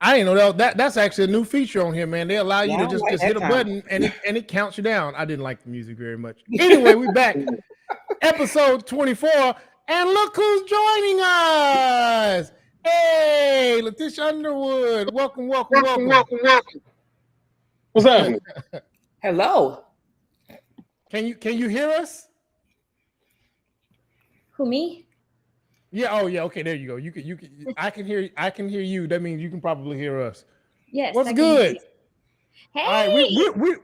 I didn't know that's actually a new feature on here, man. They allow Yeah, you I to don't like just hit that a time. button and it counts you down. I didn't like the music very much. Anyway, we back. Episode 24, and look who's joining us. Hey, Letitia Underwood. Welcome, welcome, Welcome, welcome. welcome, welcome. What's happening? Hello. Can you hear us? Who, me? Yeah, oh yeah, okay, there you go. You can I can hear you. That means you can probably hear us. Yes. What's I can hear good? you. Hey, All right,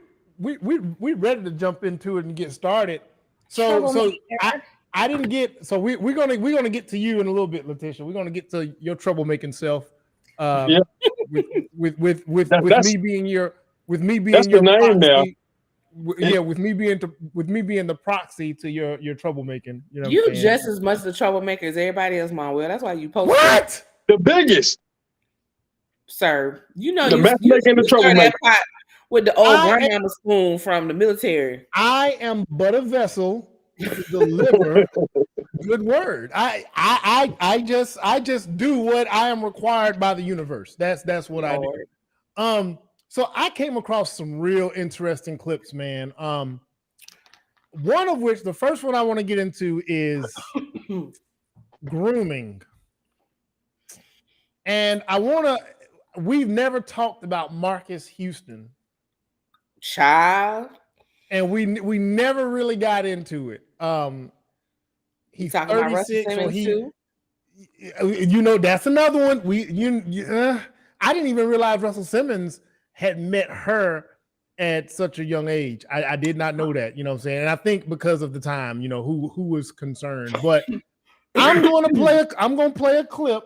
we ready to jump into it and get started. So troublemaker. I didn't get so we're gonna get to you in a little bit, Letitia. We're gonna get to your troublemaking self. Yeah, With that's me being your that's the name now. proxy. Yeah, with me being the proxy to your troublemaking. You know what You I'm saying? just as much the troublemaker as everybody else, Manuel. That's why you post What? The biggest, sir. You know the you matchmaking, the stir that troublemaker. pot with the old I grandmama spoon from the military. am but a vessel to deliver good word. I just do what I am required by the universe. That's what I do. Lord. So I came across some real interesting clips, man. One of which, the first one I want to get into is grooming. And we've never talked about Marcus Houston. Child. And we never really got into it. He's talking about Russell 36, so Simmons too? You know, that's another one. I didn't even realize Russell Simmons had met her at such a young age. I did not know that, you know what I'm saying? And I think because of the time, you know, who was concerned. But I'm going to play a clip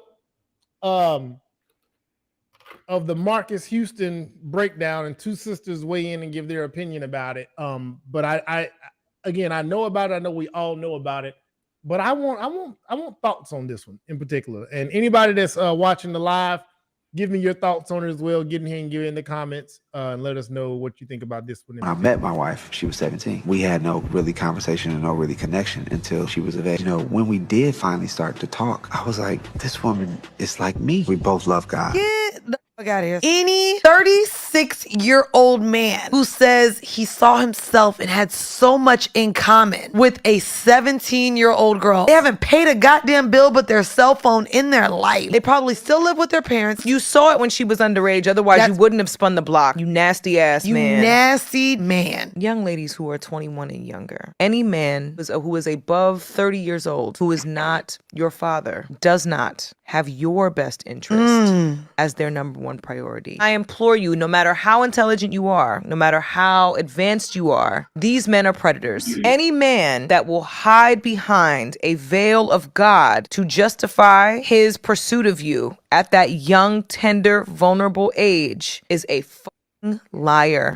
of the Marcus Houston breakdown, and two sisters weigh in and give their opinion about it. But I know about it. I know we all know about it. But I want thoughts on this one in particular. And anybody that's watching the live, give me your thoughts on it as well. Get in here and give it in the comments and let us know what you think about this one. When I met my wife, she was 17. We had no really conversation and no really connection until she was of age. You know, when we did finally start to talk, I was like, this woman is like me. We both love God. Get the fuck out of here. Any 36-year-old man who says he saw himself and had so much in common with a 17-year-old girl, they haven't paid a goddamn bill but their cell phone in their life. They probably still live with their parents. You saw it when she was underage. Otherwise, you wouldn't have spun the block. You nasty ass man. You nasty man. Young ladies who are 21 and younger. Any man who is above 30 years old, who is not your father, does not have your best interest as their number one priority. I implore you, no matter how intelligent you are, no matter how advanced you are, these men are predators. Any man that will hide behind a veil of God to justify his pursuit of you at that young, tender, vulnerable age is a fucking liar.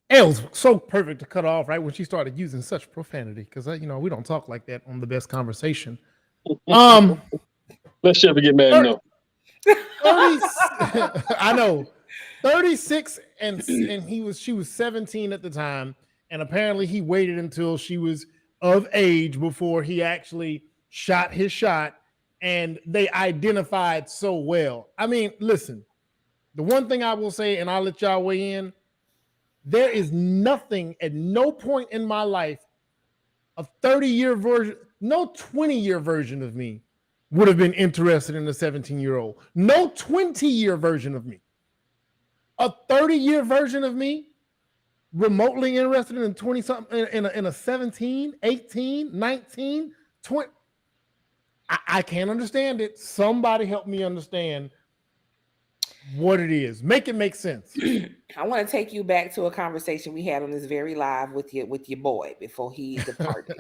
It was so perfect to cut off right when she started using such profanity, because we don't talk like that on the best conversation. Let Chevy get mad enough. 30, I know, 36, and she was 17 at the time, and apparently he waited until she was of age before he actually shot his shot, and they identified so well. I mean, listen, the one thing I will say, and I'll let y'all weigh in, there is nothing at no point in my life, a 30-year version, no 20-year version of me would have been interested in a 17-year-old. No 20-year version of me. A 30-year version of me, remotely interested in 20-something, in a 17, 18, 19, 20. I can't understand it. Somebody help me understand what it is. Make it make sense. I want to take you back to a conversation we had on this very live with your boy before he departed.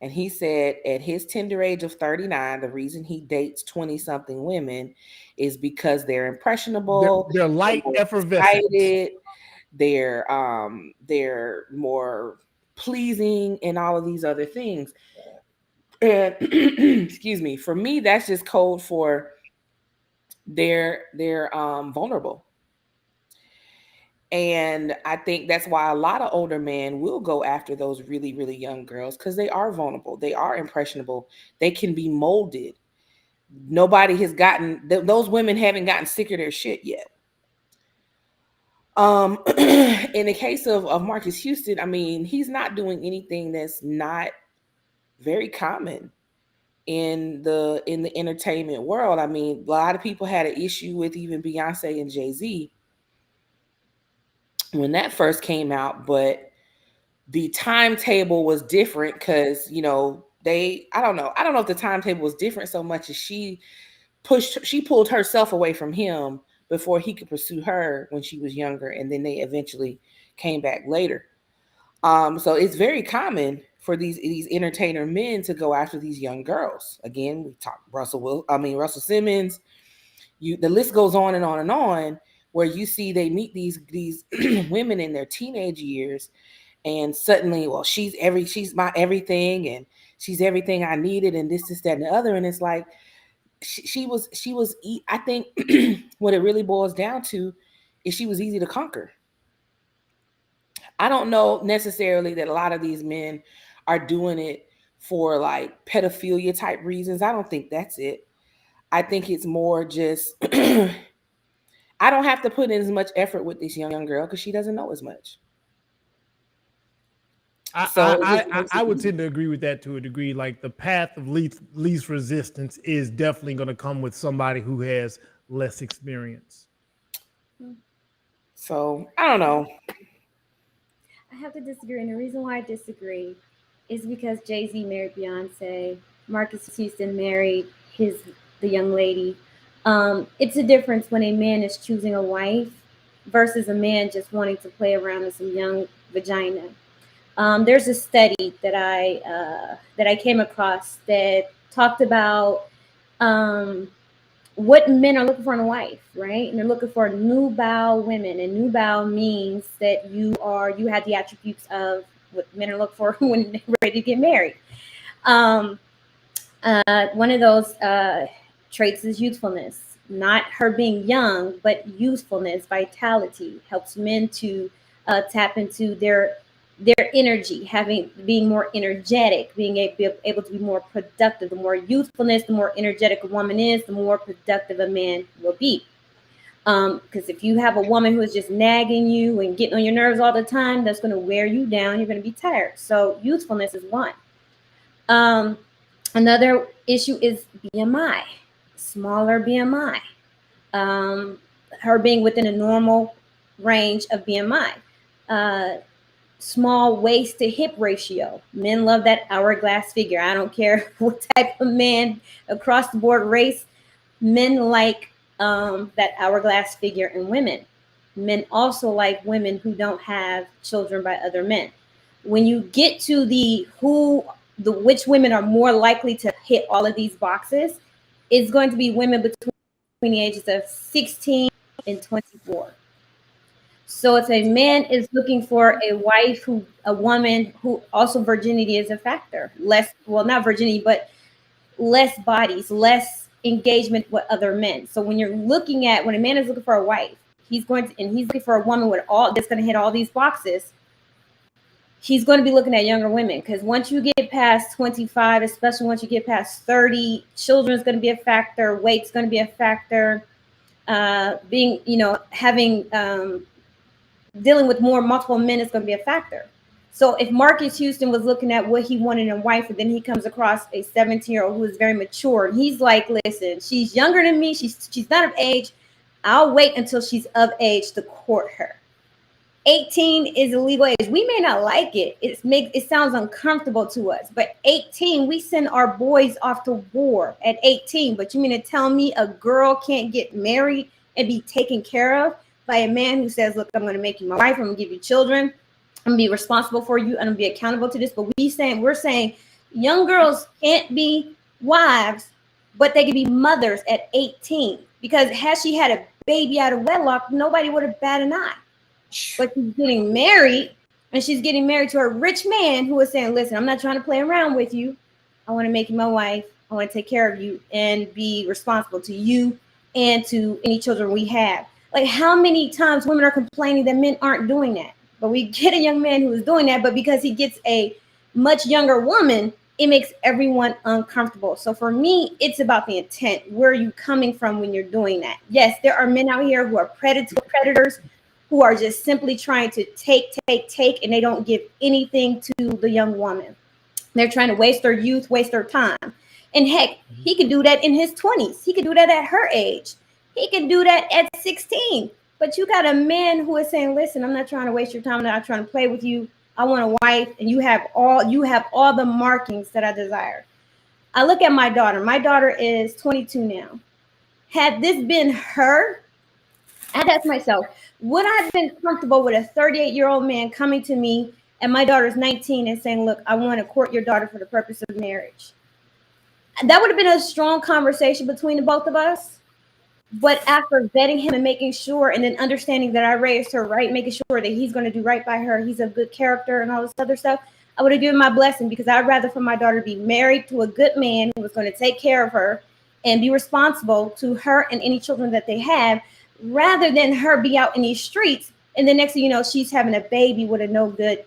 And he said at his tender age of 39, the reason he dates 20-something women is because they're impressionable. They're light, effervescent. They're more pleasing and all of these other things. And excuse me, for me, that's just code for they're vulnerable. And I think that's why a lot of older men will go after those really, really young girls, because they are vulnerable. They are impressionable. They can be molded. nobody has gotten, those women haven't gotten sick of their shit yet. In the case of Marcus Houston, I mean, he's not doing anything that's not very common in the entertainment world. I mean, a lot of people had an issue with even Beyonce and Jay-Z when that first came out, but the timetable was different because, you know, I don't know if the timetable was different so much as she pulled herself away from him before he could pursue her when she was younger, and then they eventually came back later. So it's very common for these entertainer men to go after these young girls. Again, we talk Russell Simmons. The list goes on and on and on, where you see they meet these women in their teenage years, and suddenly, well, she's my everything, and she's everything I needed, and this, that, and the other. And it's like, she was, I think what it really boils down to is she was easy to conquer. I don't know necessarily that a lot of these men are doing it for like pedophilia type reasons. I don't think that's it. I think it's more just, I don't have to put in as much effort with this young girl because she doesn't know as much. I would tend to agree with that to a degree. Like, the path of least resistance is definitely going to come with somebody who has less experience. So I don't know. I have to disagree, and the reason why I disagree is because Jay-Z married Beyonce, Marcus Houston married the young lady. It's a difference when a man is choosing a wife versus a man just wanting to play around with some young vagina. There's a study that I came across that talked about what men are looking for in a wife, right? And they're looking for nubile women, and nubile means that you have the attributes of what men are looking for when they're ready to get married. One of those traits is youthfulness, not her being young, but youthfulness, vitality helps men to tap into their energy, being more energetic, being able to be more productive. The more youthfulness, the more energetic a woman is, the more productive a man will be. Because if you have a woman who is just nagging you and getting on your nerves all the time, that's going to wear you down. You're going to be tired. So youthfulness is one. Another issue is BMI, smaller BMI. Her being within a normal range of BMI. Small waist to hip ratio. Men love that hourglass figure. I don't care what type of man across the board race. Men like that hourglass figure in women. Men also like women who don't have children by other men. When you get to which women are more likely to hit all of these boxes, it's going to be women between the ages of 16 and 24. So if a man is looking for a woman who also virginity is a factor, not virginity, but less bodies, less engagement with other men. So when a man is looking for a wife, he's looking for a woman that's going to hit all these boxes. He's going to be looking at younger women, because once you get past 25, especially once you get past 30, children is going to be a factor. Weight's going to be a factor. Dealing with multiple men is going to be a factor. So if Marcus Houston was looking at what he wanted in a wife, and then he comes across a 17-year-old who is very mature, and he's like, listen, she's younger than me. She's not of age. I'll wait until she's of age to court her. 18 is a legal age. We may not like it. It sounds uncomfortable to us. But 18, we send our boys off to war at 18. But you mean to tell me a girl can't get married and be taken care of by a man who says, look, I'm going to make you my wife. I'm going to give you children. I'm going to be responsible for you. I'm going to be accountable to this. But we're saying young girls can't be wives, but they can be mothers at 18. Because had she had a baby out of wedlock, nobody would have batted an eye. But she's getting married, and she's getting married to a rich man who is saying, listen, I'm not trying to play around with you. I want to make you my wife. I want to take care of you and be responsible to you and to any children we have. Like, how many times women are complaining that men aren't doing that? But we get a young man who is doing that, but because he gets a much younger woman, it makes everyone uncomfortable. So for me, it's about the intent. Where are you coming from when you're doing that? Yes, there are men out here who are predators who are just simply trying to take, and they don't give anything to the young woman. They're trying to waste their youth, waste their time. And heck, he could do that in his 20s. He could do that at her age. He can do that at 16. But you got a man who is saying, listen, I'm not trying to waste your time. I'm not trying to play with you. I want a wife, and you have all the markings that I desire. I look at my daughter. My daughter is 22 now. Had this been her, I ask myself, would I have been comfortable with a 38-year-old man coming to me and my daughter's 19 and saying, look, I want to court your daughter for the purpose of marriage? That would have been a strong conversation between the both of us. But after vetting him and making sure, and then understanding that I raised her right, making sure that he's going to do right by her, he's a good character and all this other stuff, I would have given my blessing, because I'd rather for my daughter be married to a good man who was going to take care of her and be responsible to her and any children that they have, rather than her be out in these streets and the next thing you know, she's having a baby with a no good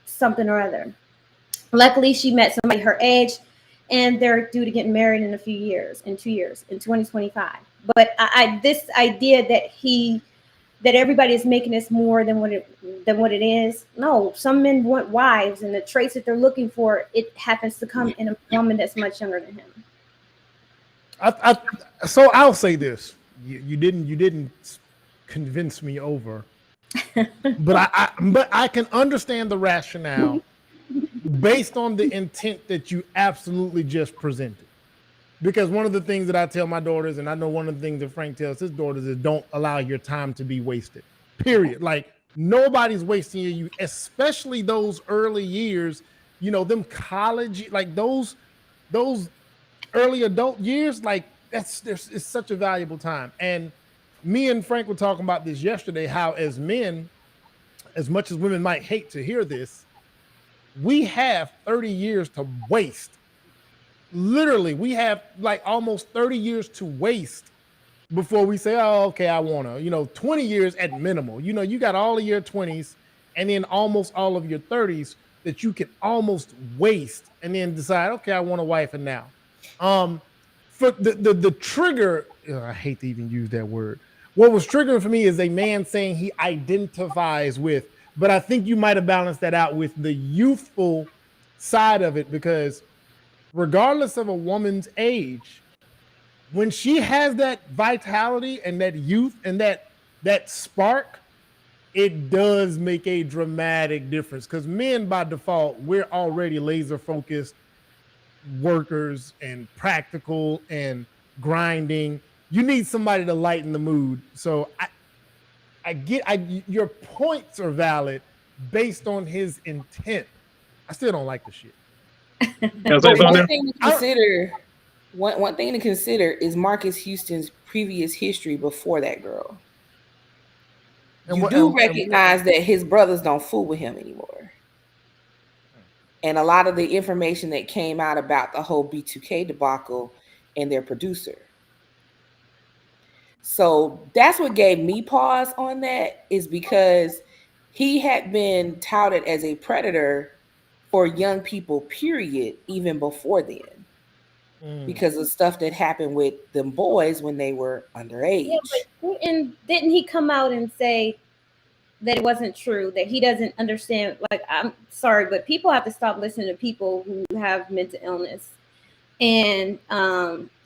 something or other. Luckily, she met somebody her age, and they're due to get married in a few years, in 2 years, in 2025. But this idea that everybody is making this more than what it is. No, some men want wives, and the traits that they're looking for, it happens to come in a woman that's much younger than him. So I'll say this: you didn't convince me over, but I can understand the rationale based on the intent that you absolutely just presented. Because one of the things that I tell my daughters, and I know one of the things that Frank tells his daughters, is don't allow your time to be wasted. Period. Like, nobody's wasting your youth, especially those early years, them college, like those early adult years, like it's such a valuable time. And me and Frank were talking about this yesterday, how as men, as much as women might hate to hear this, we have 30 years to waste. Literally, we have like almost 30 years to waste before we say, oh, okay, I want to, 20 years at minimal. You got all of your 20s and then almost all of your 30s that you can almost waste and then decide, okay, I want a wife and now. For the trigger, I hate to even use that word. What was triggering for me is a man saying he identifies with, but I think you might have balanced that out with the youthful side of it, because regardless of a woman's age, when she has that vitality and that youth and that spark, it does make a dramatic difference. Because men, by default, we're already laser focused workers and practical and grinding. You need somebody to lighten the mood. So I get your points are valid based on his intent. I still don't like the shit. Can I say something? One thing to consider is Marcus Houston's previous history before that girl. You do recognize that his brothers don't fool with him anymore. And a lot of the information that came out about the whole B2K debacle and their producer. So that's what gave me pause on that, is because he had been touted as a predator for young people, period, even before then. Because of stuff that happened with them boys when they were underage. Yeah, and didn't he come out and say that it wasn't true, that he doesn't understand? Like, I'm sorry, but people have to stop listening to people who have mental illness. And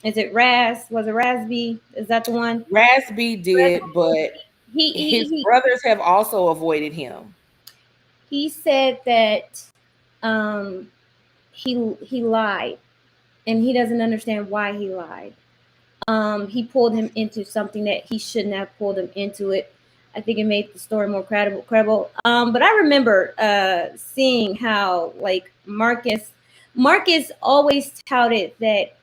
is it Raz? Was it Razby? Is that the one? Razby did, but his brothers have also avoided him. He said that he lied, and he doesn't understand why he lied. He pulled him into something that he shouldn't have pulled him into it. I think it made the story more credible. But I remember seeing how, like, Marcus always touted that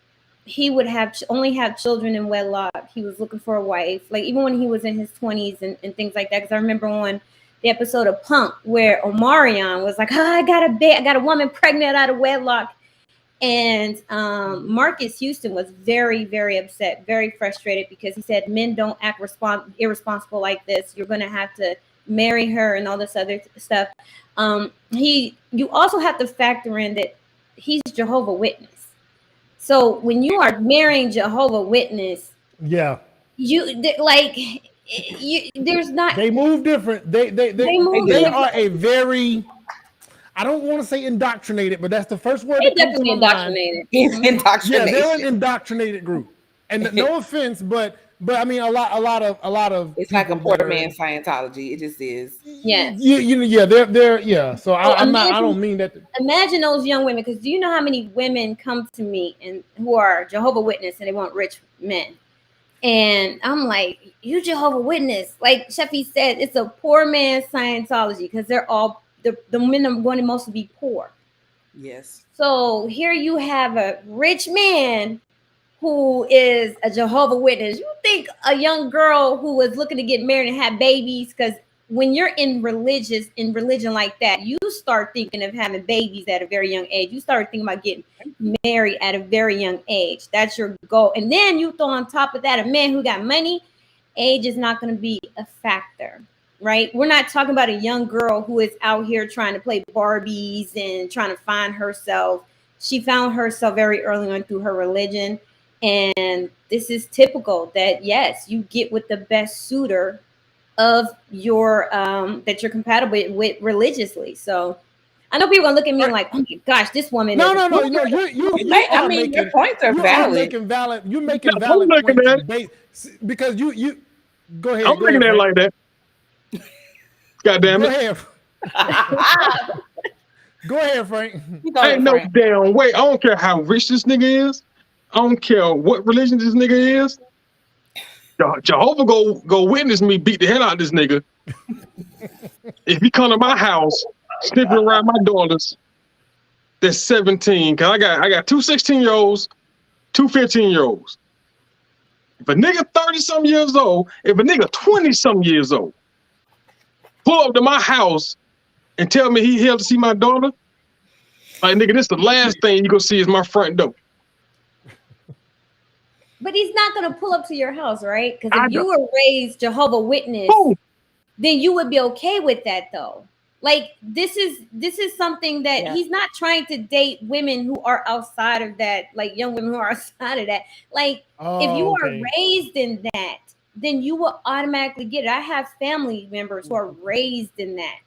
he would only have children in wedlock. He was looking for a wife, like even when he was in his 20s and things like that. Because I remember on the episode of Punk where Omarion was like, I got a woman pregnant out of wedlock. And Marcus Houston was very, very upset, very frustrated, because he said men don't act irresponsible like this. You're going to have to marry her and all this other stuff. You also have to factor in that he's Jehovah Witness. So when you are marrying Jehovah Witness, Yeah, there's not. they move different. They move they different. are a very, I don't want to say indoctrinated, but that's the first word They're that comes to definitely my mind. indoctrinated. It's Mhm. Yeah, indoctrination. they're an indoctrinated group. And no offense, but I mean a lot of It's like a people that poor are man Scientology. It just is. Yes. yeah, they're yeah. So So I don't mean that. Imagine those young women, because do you know how many women come to me and who are Jehovah Witness and they want rich men? And I'm like, you Jehovah Witness. Like Sheffy said, it's a poor man's Scientology because they're all the men are going to mostly be poor. Yes. So here you have a rich man who is a Jehovah Witness. You think a young girl who was looking to get married and have babies, because when you're in religion like that, you start thinking of having babies at a very young age. You start thinking about getting married at a very young age. That's your goal. And then you throw on top of that a man who got money. Age is not going to be a factor, right? We're not talking about a young girl who is out here trying to play Barbies and trying to find herself. She found herself very early on through her religion. And this is typical that, yes, you get with the best suitor of your that you're compatible with religiously. So I know people are looking at me like, oh my gosh, this woman No, is you I are mean, making your points are you are valid. making valid. You're making I'm valid looking points at it. because you go ahead. I'm Go looking ahead, at it Frank. like that. God damn Go it. ahead. Go ahead, Frank. You go ahead, Ain't no Frank. damn way. I don't care how rich this nigga is. I don't care what religion this nigga is. Jehovah go witness me beat the hell out of this nigga. If he come to my house, sniffing around my daughters, that's 17. Cause I got two 16-year-olds, two 15-year-olds. If a nigga 30-some years old, if a nigga 20-some years old, pull up to my house and tell me he here to see my daughter, like nigga, this the last thing you gonna see is my front door. But he's not going to pull up to your house, right? Because I if you were raised Jehovah Witness, Boom. then you would be okay with that, though. Like this is something that Yeah. he's not trying to date women who are outside of that, like young women who are outside of that. Like if you are raised in that, then you will automatically get it. I have family members who are raised in that.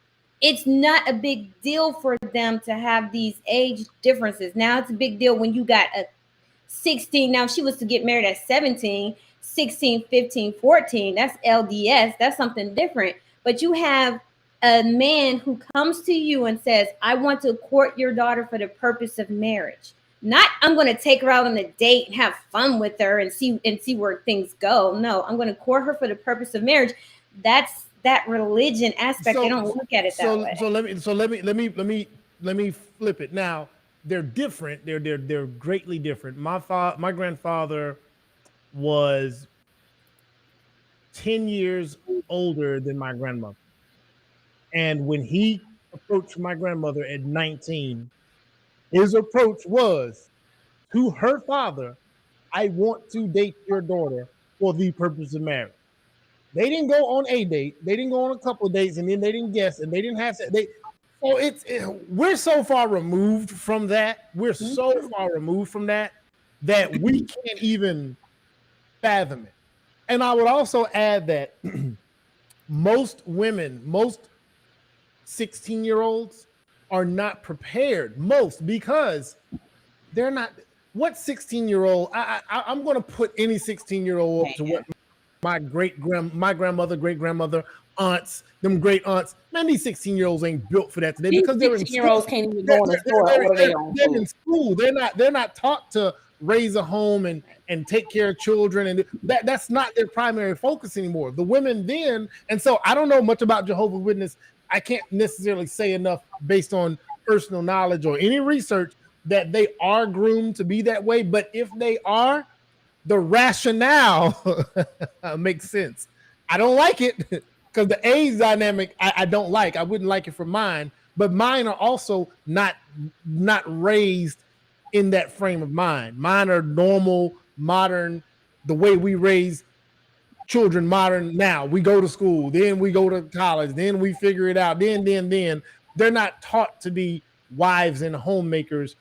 It's not a big deal for them to have these age differences. Now it's a big deal when you got a 16. Now, if she was to get married at 17, 16, 15, 14, that's LDS. That's something different. But you have a man who comes to you and says, I want to court your daughter for the purpose of marriage. Not I'm going to take her out on a date and have fun with her and see where things go. No, I'm going to court her for the purpose of marriage. That's that religion aspect. They don't look at it that way. So let me flip it. Now, they're different. They're greatly different. My grandfather was 10 years older than my grandmother. And when he approached my grandmother at 19, his approach was to her father, I want to date your daughter for the purpose of marriage. They didn't go on a date. They didn't go on a couple of dates, and then they didn't guess, and they didn't have to. We're so far removed from that. We're so far removed from that we can't even fathom it. And I would also add that most 16-year-olds are not prepared. Because they're not. What 16-year-old? I'm going to put any 16-year-old up to what my grandmother, great grandmother, aunts, them great aunts. Man, these 16-year-olds ain't built for that today because they're in 16-year-olds can't even go in the store and order their own they're food. in school. They're not taught to raise a home and take care of children, and that's not their primary focus anymore. The women then, and so I don't know much about Jehovah's Witness. I can't necessarily say enough based on personal knowledge or any research that they are groomed to be that way. But if they are, the rationale makes sense. I don't like it because the age dynamic I don't like. I wouldn't like it for mine, but mine are also not raised in that frame of mind. Mine are normal, modern, the way we raise children modern now. We go to school, then we go to college, then we figure it out. Then they're not taught to be wives and homemakers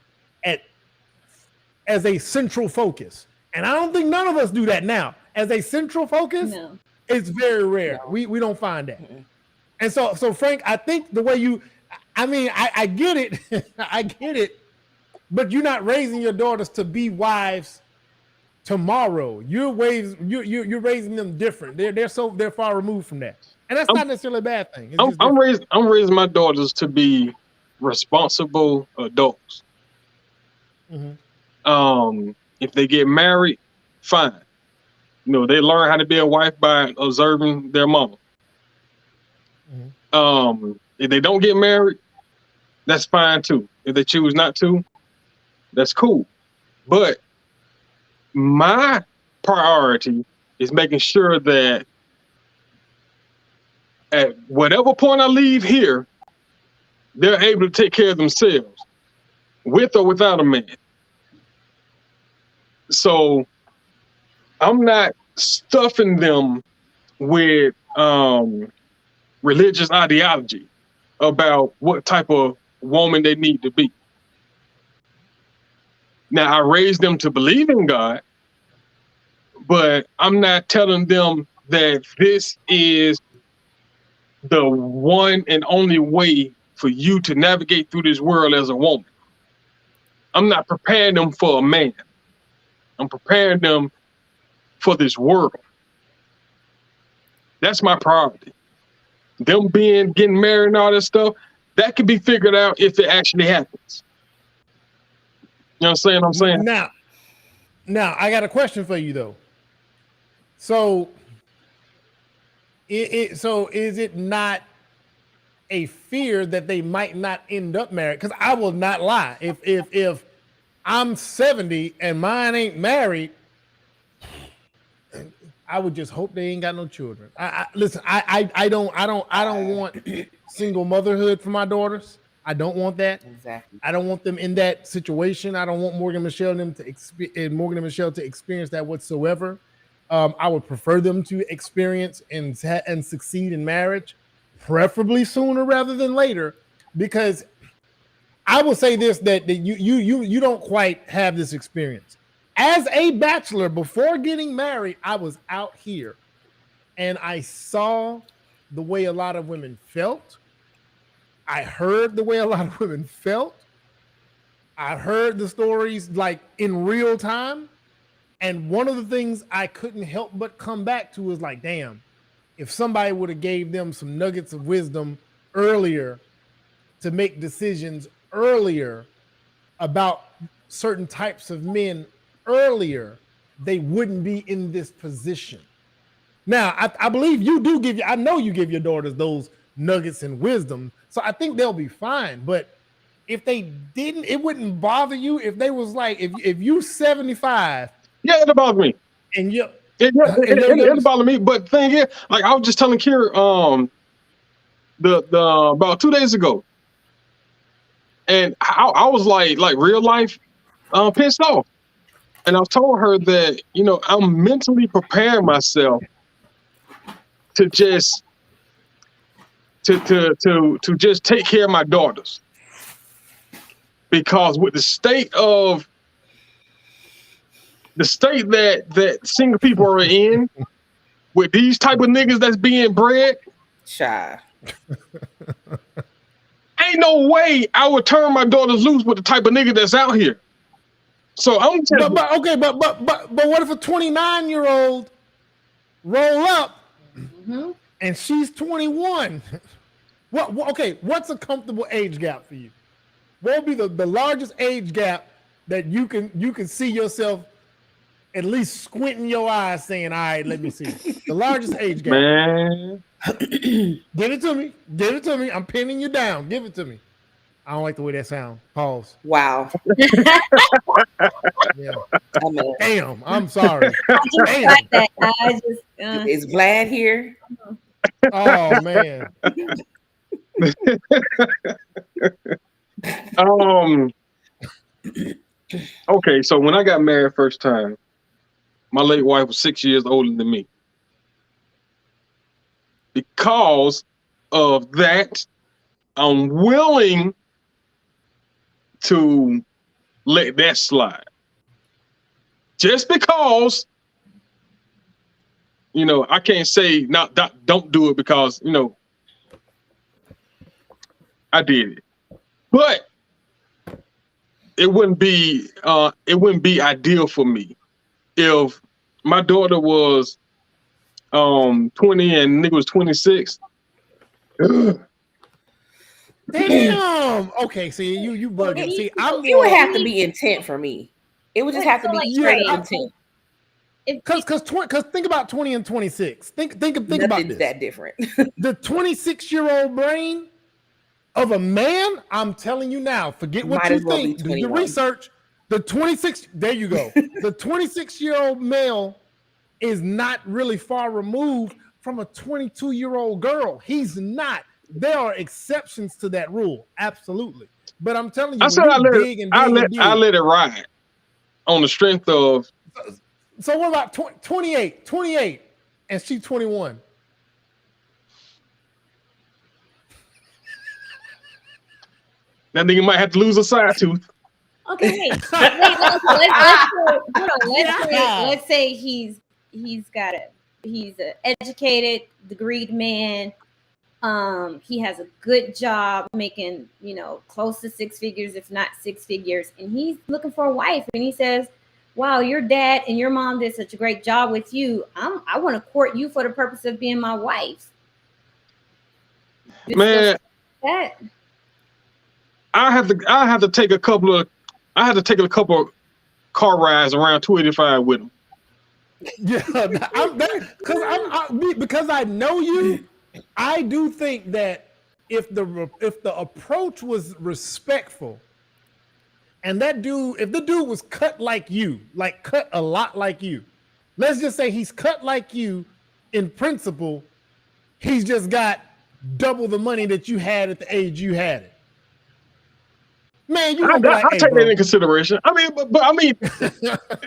as a central focus. And I don't think none of us do that now. As a central focus, No. it's very rare. We don't find that. And so Frank, I think the way you, I mean, I get it. I get it. But you're not raising your daughters to be wives tomorrow. You're raising them different. They're far removed from that. And that's not necessarily a bad thing. It's I'm raising my daughters to be responsible adults. If they get married, fine. You know, they learn how to be a wife by observing their mama. If they don't get married, that's fine too. If they choose not to, that's cool. But my priority is making sure that at whatever point I leave here, they're able to take care of themselves, with or without a man. So I'm not stuffing them with religious ideology about what type of woman they need to be. Now, I raised them to believe in God, but I'm not telling them that this is the one and only way for you to navigate through this world as a woman. I'm not preparing them for a man. I'm preparing them for this world. That's my priority. Them getting married and all that stuff, that can be figured out if it actually happens. You know what I'm saying? Now I got a question for you though. So is it not a fear that they might not end up married? Because I will not lie. If I'm 70 and mine ain't married, I would just hope they ain't got no children. Listen, I don't want single motherhood for my daughters. I don't want that. Exactly. I don't want them in that situation. I don't want Morgan and Michelle to experience that whatsoever. I would prefer them to experience and succeed in marriage, preferably sooner rather than later, because I will say this, that you don't quite have this experience. As a bachelor, before getting married, I was out here and I saw the way a lot of women felt. I heard the way a lot of women felt. I heard the stories like in real time. And one of the things I couldn't help but come back to was like, damn, if somebody would have gave them some nuggets of wisdom earlier to make decisions earlier about certain types of men earlier, they wouldn't be in this position. Now, I believe you do I know you give your daughters those nuggets and wisdom, so I think they'll be fine. But if they didn't, it wouldn't bother you if they was like, if you 75. Yeah, it'll bother me. And it'll bother me. But the thing is, like I was just telling Kira, the about 2 days ago, and I was like real life pissed off. And I told her that, you know, I'm mentally preparing myself to just to just take care of my daughters. Because with the state that single people are in, with these type of niggas that's being bred, Shy. ain't no way I would turn my daughters loose with the type of nigga that's out here. So I'm just but what if a 29-year-old roll up and she's 21? What's a comfortable age gap for you? What would be the largest age gap that you can see yourself at least squinting your eyes saying, all right, let me see. The largest age gap. Man. Give it to me. I'm pinning you down. Give it to me. I don't like the way that sounds. Pause. Wow. Yeah. I mean, Damn. I'm sorry. Damn. Like that. Is Vlad here? Oh man. Okay, so when I got married first time, my late wife was 6 years older than me. Because of that, I'm willing to let that slide. just because, I can't say don't do it because, I did it. But it wouldn't be ideal for me if my daughter was 20 and nigga was 26. Damn. Okay, see you bugging. See, I'm it would more have to be intent for me. It would just have to be straight up intent. Because think about 20 and 26. Think about this. That different. The 26-year-old brain of a man, I'm telling you now, forget what you think. Do your research. The 26, there you go. The 26-year-old male is not really far removed from a 22-year-old girl. He's not. There are exceptions to that rule, absolutely. But I'm telling you, I let it ride on the strength of. So what about 28, and she's 21? That nigga might have to lose a side tooth. Okay, wait. Let's say he's an educated, degreed man. He has a good job, making close to six figures, if not six figures, and he's looking for a wife. And he says, "Wow, your dad and your mom did such a great job with you. I want to court you for the purpose of being my wife." Man, I have to take a couple of car rides around 285 with him. Yeah, because I know you. I do think that if the approach was respectful, and if the dude was cut like you, like cut a lot like you, let's just say he's cut like you in principle, he's just got double the money that you had at the age you had it. Man, I'll take that into consideration. I mean, but I mean,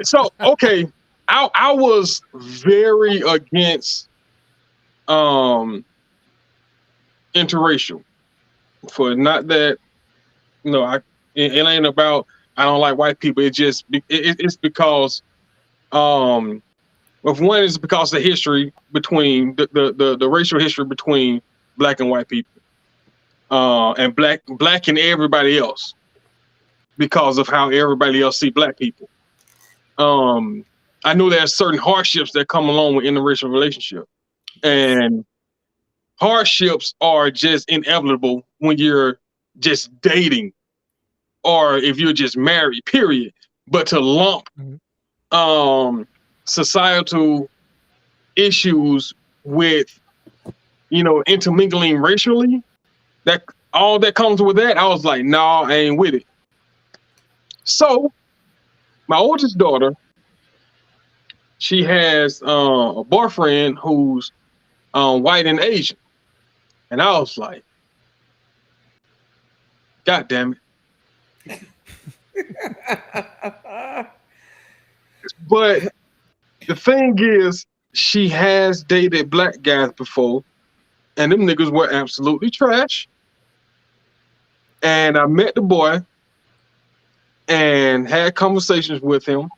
so okay, I was very against interracial. For not that, it ain't about I don't like white people. It's because of one is because of the history between the racial history between black and white people, and black and everybody else, because of how everybody else see black people. I know there's certain hardships that come along with interracial relationship, and hardships are just inevitable when you're just dating or if you're just married, period. But to lump societal issues with, intermingling racially, that all that comes with that, I was like, nah, I ain't with it. So my oldest daughter, she has a boyfriend who's white and Asian. And I was like, God damn it. But the thing is, she has dated black guys before, and them niggas were absolutely trash. And I met the boy and had conversations with him.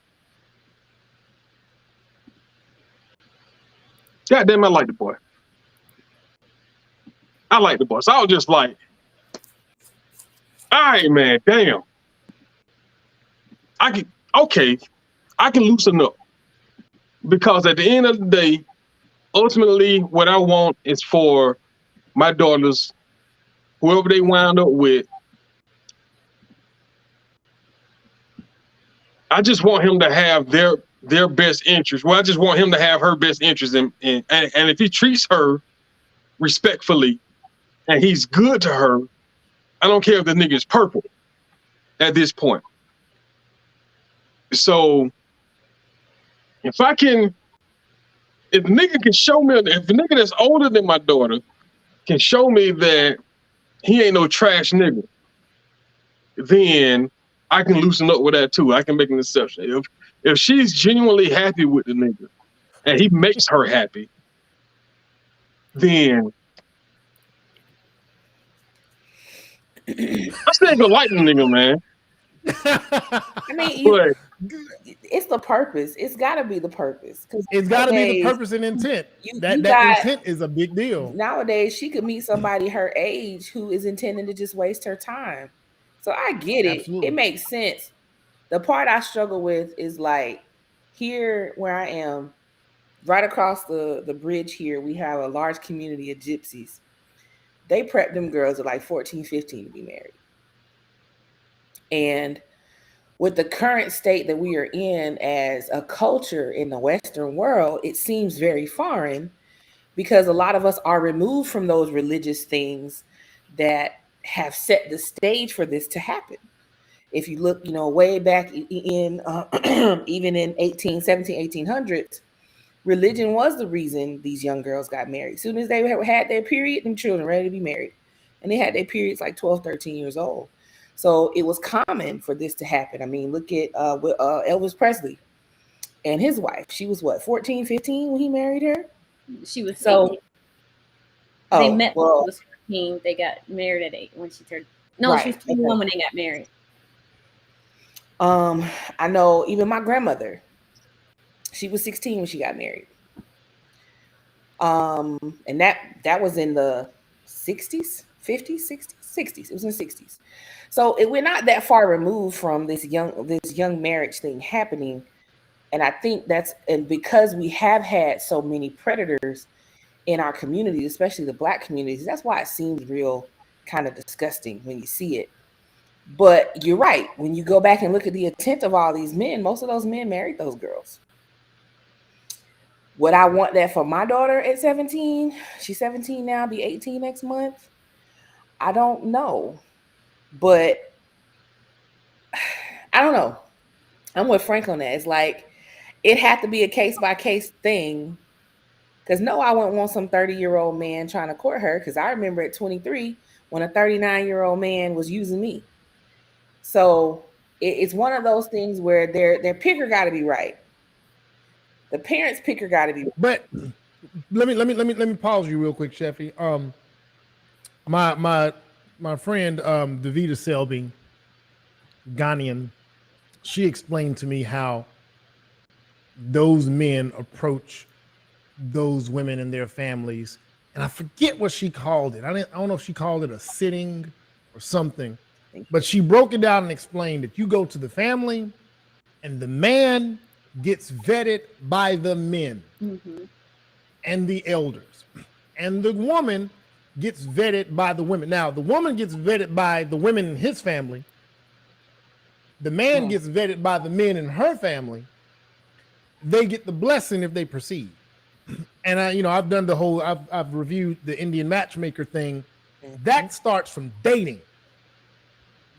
God damn, I like the boy. So I was just like, all right, man, damn. I can loosen up. Because at the end of the day, ultimately, what I want is for my daughters, whoever they wind up with, I just want him to have their best interest. Well, I just want him to have her best interest and if he treats her respectfully and he's good to her, I don't care if the nigga is purple at this point. So if the nigga can show me, if the nigga that's older than my daughter can show me that he ain't no trash nigga, then I can loosen up with that too. I can make an exception. If she's genuinely happy with the nigga and he makes her happy, then I still gonna like the nigga, man. I mean, It's the purpose. It's got to be the purpose. Because It's got to be the purpose and intent. you That intent is a big deal. nowadays she could meet somebody her age who is intending to just waste her time. So I get it. Absolutely. It makes sense. The part I struggle with is like here where I am, right across the bridge here, we have a large community of gypsies. They prep them girls at like 14, 15 to be married. And with the current state that we are in as a culture in the Western world, it seems very foreign because a lot of us are removed from those religious things that have set the stage for this to happen. If you look, way back in even in 1800s, religion was the reason these young girls got married. As soon as they had their period, them children ready to be married. And they had their periods like 12, 13 years old. So it was common for this to happen. I mean, look at Elvis Presley and his wife. She was what, 14, 15 when he married her? She was So, they met when she was 14. They got married at 8 when she turned. No, right, she was 21 when they got married. I know even my grandmother, she was 16 when she got married. And that was in the 60s, 50s, 60s, 60s. It was in the 60s. So we're not that far removed from this young marriage thing happening. And I think and because we have had so many predators in our communities, especially the Black communities, that's why it seems real kind of disgusting when you see it. But you're right. When you go back and look at the intent of all these men, most of those men married those girls. Would I want that for my daughter at 17? She's 17 now, be 18 next month. I don't know. But I don't know. I'm with Frank on that. It's like it had to be a case-by-case thing. Because no, I wouldn't want some 30-year-old man trying to court her. Because I remember at 23 when a 39-year-old man was using me. So it's one of those things where their picker got to be right. The parents' picker got to be. But let me pause you real quick, Sheffy. My friend Davida Selby, Ghanaian, she explained to me how those men approach those women and their families, and I forget what she called it. I don't know if she called it a sitting or something, but she broke it down and explained that you go to the family, and the man gets vetted by the men and the elders, and the woman gets vetted by the women. Now, the woman gets vetted by the women in his family. The man gets vetted by the men in her family. They get the blessing if they proceed. And I've done the whole. I've reviewed the Indian matchmaker thing. That starts from dating.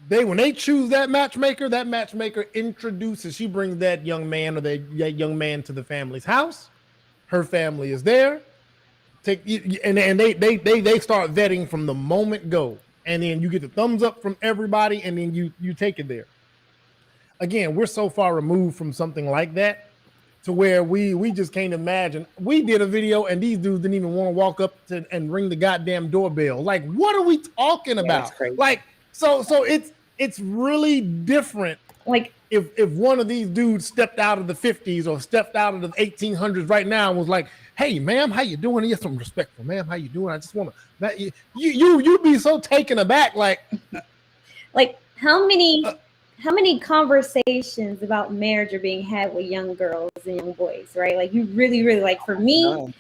When they choose that matchmaker introduces. She brings that young man or that young man to the family's house. Her family is there. And they start vetting from the moment go, and then you get the thumbs up from everybody, and then you take it there. Again, we're so far removed from something like that to where we just can't imagine. We did a video and these dudes didn't even want to walk up to and ring the goddamn doorbell. Like, what are we talking about? Like, so it's really different. Like, if one of these dudes stepped out of the 50s or stepped out of the 1800s right now and was like, "Hey, ma'am, how you doing? Yes, I'm respectful, ma'am. How you doing? I just want to." You'd be so taken aback, like how many conversations about marriage are being had with young girls and young boys, right? Like, you really, really, like, for me,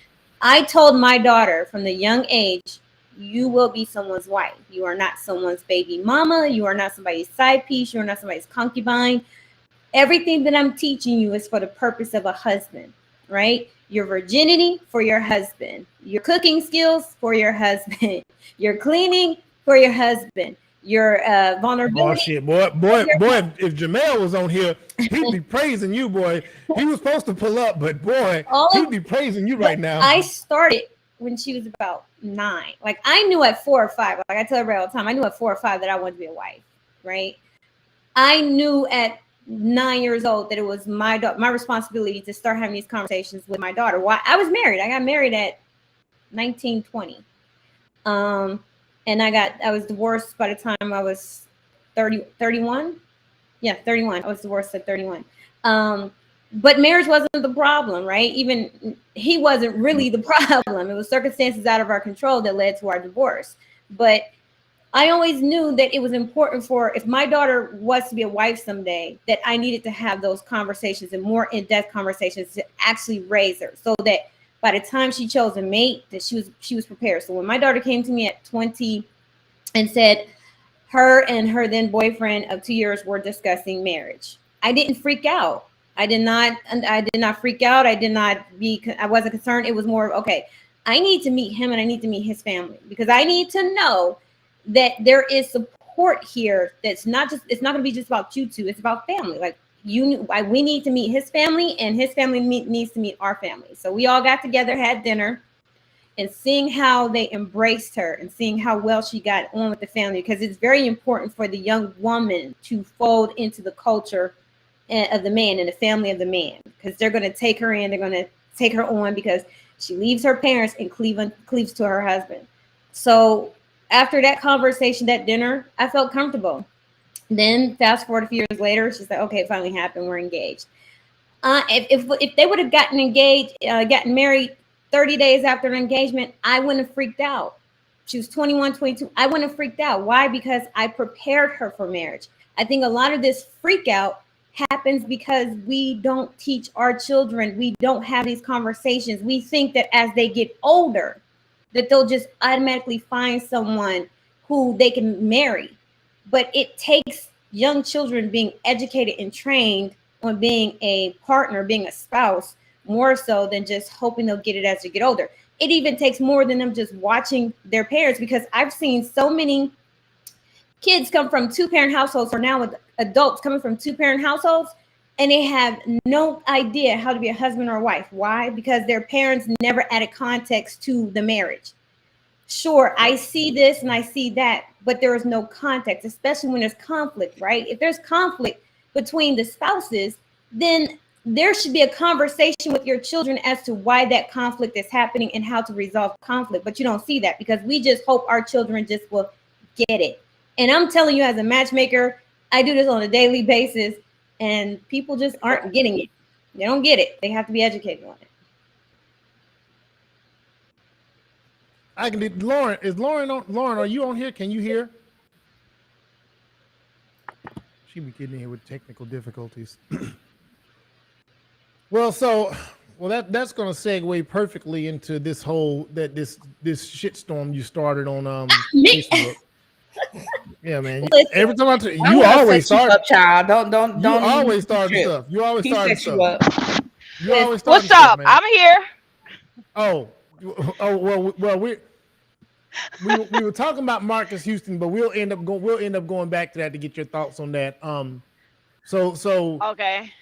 I told my daughter from the young age, you will be someone's wife. You are not someone's baby mama. You are not somebody's side piece. You are not somebody's concubine. Everything that I'm teaching you is for the purpose of a husband, right? Your virginity for your husband, your cooking skills for your husband, your cleaning for your husband, your vulnerability. Oh shit, boy! If Jamel was on here, he'd be praising you, boy. He was supposed to pull up, but boy, he'd be praising you right now. I started when she was about 9. Like, I knew at 4 or 5. Like I tell everybody all the time, I knew at 4 or 5 that I wanted to be a wife, right? I knew at 9 years old that it was my responsibility to start having these conversations with my daughter. Why? I was married. I got married at 19, 20. And I was divorced by the time I was 31. Yeah, 31. I was divorced at 31. But marriage wasn't the problem, right? Even he wasn't really the problem. It was circumstances out of our control that led to our divorce. But I always knew that it was important for, if my daughter was to be a wife someday, that I needed to have those conversations and more in-depth conversations to actually raise her, so that by the time she chose a mate, that she was prepared. So when my daughter came to me at 20 and said her and her then boyfriend of 2 years were discussing marriage, I didn't freak out. I did not freak out. I wasn't concerned. It was more, okay, I need to meet him and I need to meet his family, because I need to know that there is support here. It's not going to be just about you two. It's about family. Like, we need to meet his family, and his family needs to meet our family. So we all got together, had dinner, and seeing how they embraced her and seeing how well she got on with the family, because it's very important for the young woman to fold into the culture of the man and the family of the man, because they're going to take her in, they're going to take her on, because she leaves her parents and cleaves to her husband. So after that conversation, that dinner, I felt comfortable. Then fast forward a few years later, she's like, okay, it finally happened, we're engaged. If they would have gotten married 30 days after an engagement, I wouldn't have freaked out. She was 21, 22. I wouldn't have freaked out. Why? Because I prepared her for marriage. I think a lot of this freak out happens because we don't teach our children. We don't have these conversations. We think that as they get older, that they'll just automatically find someone who they can marry. But it takes young children being educated and trained on being a partner, being a spouse, more so than just hoping they'll get it as they get older. It even takes more than them just watching their parents, because I've seen so many kids come from two-parent households, or now with adults coming from two-parent households, and they have no idea how to be a husband or a wife. Why? Because their parents never added context to the marriage. Sure, I see this and I see that, but there is no context, especially when there's conflict, right? If there's conflict between the spouses, then there should be a conversation with your children as to why that conflict is happening and how to resolve conflict. But you don't see that, because we just hope our children just will get it. And I'm telling you, as a matchmaker, I do this on a daily basis, and people just aren't getting it. They don't get it. They have to be educated on it. I can do. Lauren, is Lauren on? Lauren, are you on here? Can you hear? She be getting in here with technical difficulties. Well, that's gonna segue perfectly into this whole this shitstorm you started on Facebook. Yeah, man. Every time you always start up, child. Don't. You always start stuff. You always start stuff. You always start. What's up? I'm here. Oh, well, we were talking about Marcus Houston, but we'll end up going back to that to get your thoughts on that. So Okay.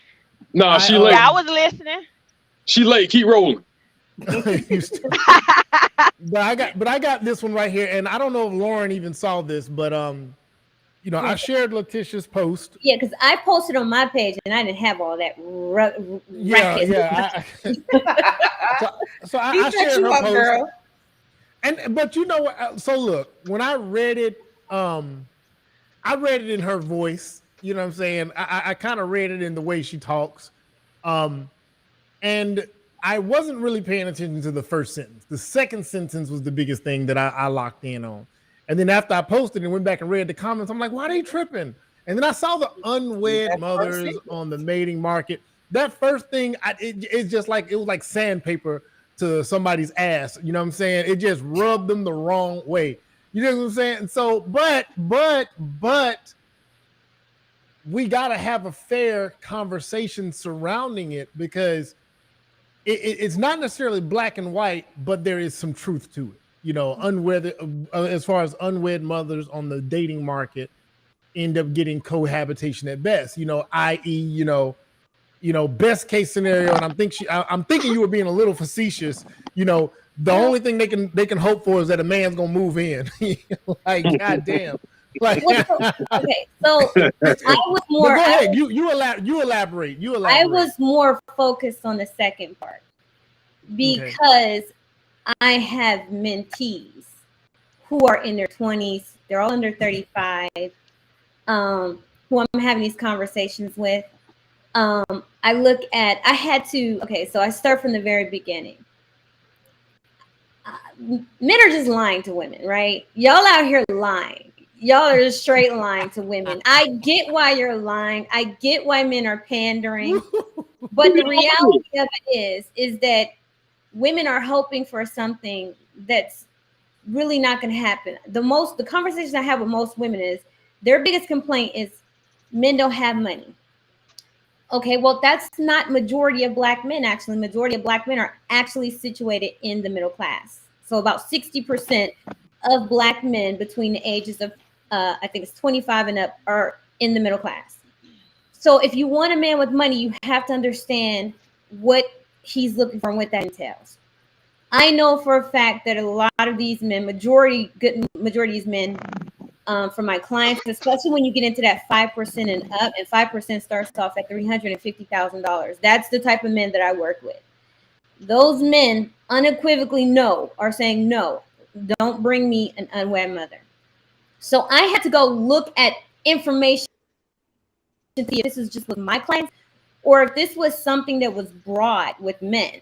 Nah, she late. Yeah, I was listening. She late. Keep rolling. But I got this one right here, and I don't know if Lauren even saw this, but I shared Letitia's post. Yeah, because I posted on my page and I didn't have all that racket. Yeah. So I shared her post. Girl. But you know what? So look, when I read it in her voice. You know what I'm saying? I kind of read it in the way she talks. And I wasn't really paying attention to the first sentence. The second sentence was the biggest thing that I locked in on. And then after I posted and went back and read the comments, I'm like, why are they tripping? And then I saw the unwed mothers on the mating market. That first thing, it's just like, it was like sandpaper to somebody's ass. You know what I'm saying? It just rubbed them the wrong way. You know what I'm saying? So, but we got to have a fair conversation surrounding it, because it's not necessarily black and white, but there is some truth to it. As far as unwed mothers on the dating market end up getting cohabitation at best, i.e., best case scenario. And I'm thinking you were being a little facetious. The only thing they can hope for is that a man's going to move in. Like, goddamn. Like, okay, so I was more. Go ahead. You elaborate. I was more focused on the second part, because I have mentees who are in their 20s. They're all under 35. Who I'm having these conversations with. So I start from the very beginning. Men are just lying to women, right? Y'all out here lying. Y'all are just straight lying to women. I get why you're lying. I get why men are pandering. But the reality of it is that women are hoping for something that's really not going to happen. The conversation I have with most women is their biggest complaint is men don't have money. Okay, well, that's not majority of black men. Actually, majority of black men are actually situated in the middle class. So about 60% of black men between the ages of I think it's 25 and up are in the middle class. So if you want a man with money, you have to understand what he's looking for and what that entails. I know for a fact that a lot of these men, majority of these men, for my clients, especially when you get into that 5% and up, and 5% starts off at $350,000. That's the type of men that I work with. Those men unequivocally are saying no, don't bring me an unwed mother. So I had to go look at information to see if this is just with my clients or if this was something that was broad with men.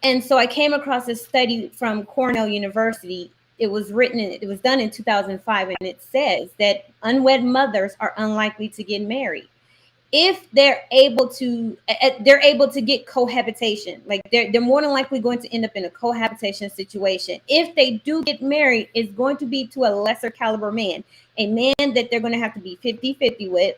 And so I came across a study from Cornell University. It was done in 2005, and it says that unwed mothers are unlikely to get married if they're able to get cohabitation. Like they're more than likely going to end up in a cohabitation situation. If they do get married, it's going to be to a lesser caliber man, a man that they're going to have to be 50-50 with,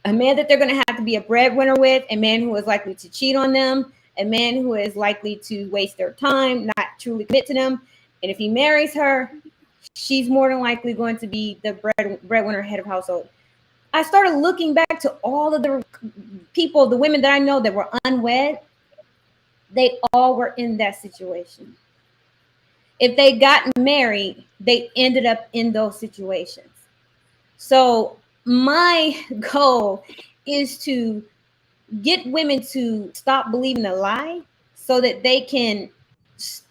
a man that they're going to have to be a breadwinner with, a man who is likely to cheat on them, a man who is likely to waste their time, not truly commit to them. And if he marries her, she's more than likely going to be the breadwinner, head of household. I started looking back to all of the people, the women that I know that were unwed. They all were in that situation. If they got married, they ended up in those situations. So my goal is to get women to stop believing the lie so that they can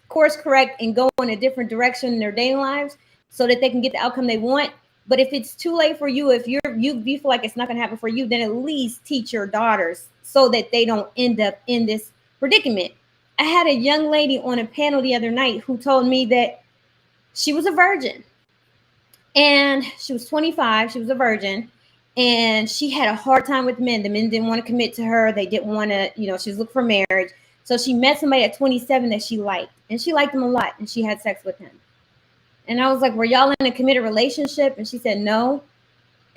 course correct and go in a different direction in their dating lives so that they can get the outcome they want. But if it's too late for you, if you feel like it's not going to happen for you, then at least teach your daughters so that they don't end up in this predicament. I had a young lady on a panel the other night who told me that she was a virgin and she was 25. She was a virgin. And she had a hard time with men. The men didn't want to commit to her. They didn't want to, she was looking for marriage. So she met somebody at 27 that she liked. And she liked him a lot. And she had sex with him. And I was like, were y'all in a committed relationship? And she said, no.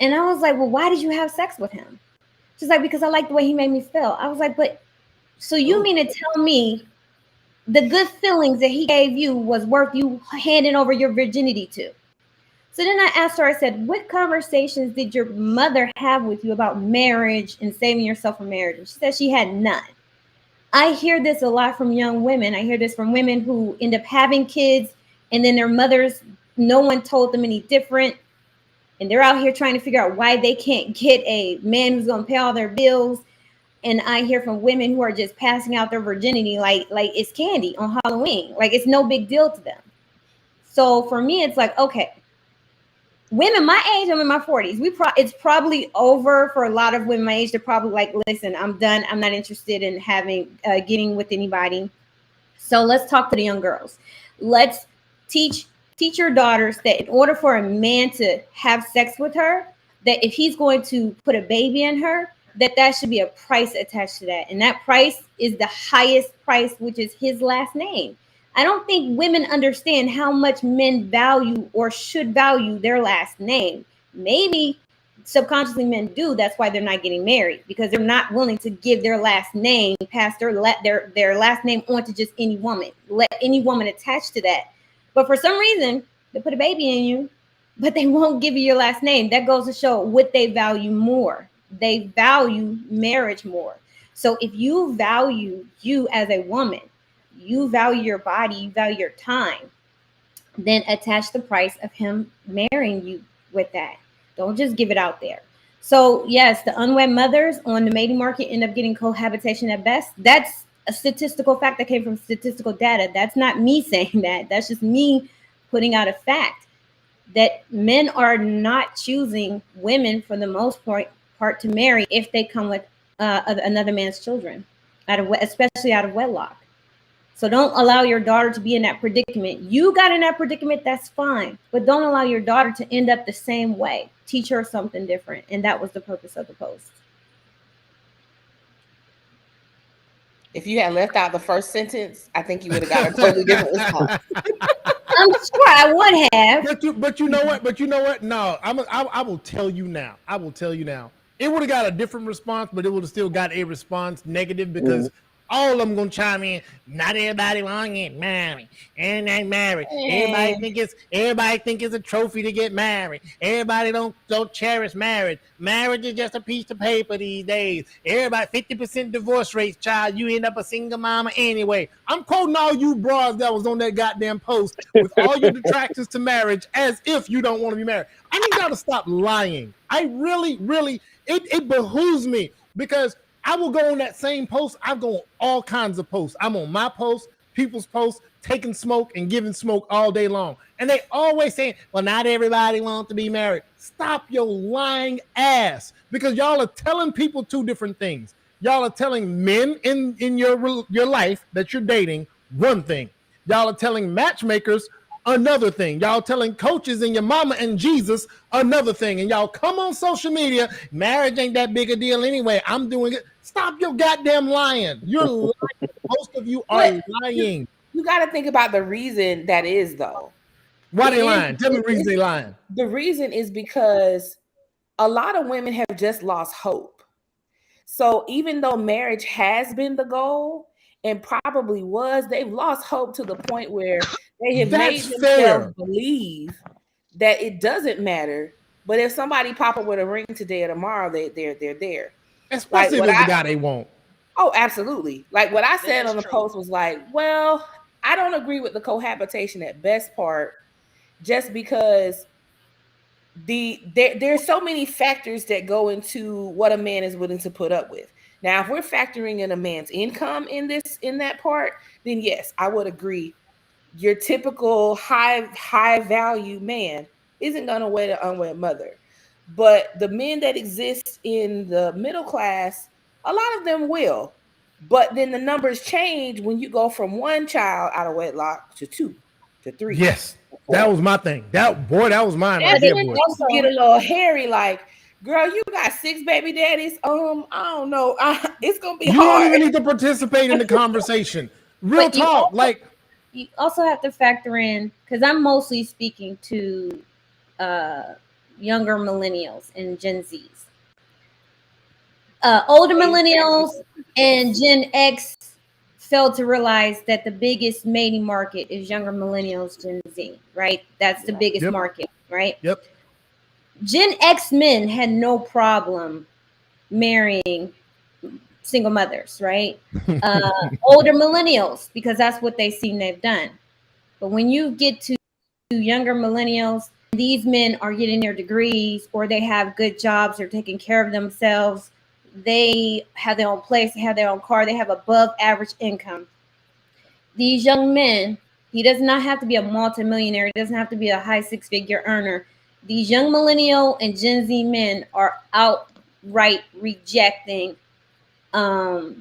And I was like, well, why did you have sex with him? She's like, because I liked the way he made me feel. I was like, but so you mean to tell me the good feelings that he gave you was worth you handing over your virginity to? So then I asked her, I said, what conversations did your mother have with you about marriage and saving yourself for marriage? And she said she had none. I hear this a lot from young women. I hear this from women who end up having kids and then their mothers, no one told them any different. And they're out here trying to figure out why they can't get a man who's going to pay all their bills. And I hear from women who are just passing out their virginity like it's candy on Halloween. Like it's no big deal to them. So for me, it's like, okay, women my age, I'm in my 40s. It's probably over for a lot of women my age. They're probably like, listen, I'm done. I'm not interested in getting with anybody. So let's talk to the young girls. Let's teach your daughters that in order for a man to have sex with her, that if he's going to put a baby in her, that should be a price attached to that. And that price is the highest price, which is his last name. I don't think women understand how much men value or should value their last name. Maybe subconsciously men do. That's why they're not getting married, because they're not willing to give their last name, pass their last name on to just any woman. Let any woman attach to that. But for some reason, they put a baby in you, but they won't give you your last name. That goes to show what they value more. They value marriage more. So if you value you as a woman, you value your body, you value your time, then attach the price of him marrying you with that. Don't just give it out there. So yes, the unwed mothers on the mating market end up getting cohabitation at best. That's a statistical fact that came from statistical data. That's not me saying that. That's just me putting out a fact that men are not choosing women for the most part to marry if they come with another man's children, especially out of wedlock. So don't allow your daughter to be in that predicament. You got in that predicament, that's fine, but don't allow your daughter to end up the same way. Teach her something different, and that was the purpose of the post. If you had left out the first sentence, I think you would have got a totally different response. I'm sure I would have. But you know what? But you know what? No, I will tell you now. I will tell you now. It would have got a different response, but it would have still got a response negative because all of them gonna chime in. Not everybody want to get married and they married. Everybody think it's a trophy to get married. Everybody don't cherish marriage. Marriage is just a piece of paper these days. Everybody 50% divorce rates, child. You end up a single mama anyway. I'm quoting all you bras that was on that goddamn post with all your detractors to marriage as if you don't want to be married. I need y'all to stop lying. I really, it behooves me because I will go on that same post. I go on all kinds of posts. I'm on my post, people's posts, taking smoke and giving smoke all day long. And they always saying, well, not everybody wants to be married. Stop your lying ass because y'all are telling people two different things. Y'all are telling men in your life that you're dating one thing. Y'all are telling matchmakers another thing. Y'all telling coaches and your mama and Jesus another thing. And y'all come on social media, marriage ain't that big a deal anyway. I'm doing it. Stop your goddamn lying. You're lying. Most of you are lying. You got to think about the reason that is, though. Why they lying? Tell me the reason they lying. The reason is because a lot of women have just lost hope. So even though marriage has been the goal and probably was, they've lost hope to the point where they have made themselves believe that it doesn't matter. But if somebody pop up with a ring today or tomorrow, they're there. Especially if it's the guy they want. Oh, absolutely. Like what I said on the post was like, well, I don't agree with the cohabitation at best part just because there's so many factors that go into what a man is willing to put up with. Now, if we're factoring in a man's income in that part, then yes, I would agree. Your typical high value man isn't going to wed an unwed mother. But the men that exist in the middle class, a lot of them will. But then the numbers change when you go from one child out of wedlock to 2 to 3. Yes, that was my thing. That was mine. Right there, boy. Also get a little hairy, like, girl, you got 6 baby daddies. I don't know. It's gonna be hard. You don't even need to participate in the conversation. Real talk, like you also have to factor in because I'm mostly speaking to younger millennials and Gen Zs. Older millennials and Gen X failed to realize that the biggest mating market is younger millennials, Gen Z, right? That's the biggest market, right? Yep. Gen X men had no problem marrying single mothers, right? Older millennials, because that's what they seem they've done. But when you get to younger millennials, these men are getting their degrees or they have good jobs, they're taking care of themselves. They have their own place, they have their own car, they have above average income. These young men, he does not have to be a multimillionaire, he doesn't have to be a high 6-figure earner. These young millennial and Gen Z men are outright rejecting a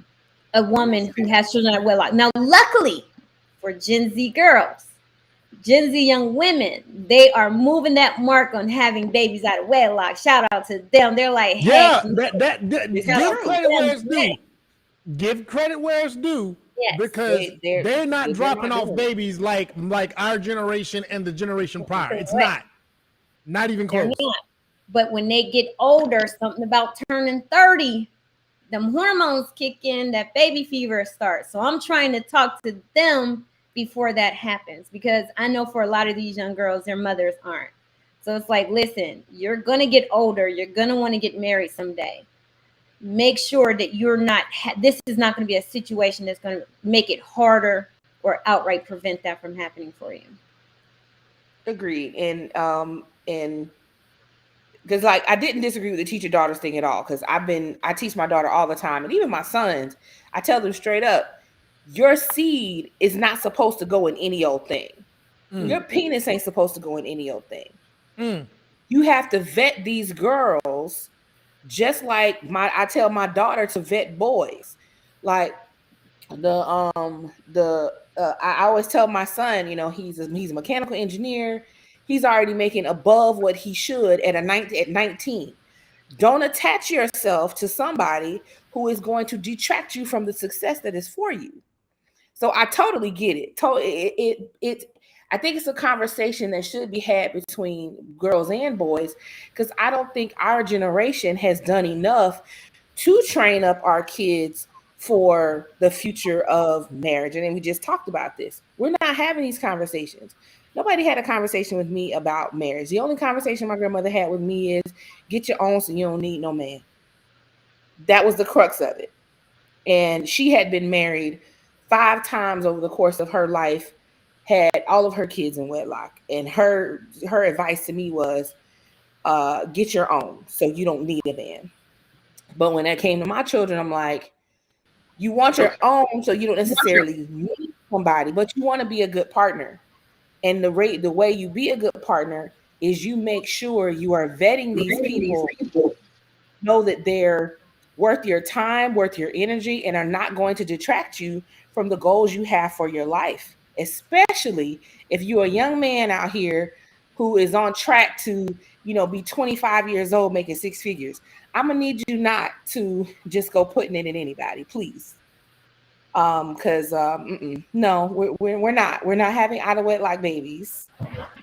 woman who has children at wedlock. Now, luckily for Gen Z girls, Gen Z young women, they are moving that mark on having babies out of wedlock. Shout out to them. They're like, hey, yeah, give credit where it's due. Give credit where it's due. Yes. Because they're not dropping off babies like our generation and the generation prior. It's not even close. But when they get older, something about turning 30, them hormones kick in, that baby fever starts. So I'm trying to talk to them before that happens, because I know for a lot of these young girls, their mothers aren't. So it's like, listen, you're going to get older. You're going to want to get married someday. Make sure that you're not, this is not going to be a situation that's going to make it harder or outright prevent that from happening for you. Agreed. And because like I didn't disagree with the teach your daughters thing at all, because I teach my daughter all the time, and even my sons, I tell them straight up, your seed is not supposed to go in any old thing. Your penis ain't supposed to go in any old thing. You have to vet these girls Just like I tell my daughter to vet boys. Like I always tell my son, you know, he's a mechanical engineer. He's already making above what he should at 19. Don't attach yourself to somebody who is going to detract you from the success that is for you. So I totally get it. I think it's a conversation that should be had between girls and boys, because I don't think our generation has done enough to train up our kids for the future of marriage. And then we just talked about this. We're not having these conversations. Nobody had a conversation with me about marriage. The only conversation my grandmother had with me is get your own so you don't need no man. That was the crux of it. And she had been married 5 times over the course of her life, had all of her kids in wedlock. And her advice to me was, get your own so you don't need a man. But when that came to my children, I'm like, you want your own so you don't necessarily need somebody, but you want to be a good partner. And the way you be a good partner is you make sure you are vetting these people, know that they're worth your time, worth your energy, and are not going to detract you from the goals you have for your life. Especially if you're a young man out here who is on track to, you know, be 25 years old making 6 figures. I'm gonna need you not to just go putting it in anybody, please. Because no, we're not having out of wedlock babies.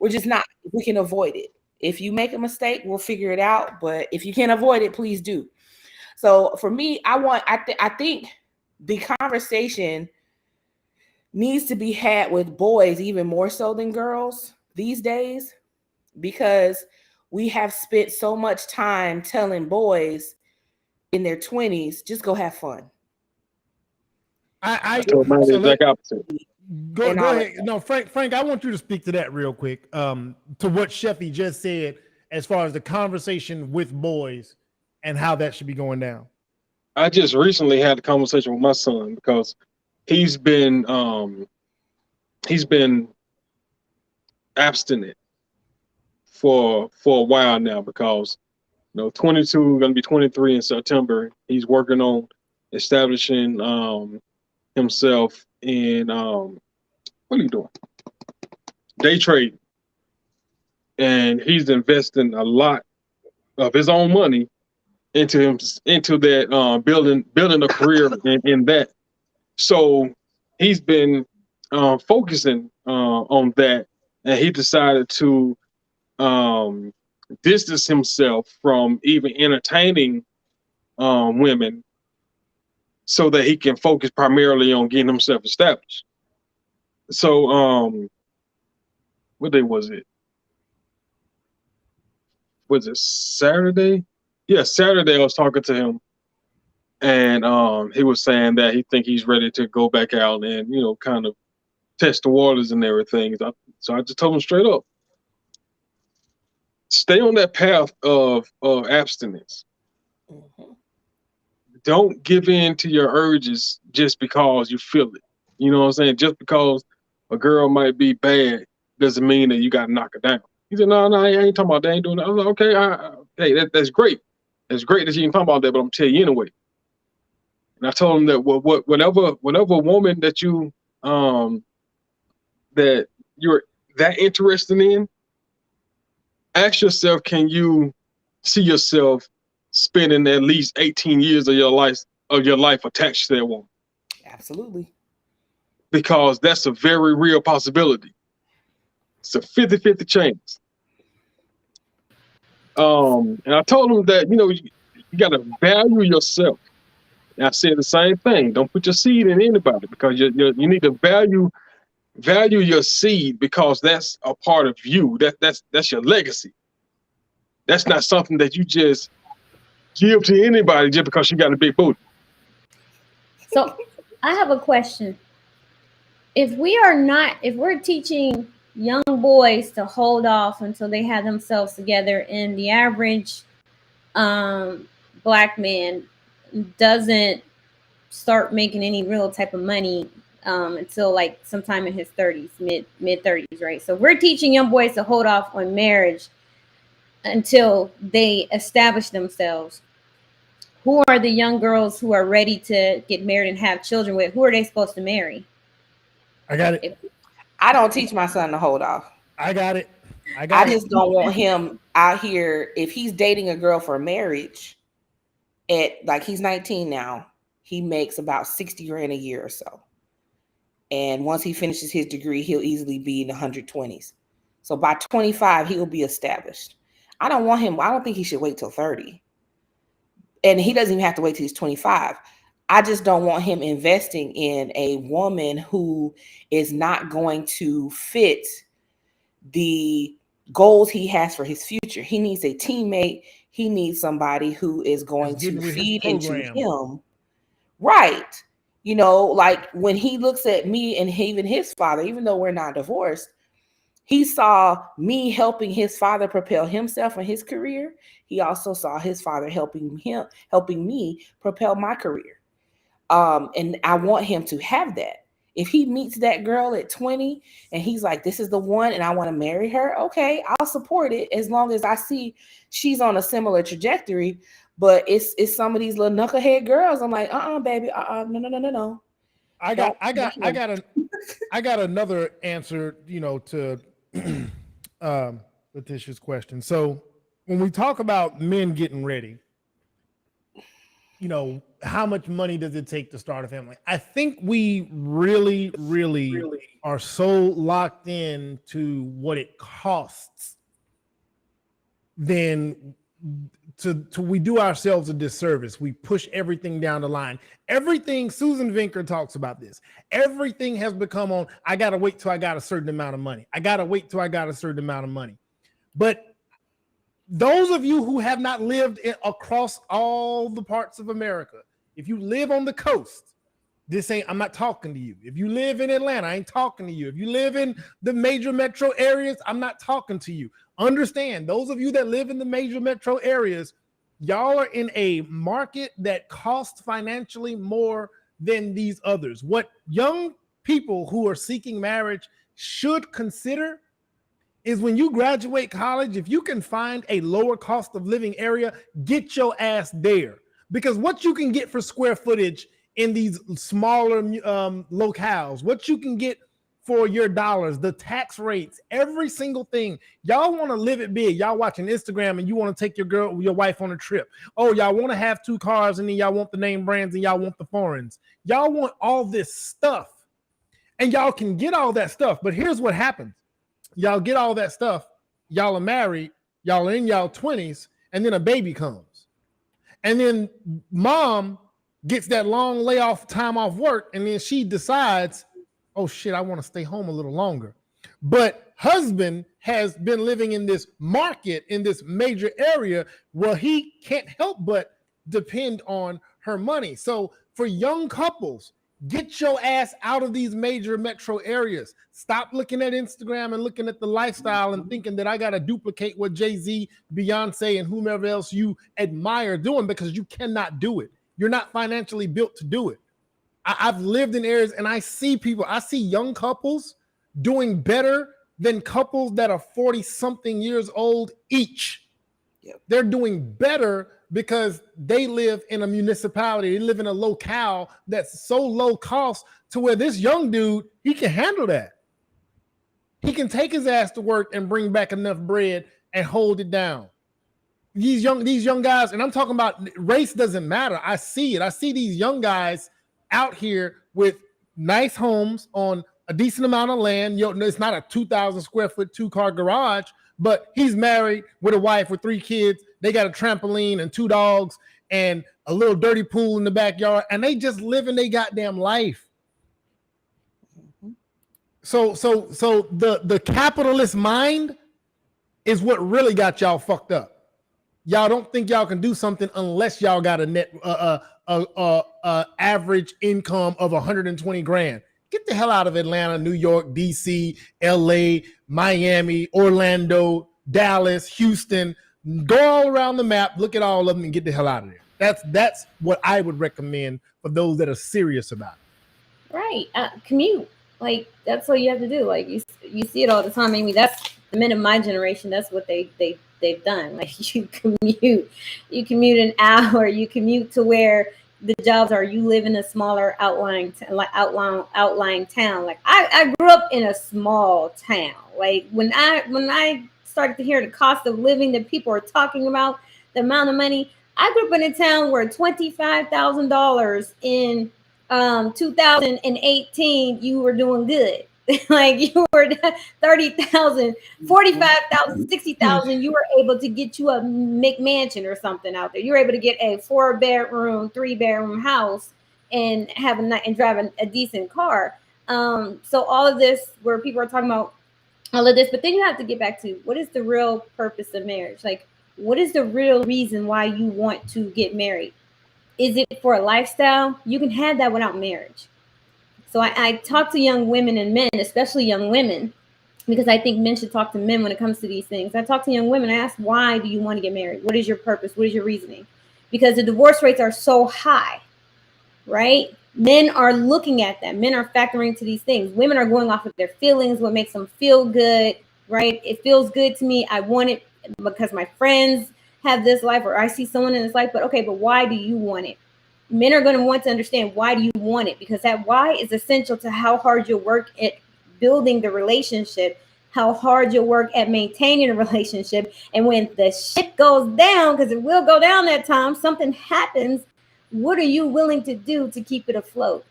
We're just not. We can avoid it. If you make a mistake, we'll figure it out. But if you can't avoid it, please do. So for me, I think the conversation needs to be had with boys even more so than girls these days, because we have spent so much time telling boys in their 20s, just go have fun. I told mine the exact opposite. Go ahead. No, Frank, I want you to speak to that real quick. To what Sheffy just said, as far as the conversation with boys and how that should be going down. I just recently had a conversation with my son because he's been abstinent for a while now, because 22, gonna be 23 in September. He's working on establishing himself in what are you doing? Day trading. And he's investing a lot of his own money into that building a career in that. So he's been focusing on that, and he decided to distance himself from even entertaining women, so that he can focus primarily on getting himself established. So what day was it? Was it Saturday? Yeah, Saturday I was talking to him, and he was saying that he think he's ready to go back out and kind of test the waters and everything. So I just told him straight up, stay on that path of abstinence. Mm-hmm. Don't give in to your urges just because you feel it. You know what I'm saying? Just because a girl might be bad doesn't mean that you got to knock her down. He said, no, I ain't talking about that. I ain't doing that. I was like, okay, hey, that's great. It's great that you ain't talking about that, but I'm telling you anyway. And I told him that whatever woman that you that you're that interested in, ask yourself, can you see yourself spending at least 18 years of your life attached to that woman? Absolutely. Because that's a very real possibility. It's a 50-50 chance. And I told him that, you got to value yourself. And I said the same thing. Don't put your seed in anybody, because you need to value your seed, because that's a part of you. That's your legacy. That's not something that you just give to anybody just because you got a big booty. So I have a question. If we're teaching young boys to hold off until they have themselves together, and the average black man doesn't start making any real type of money until like sometime in his 30s, mid 30s, right? So we're teaching young boys to hold off on marriage until they establish themselves. who are the young girls who are ready to get married and have children with? Who are they supposed to marry? I got it. I don't teach my son to hold off. I got it. I just don't want him out here. If he's dating a girl for marriage, at like he's 19 now, he makes about 60 grand a year or so. And once he finishes his degree, he'll easily be in the 120s. So by 25, he will be established. I don't want him. I don't think he should wait till 30. And he doesn't even have to wait till he's 25. I just don't want him investing in a woman who is not going to fit the goals he has for his future. He needs a teammate. He needs somebody who is going to feed into him. Right. You know, like when he looks at me and even his father, even though we're not divorced, he saw me helping his father propel himself in his career. He also saw his father helping me propel my career. And I want him to have that. If he meets that girl at 20 and he's like, this is the one and I want to marry her, okay, I'll support it as long as I see she's on a similar trajectory. But it's some of these little knucklehead girls. I'm like, baby, no. I got another answer, you know, to Letitia's question. So when we talk about men getting ready, you know, how much money does it take to start a family? I think we really are so locked in to what it costs, then we do ourselves a disservice. We push everything down the line. Everything, Susan Vinker talks about this. Everything has become on, I got to wait till I got a certain amount of money. I got to wait till I got a certain amount of money. But those of you who have not lived across all the parts of America, if you live on the coast, I'm not talking to you. If you live in Atlanta, I ain't talking to you. If you live in the major metro areas, I'm not talking to you. Understand, those of you that live in the major metro areas, y'all are in a market that costs financially more than these others. What young people who are seeking marriage should consider is when you graduate college, if you can find a lower cost of living area, get your ass there. Because what you can get for square footage in these smaller locales, what you can get for your dollars, the tax rates, every single thing. Y'all want to live it big. Y'all watching Instagram and you want to take your wife on a trip. Oh, y'all want to have 2 cars and then y'all want the name brands and y'all want the foreigns. Y'all want all this stuff and y'all can get all that stuff. But here's what happens. Y'all get all that stuff. Y'all are married. Y'all are in y'all 20s and then a baby comes. And then mom gets that long layoff time off work and then she decides, oh shit, I want to stay home a little longer. But husband has been living in this market in this major area where he can't help but depend on her money. So for young couples, get your ass out of these major metro areas. Stop looking at Instagram and looking at the lifestyle and thinking that I got to duplicate what Jay-Z, Beyonce, and whomever else you admire doing, because you cannot do it. You're not financially built to do it. I've lived in areas and I see young couples doing better than couples that are 40-something years old each. Yep. They're doing better because they live in a municipality. They live in a locale that's so low cost to where this young dude, he can handle that. He can take his ass to work and bring back enough bread and hold it down. These young guys, and I'm talking about race doesn't matter. I see it. I see these young guys out here with nice homes on a decent amount of land. It's not a 2,000 square foot 2-car garage, but he's married with a wife with 3 kids. They got a trampoline and 2 dogs and a little dirty pool in the backyard, and they just living their goddamn life. So the capitalist mind is what really got y'all fucked up. Y'all don't think y'all can do something unless y'all got a net average income of 120 grand. Get the hell out of Atlanta, New York, DC, LA, Miami, Orlando, Dallas, Houston. Go all around the map, look at all of them and get the hell out of there. That's what I would recommend for those that are serious about it. Right. Commute. Like, that's what you have to do. Like, you see it all the time. I mean, that's the men of my generation. That's what they they've done. Like you commute an hour, you commute to where the jobs are. You live in a smaller outlying town. Like I grew up in a small town. Like when I started to hear the cost of living that people are talking about, the amount of money. I grew up in a town where $25,000 in 2018, you were doing good. Like you were 30,000, 45,000, 60,000. You were able to get you a McMansion or something out there. You were able to get a 4-bedroom, 3-bedroom house and have and drive a decent car. So all of this, where people are talking about all of this, but then you have to get back to what is the real purpose of marriage? Like, what is the real reason why you want to get married? Is it for a lifestyle? You can have that without marriage. So I talk to young women and men, especially young women, because I think men should talk to men when it comes to these things. I talk to young women. I ask, why do you want to get married? What is your purpose? What is your reasoning? Because the divorce rates are so high, right? Men are looking at that. Men are factoring into these things. Women are going off of their feelings, what makes them feel good, right? It feels good to me. I want it because my friends have this life, or I see someone in this life. But okay, but why do you want it? Men are going to want to understand, why do you want it? Because that why is essential to how hard you work at building the relationship, how hard you work at maintaining a relationship. And when the shit goes down, because it will go down that time, something happens, what are you willing to do to keep it afloat?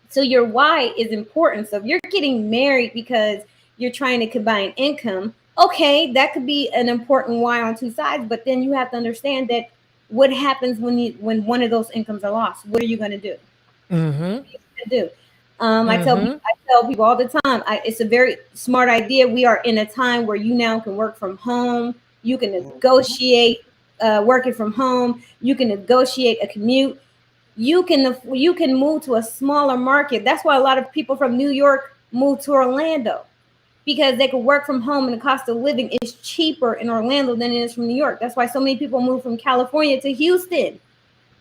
So your why is important. So if you're getting married because you're trying to combine income, okay, that could be an important why on two sides. But then you have to understand that what happens when one of those incomes are lost? What are you going to do? Mm-hmm. What are you going to do? I tell people all the time, it's a very smart idea. We are in a time where you now can work from home. You can negotiate working from home. You can negotiate a commute. You can move to a smaller market. That's why a lot of people from New York move to Orlando, because they can work from home and the cost of living is cheaper in Orlando than it is from New York. That's why so many people move from California to Houston,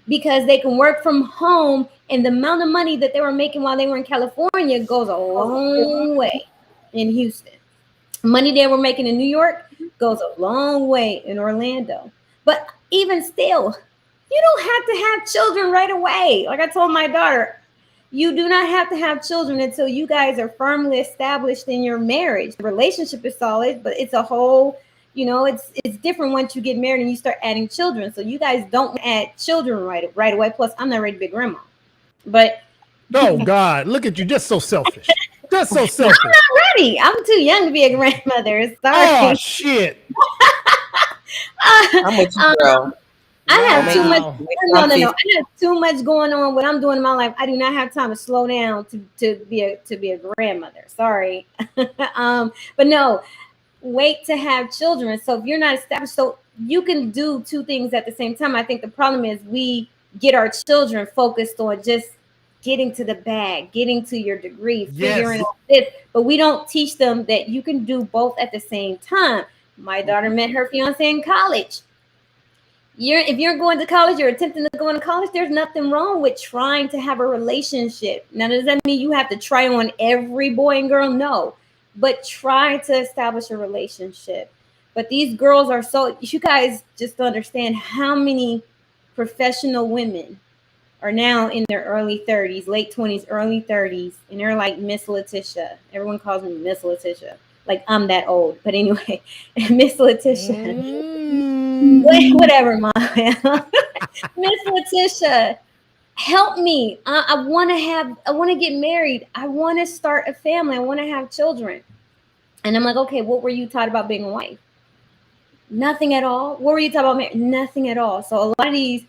because they can work from home, and the amount of money that they were making while they were in California goes a long way in Houston. Money they were making in New York goes a long way in Orlando. But even still, you don't have to have children right away. Like I told my daughter, you do not have to have children until you guys are firmly established in your marriage. The relationship is solid, but it's a whole, it's different once you get married and you start adding children. So you guys don't add children right away. Plus, I'm not ready to be grandma. But oh God, look at you, just so selfish. Just so selfish. I'm not ready. I'm too young to be a grandmother. Sorry. Oh shit. I'm with you, girl. I have too much. Wow. No. I have too much going on. What I'm doing in my life, I do not have time to slow down to be a grandmother. Sorry, but no, wait to have children. So if you're not established, so you can do two things at the same time. I think the problem is we get our children focused on just getting to the bag, getting to your degree, figuring out this, but we don't teach them that you can do both at the same time. My daughter met her fiance in college. If you're going to college, you're attempting to go into college, there's nothing wrong with trying to have a relationship. Now, does that mean you have to try on every boy and girl? No, but try to establish a relationship. But these girls are you guys just don't understand how many professional women are now in their early 30s, late 20s, early 30s, and they're like Miss Letitia. Everyone calls me Miss Letitia. Like I'm that old, but anyway, Miss Letitia. Whatever, Maya. Miss Letitia, help me. I want to get married. I want to start a family. I want to have children. And I'm like, okay, what were you taught about being a wife? Nothing at all. What were you taught about marriage? Nothing at all. So a lot of these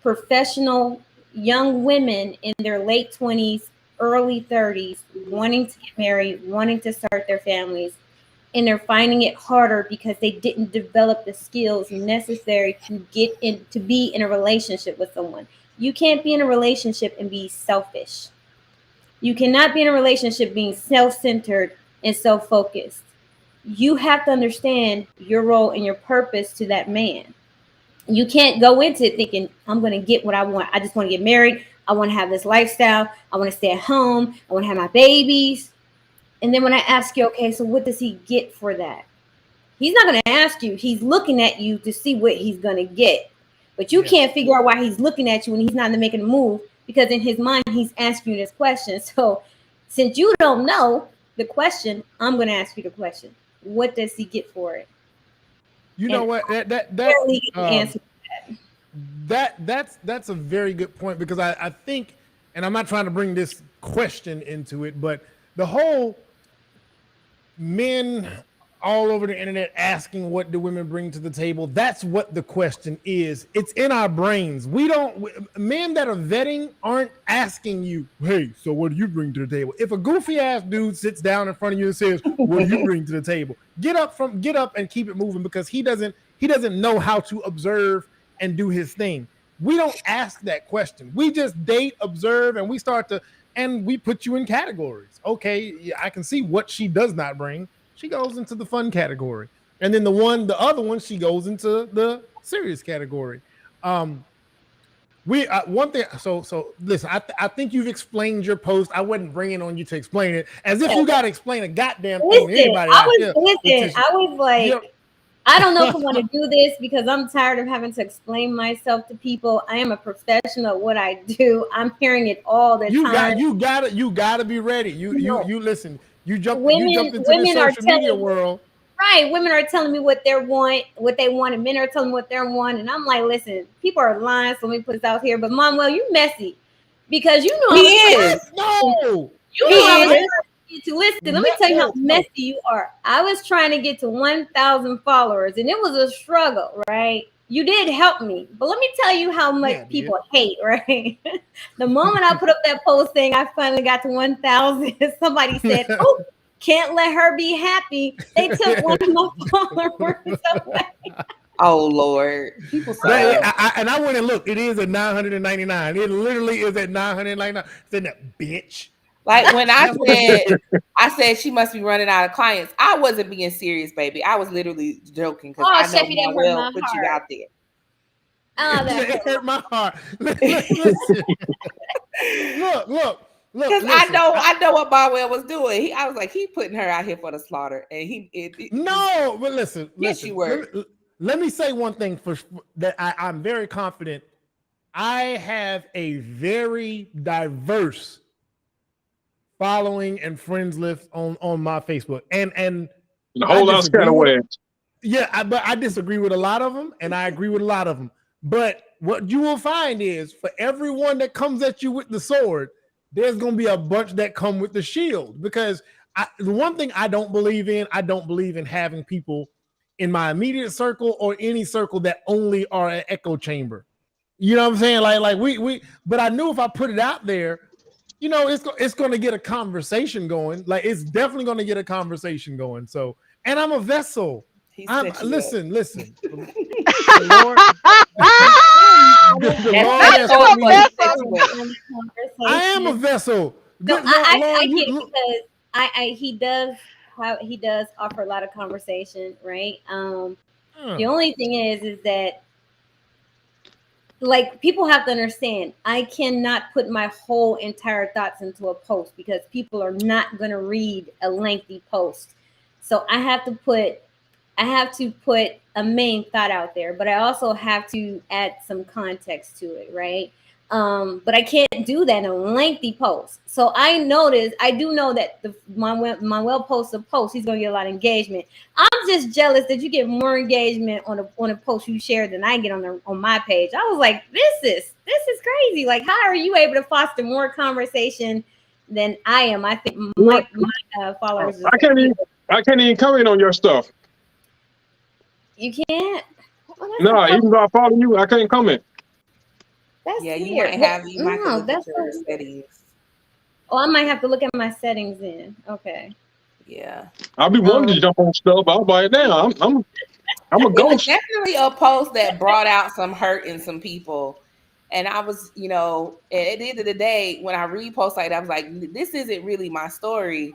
professional young women in their late 20s, early 30s, wanting to get married, wanting to start their families, and they're finding it harder because they didn't develop the skills necessary to be in a relationship with someone. You can't be in a relationship and be selfish. You cannot be in a relationship being self-centered and self-focused. You have to understand your role and your purpose to that man. You can't go into it thinking, I'm going to get what I want. I just want to get married. I want to have this lifestyle. I want to stay at home. I want to have my babies. And then when I ask you, okay, so what does he get for that? He's not going to ask you. He's looking at you to see what he's going to get. But you can't figure out why he's looking at you when he's not making a move, because in his mind, he's asking you this question. So since you don't know the question, I'm going to ask you the question. What does he get for it? You know what? That's a very good point, because I think, and I'm not trying to bring this question into it, but the whole men all over the internet asking what do women bring to the table, that's what the question is. It's in our brains. Men that are vetting aren't asking you, hey, so what do you bring to the table? If a goofy ass dude sits down in front of you and says, what do you bring to the table? Get up and keep it moving, because he doesn't know how to observe and do his thing. We don't ask that question. We just date, observe, and we put you in categories. Okay, I can see what she does not bring. She goes into the fun category. And then the other one, she goes into the serious category. One thing. So listen, I think you've explained your post. I wasn't bringing on you to explain it, as if you got to explain a goddamn thing to anybody. I was like, I don't know if I want to do this, because I'm tired of having to explain myself to people. I am a professional at what I do. I'm hearing it all the time. You gotta be ready. You listen. You jumped into the social media world. Right. Women are telling me what they want, and men are telling me what they want. And I'm like, listen, people are lying. So let me put this out here. But Manuel, you messy, because you know he is. No, you know I was trying to listen. Let me tell you how messy you are. I was trying to get to 1,000 followers, and it was a struggle, right? You did help me, but let me tell you how much people hate, right? The moment I put up that post saying I finally got to 1,000, somebody said, oh, can't let her be happy. They took one of my followers away. Oh, Lord. People say and I went and looked. It is at 999. It literally is at 999. It's that bitch. Like when I said she must be running out of clients, I wasn't being serious, baby. I was literally joking, because I know Sheffy, Manuel put you out there. It hurt my heart. Listen. Look. Because I know what Manuel was doing. I was like, he putting her out here for the slaughter, and but listen. Yes, you were. Let me say one thing that I'm very confident. I have a very diverse following and friends list on my Facebook, and the whole lot of scatterwags. Yeah, but I disagree with a lot of them, and I agree with a lot of them. But what you will find is, for everyone that comes at you with the sword, there's going to be a bunch that come with the shield. Because the one thing I don't believe in having people in my immediate circle or any circle that only are an echo chamber. You know what I'm saying? Like we. But I knew if I put it out there, you know, it's going to get a conversation going. Like, it's definitely going to get a conversation going. So, and I'm a vessel. Listen. The Lord, I am a vessel. No, I get it, because he does offer a lot of conversation, right? The only thing is that, like, people have to understand, I cannot put my whole entire thoughts into a post, because people are not going to read a lengthy post. So I have to put a main thought out there, but I also have to add some context to it, right? But I can't do that in a lengthy post. So I do know that Manuel posts a post, he's gonna get a lot of engagement. I'm just jealous that you get more engagement on a post you share than I get on my page. I was like, this is crazy. Like, how are you able to foster more conversation than I am? I think my followers. I can't even comment on your stuff. You can't? No, even though I follow you, I can't comment. That's weird. You might have to look at your settings. Oh, I might have to look at my settings then. Okay. Yeah. I'll be wanting to jump on stuff. I'll buy it down. I'm a ghost. It was definitely a post that brought out some hurt in some people. And I was, at the end of the day, when I read posts like that, I was like, this isn't really my story.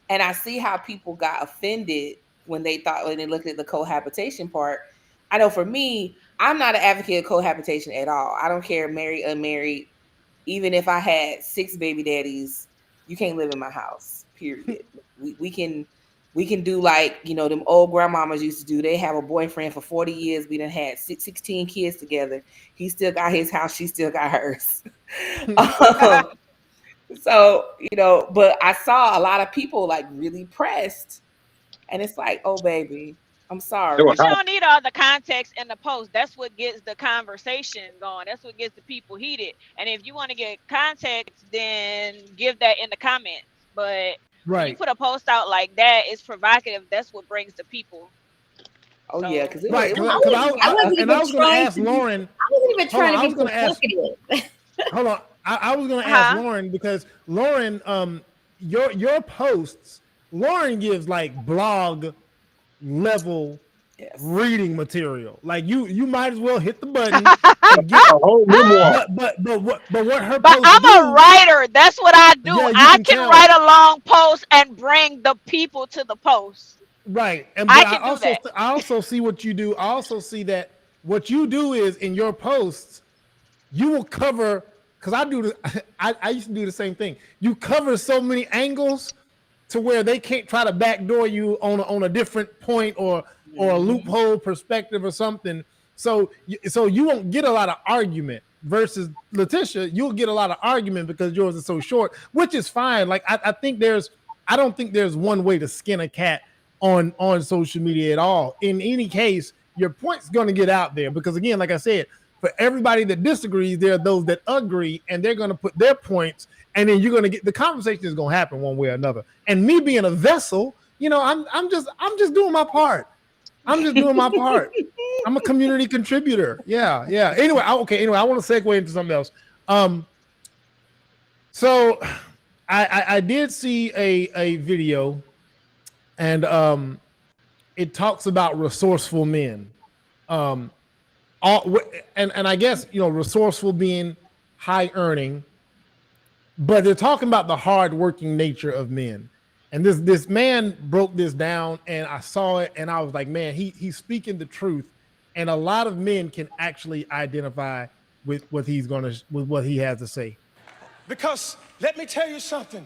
And I see how people got offended when they looked at the cohabitation part. I know for me, I'm not an advocate of cohabitation at all. I don't care, married, unmarried. Even if I had 6 baby daddies, you can't live in my house, period. We can We can do like, them old grandmamas used to do. They have a boyfriend for 40 years. We done had 16 kids together. He still got his house. She still got hers. So, but I saw a lot of people like really pressed. And it's like, oh, baby, I'm They were sorry. But you hot. don't need all the context in the post. That's what gets the conversation going. That's what gets the people heated. And if you want to get context, then give that in the comments. But when you Right. put a post out like that, it's provocative. That's what brings the people. Oh, yeah, So because Right. it was Because I wasn't and I even was going to trying ask to be. Lauren. I wasn't even Hold on. trying I to was be going to ask. provocative. Hold on. I was going to ask uh-huh. Lauren because Lauren, your posts, Lauren gives like blog level yes. reading material. Like you might as well hit the button and get. A whole memoir. But what her But posts I'm a do? writer. That's what I do. Yeah, you I can can tell. write a long post and bring the people to the post. Right. And I but can do that. I also see what you do. I also see that what you do is in your posts, you will cover because I do the I used to do the same thing. You cover so many angles to where they can't try to backdoor you on a different point or a loophole perspective or something. So you won't get a lot of argument versus Letitia. You'll get a lot of argument because yours is so short, which is fine. Like I don't think there's one way to skin a cat on social media at all. In any case, your point's going to get out there because again, like I said, for everybody that disagrees, there are those that agree, and they're going to put their points, and then you're going to get the conversation is going to happen one way or another. And me being a vessel, I'm just doing my part. I'm just doing my part. I'm a community contributor. Yeah. Anyway, I want to segue into something else. So I did see a video, and it talks about resourceful men. And I guess resourceful being high earning, but they're talking about the hardworking nature of men. And this man broke this down, and I saw it, and I was like, man, he's speaking the truth, and a lot of men can actually identify with what he has to say. Because let me tell you something,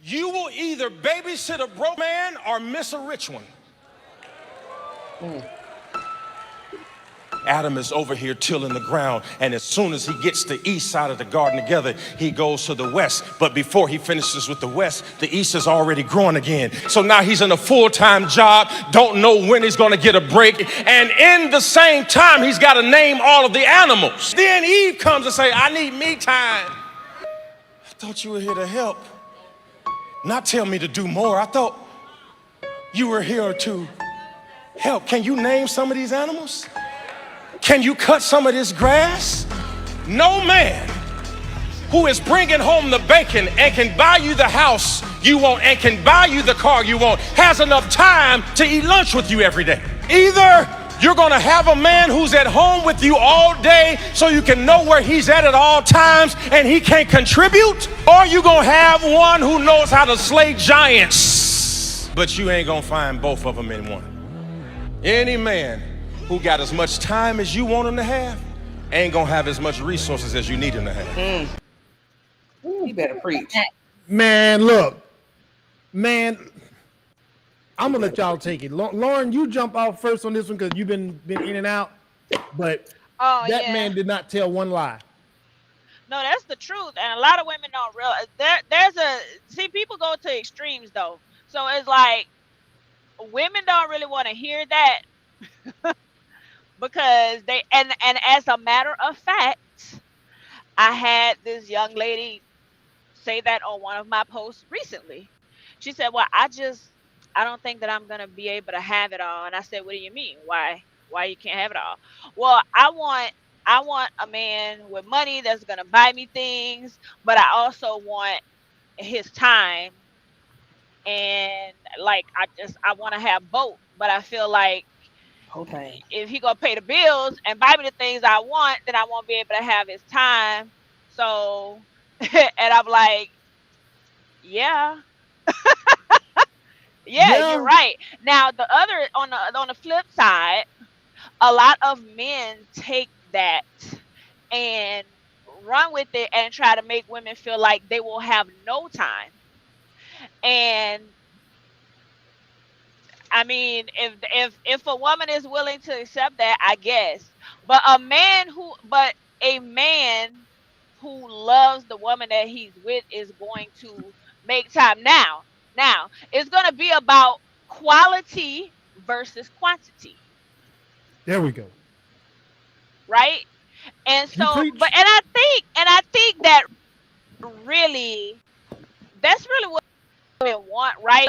you will either babysit a broke man or miss a rich one. Adam is over here tilling the ground, and as soon as he gets the east side of the garden together, he goes to the west. But before he finishes with the west, the east is already growing again. So now he's in a full-time job, don't know when he's going to get a break, and in the same time, he's got to name all of the animals. Then Eve comes and say, I need me time. I thought you were here to help, not tell me to do more. I thought you were here to help. Can you name some of these animals? Can you cut some of this grass? No man who is bringing home the bacon and can buy you the house you want and can buy you the car you want has enough time to eat lunch with you every day. Either you're gonna have a man who's at home with you all day so you can know where he's at all times and he can't contribute, or you're gonna have one who knows how to slay giants, but you ain't gonna find both of them in one. Any man who got as much time as you want him to have ain't gonna have as much resources as you need him to have. You better preach. Man, look, man, I'm gonna let y'all take it. Lauren, you jump out first on this one because you've been in and out, but that man did not tell one lie. No, that's the truth, and a lot of women don't realize people go to extremes though. So it's like women don't really want to hear that because and as a matter of fact, I had this young lady say that on one of my posts recently. She said, well, I don't think that I'm gonna be able to have it all. And I said, what do you mean? Why you can't have it all? Well, I want a man with money that's gonna buy me things, but I also want his time. And like I want to have both, but I feel like Okay. if he gonna pay the bills and buy me the things I want, then I won't be able to have his time. So, and I'm like, yeah, you're right. Now the other on the flip side, a lot of men take that and run with it and try to make women feel like they will have no time. And I mean, if a woman is willing to accept that, I guess. But a man who loves the woman that he's with is going to make time. Now it's going to be about quality versus quantity, There we go. right? And You so, but preach. I think that really, that's really what we want, right?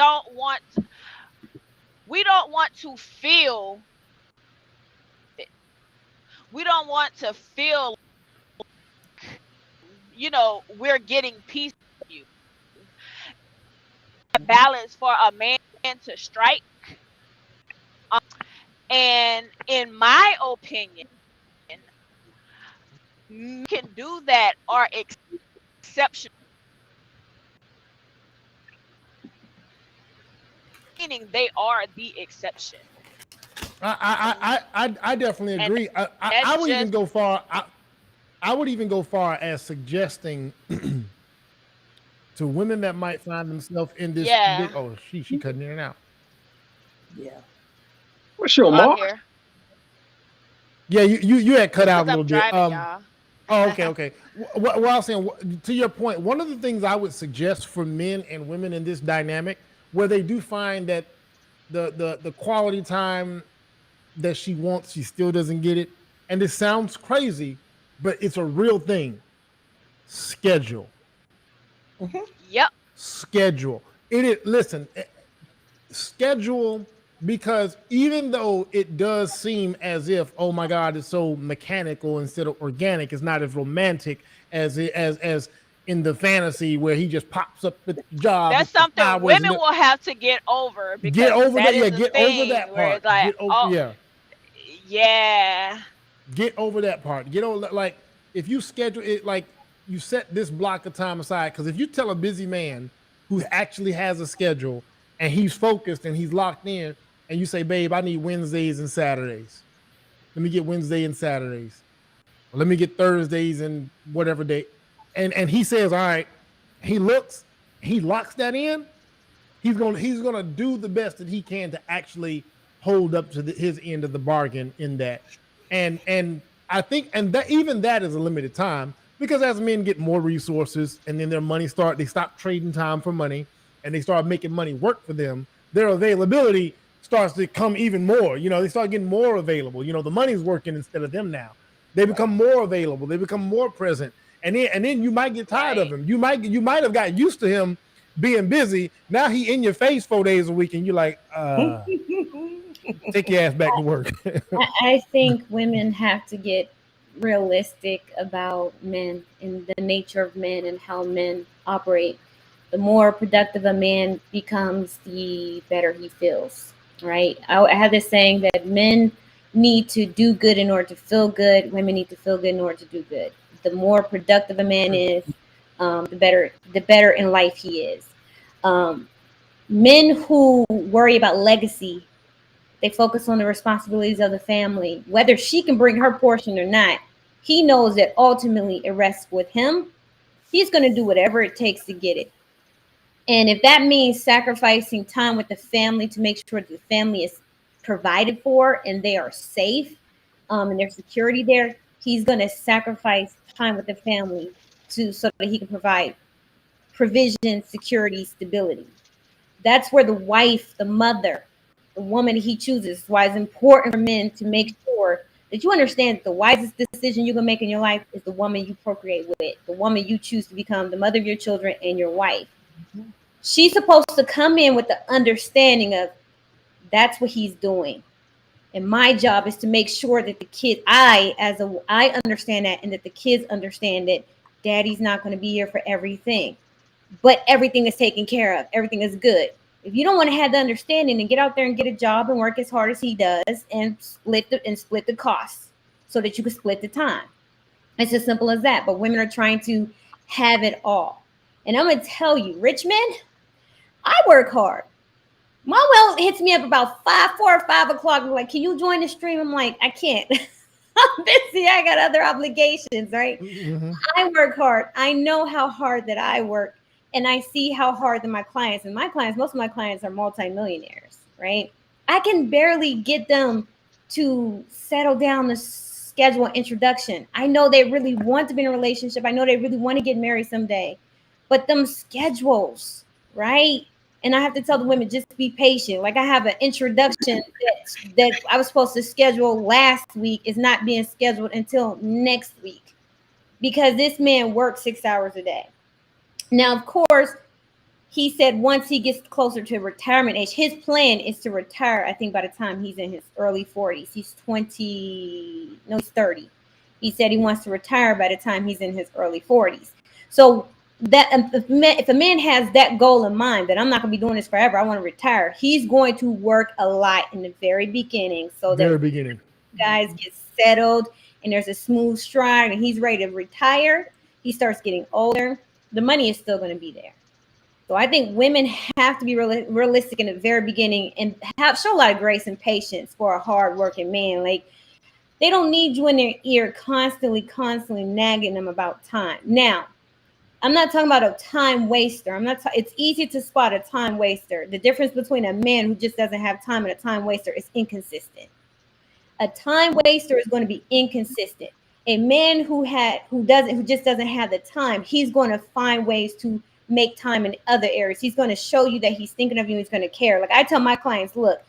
We don't want to feel we don't want to feel we're getting peace from you. Balance for a man to strike. And in my opinion, men can do that are exceptional, meaning they are the exception. I definitely And agree. I that's would even just, go far. I would even go far as suggesting to women that might find themselves in this. yeah. Oh, she cutting in and out. Yeah. What's your Oh, I'm mark? here. Yeah, you had cut It's out because a little I'm bit. driving, y'all. Oh, okay. What I was saying, to your point, one of the things I would suggest for men and women in this dynamic, where they do find that the quality time that she wants, she still doesn't get it, and it sounds crazy, but it's a real thing. Schedule. Yep. Schedule. It is. Listen, schedule, because even though it does seem as if, oh my God, it's so mechanical instead of organic, it's not as romantic as in the fantasy where he just pops up at the job That's with the something flowers women and will have to get over, get because over that that. is Yeah, a get over thing that where part. it's like, oh, Yeah, yeah. get over that part. Get over, like, if you schedule it, like you set this block of time aside, because if you tell a busy man who actually has a schedule and he's focused and he's locked in, and you say, babe, I need Wednesdays and Saturdays. Let me get Wednesday and Saturdays. Or let me get Thursdays and whatever day. And he says, all right, he locks that in. He's gonna do the best that he can to actually hold up to his end of the bargain in that. And I think, and that even that is a limited time, because as men get more resources and then their money they stop trading time for money, and they start making money work for them, their availability starts to come even more. They start getting more available. The money's working instead of them now. They become more available. They become more present. And then you might get tired of Right. him. You might have got used to him being busy. Now he in your face 4 days a week, and you're like, take your ass back to work. I think women have to get realistic about men and the nature of men and how men operate. The more productive a man becomes, the better he feels, right? I have this saying that men need to do good in order to feel good. Women need to feel good in order to do good. The more productive a man is, the better in life he is. Um, Men who worry about legacy, they focus on the responsibilities of the family, whether she can bring her portion or not. He knows that ultimately it rests with him. He's going to do whatever it takes to get it. And if that means sacrificing time with the family to make sure that the family is provided for and they are safe, and there's security there, he's going to sacrifice time with the family so that he can provide provision, security, stability. That's where the wife, the mother, the woman he chooses. Why it's important for men to make sure that you understand that the wisest decision you can make in your life is the woman you procreate with, the woman you choose to become the mother of your children and your wife. She's supposed to come in with the understanding of that's what he's doing. And my job is to make sure that the kid, I understand that, and that the kids understand that daddy's not going to be here for everything, but everything is taken care of. Everything is good. If you don't want to have the understanding, then get out there and get a job and work as hard as he does, and split the costs so that you can split the time. It's as simple as that. But women are trying to have it all. And I'm gonna tell you, rich men, I work hard. My well hits me up about 4 or 5 o'clock. I'm like, can you join the stream? I'm like, I can't. I'm busy. I got other obligations, right? Mhm. I work hard. I know how hard that I work, and I see how hard that my clients, most of my clients are multimillionaires, right? I can barely get them to settle down to schedule an introduction. I know they really want to be in a relationship. I know they really want to get married someday. But them schedules, right? And I have to tell the women just be patient. Like I have an introduction that I was supposed to schedule last week is not being scheduled until next week because this man works 6 hours a day. Now, of course, he said once he gets closer to retirement age, his plan is to retire. I think by the time he's in his early 40s, he's 20, no, he's 30. He said he wants to retire by the time he's in his early 40s. So that if a man has that goal in mind, that I'm not going to be doing this forever, I want to retire. He's going to work a lot in the very beginning, so that Very beginning. guys get settled and there's a smooth stride, and he's ready to retire. He starts getting older. The money is still going to be there. So I think women have to be realistic in the very beginning and have show a lot of grace and patience for a hardworking man. Like they don't need you in their ear constantly nagging them about time. Now, I'm not talking about a time waster. It's easy to spot a time waster. The difference between a man who just doesn't have time and a time waster is inconsistent. A time waster is going to be inconsistent. A man who just doesn't have the time, he's going to find ways to make time in other areas. He's going to show you that he's thinking of you. He's going to care. Like I tell my clients, look,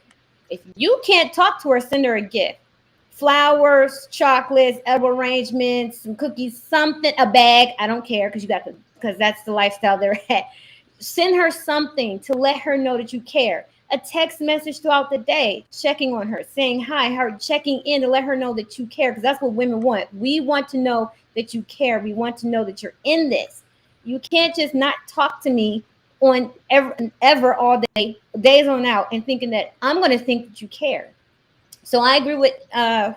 if you can't talk to her, send her a gift. Flowers, chocolates, edible arrangements, some cookies, something, a bag. I don't care because that's the lifestyle they're at. Send her something to let her know that you care. A text message throughout the day, checking on her, saying hi, her checking in to let her know that you care, because that's what women want. We want to know that you care. We want to know that you're in this. You can't just not talk to me on ever all day, days on out, and thinking that I'm going to think that you care. So I agree with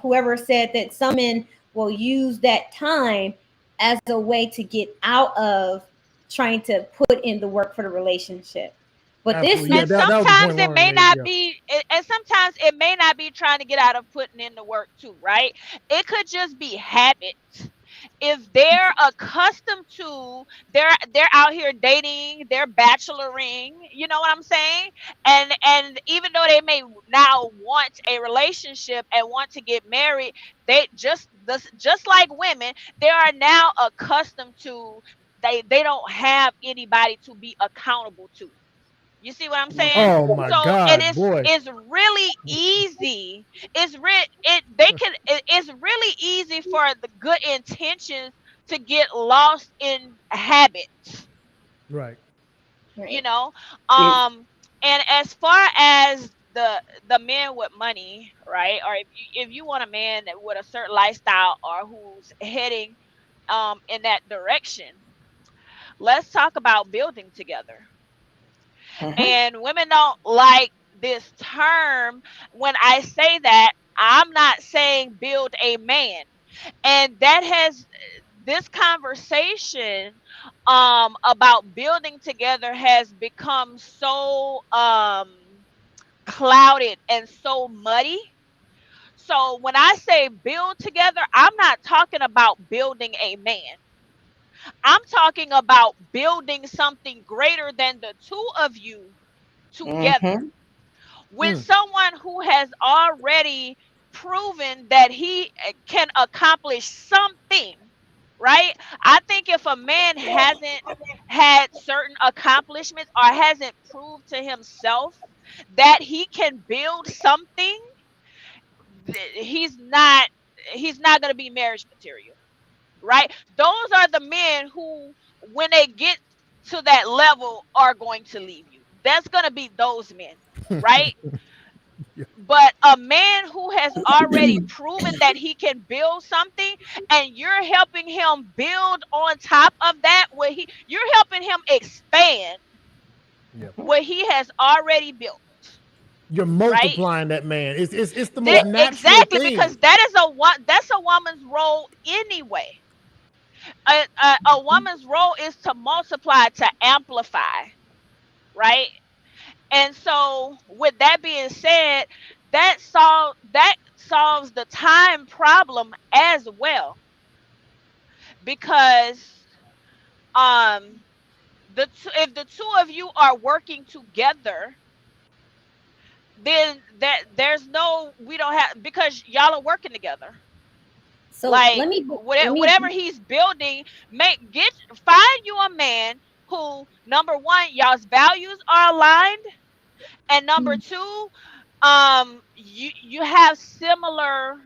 whoever said that some men will use that time as a way to get out of trying to put in the work for the relationship. But this Absolutely. Yeah, And that was the point sometimes it Lauren may made. not Yeah. be, and sometimes it may not be trying to get out of putting in the work too, right? It could just be habit. If they're accustomed to, they're out here dating, they're bacheloring, you know what I'm saying? And even though they may now want a relationship and want to get married, they just like women, they are now accustomed to, they don't have anybody to be accountable to. You see what I'm saying? Oh my So, and God, it's boy. it's really easy. It's re- it they can it's really easy for the good intentions to get lost in habits, Right. you right. know. It, And as far as the men with money, right? Or if you want a man with a certain lifestyle or who's heading in that direction, let's talk about building together. mhm. And women don't like this term. When I say that, I'm not saying build a man. And that has this conversation about building together has become so clouded and so muddy. So when I say build together, I'm not talking about building a man. I'm talking about building something greater than the two of you together, Mhm. with Mm. someone who has already proven that he can accomplish something, right? I think if a man hasn't had certain accomplishments or hasn't proved to himself that he can build something, he's not going to be marriage material, right? Those are the men who, when they get to that level, are going to leave you. That's going to be those men, right? But a man who has already proven that he can build something, and you're helping him build on top of that, you're helping him expand Yep. what he has already built, You're right? multiplying that man. It's the most natural Exactly, thing. because that's a woman's role anyway. A woman's role is to multiply, to amplify, right? And so, with that being said, that solves the time problem as well, because um if the two of you are working together, then there's no, we don't have, because y'all are working together. So Like let me whatever he's building, find you a man who, number one, y'all's values are aligned, and number two, you have similar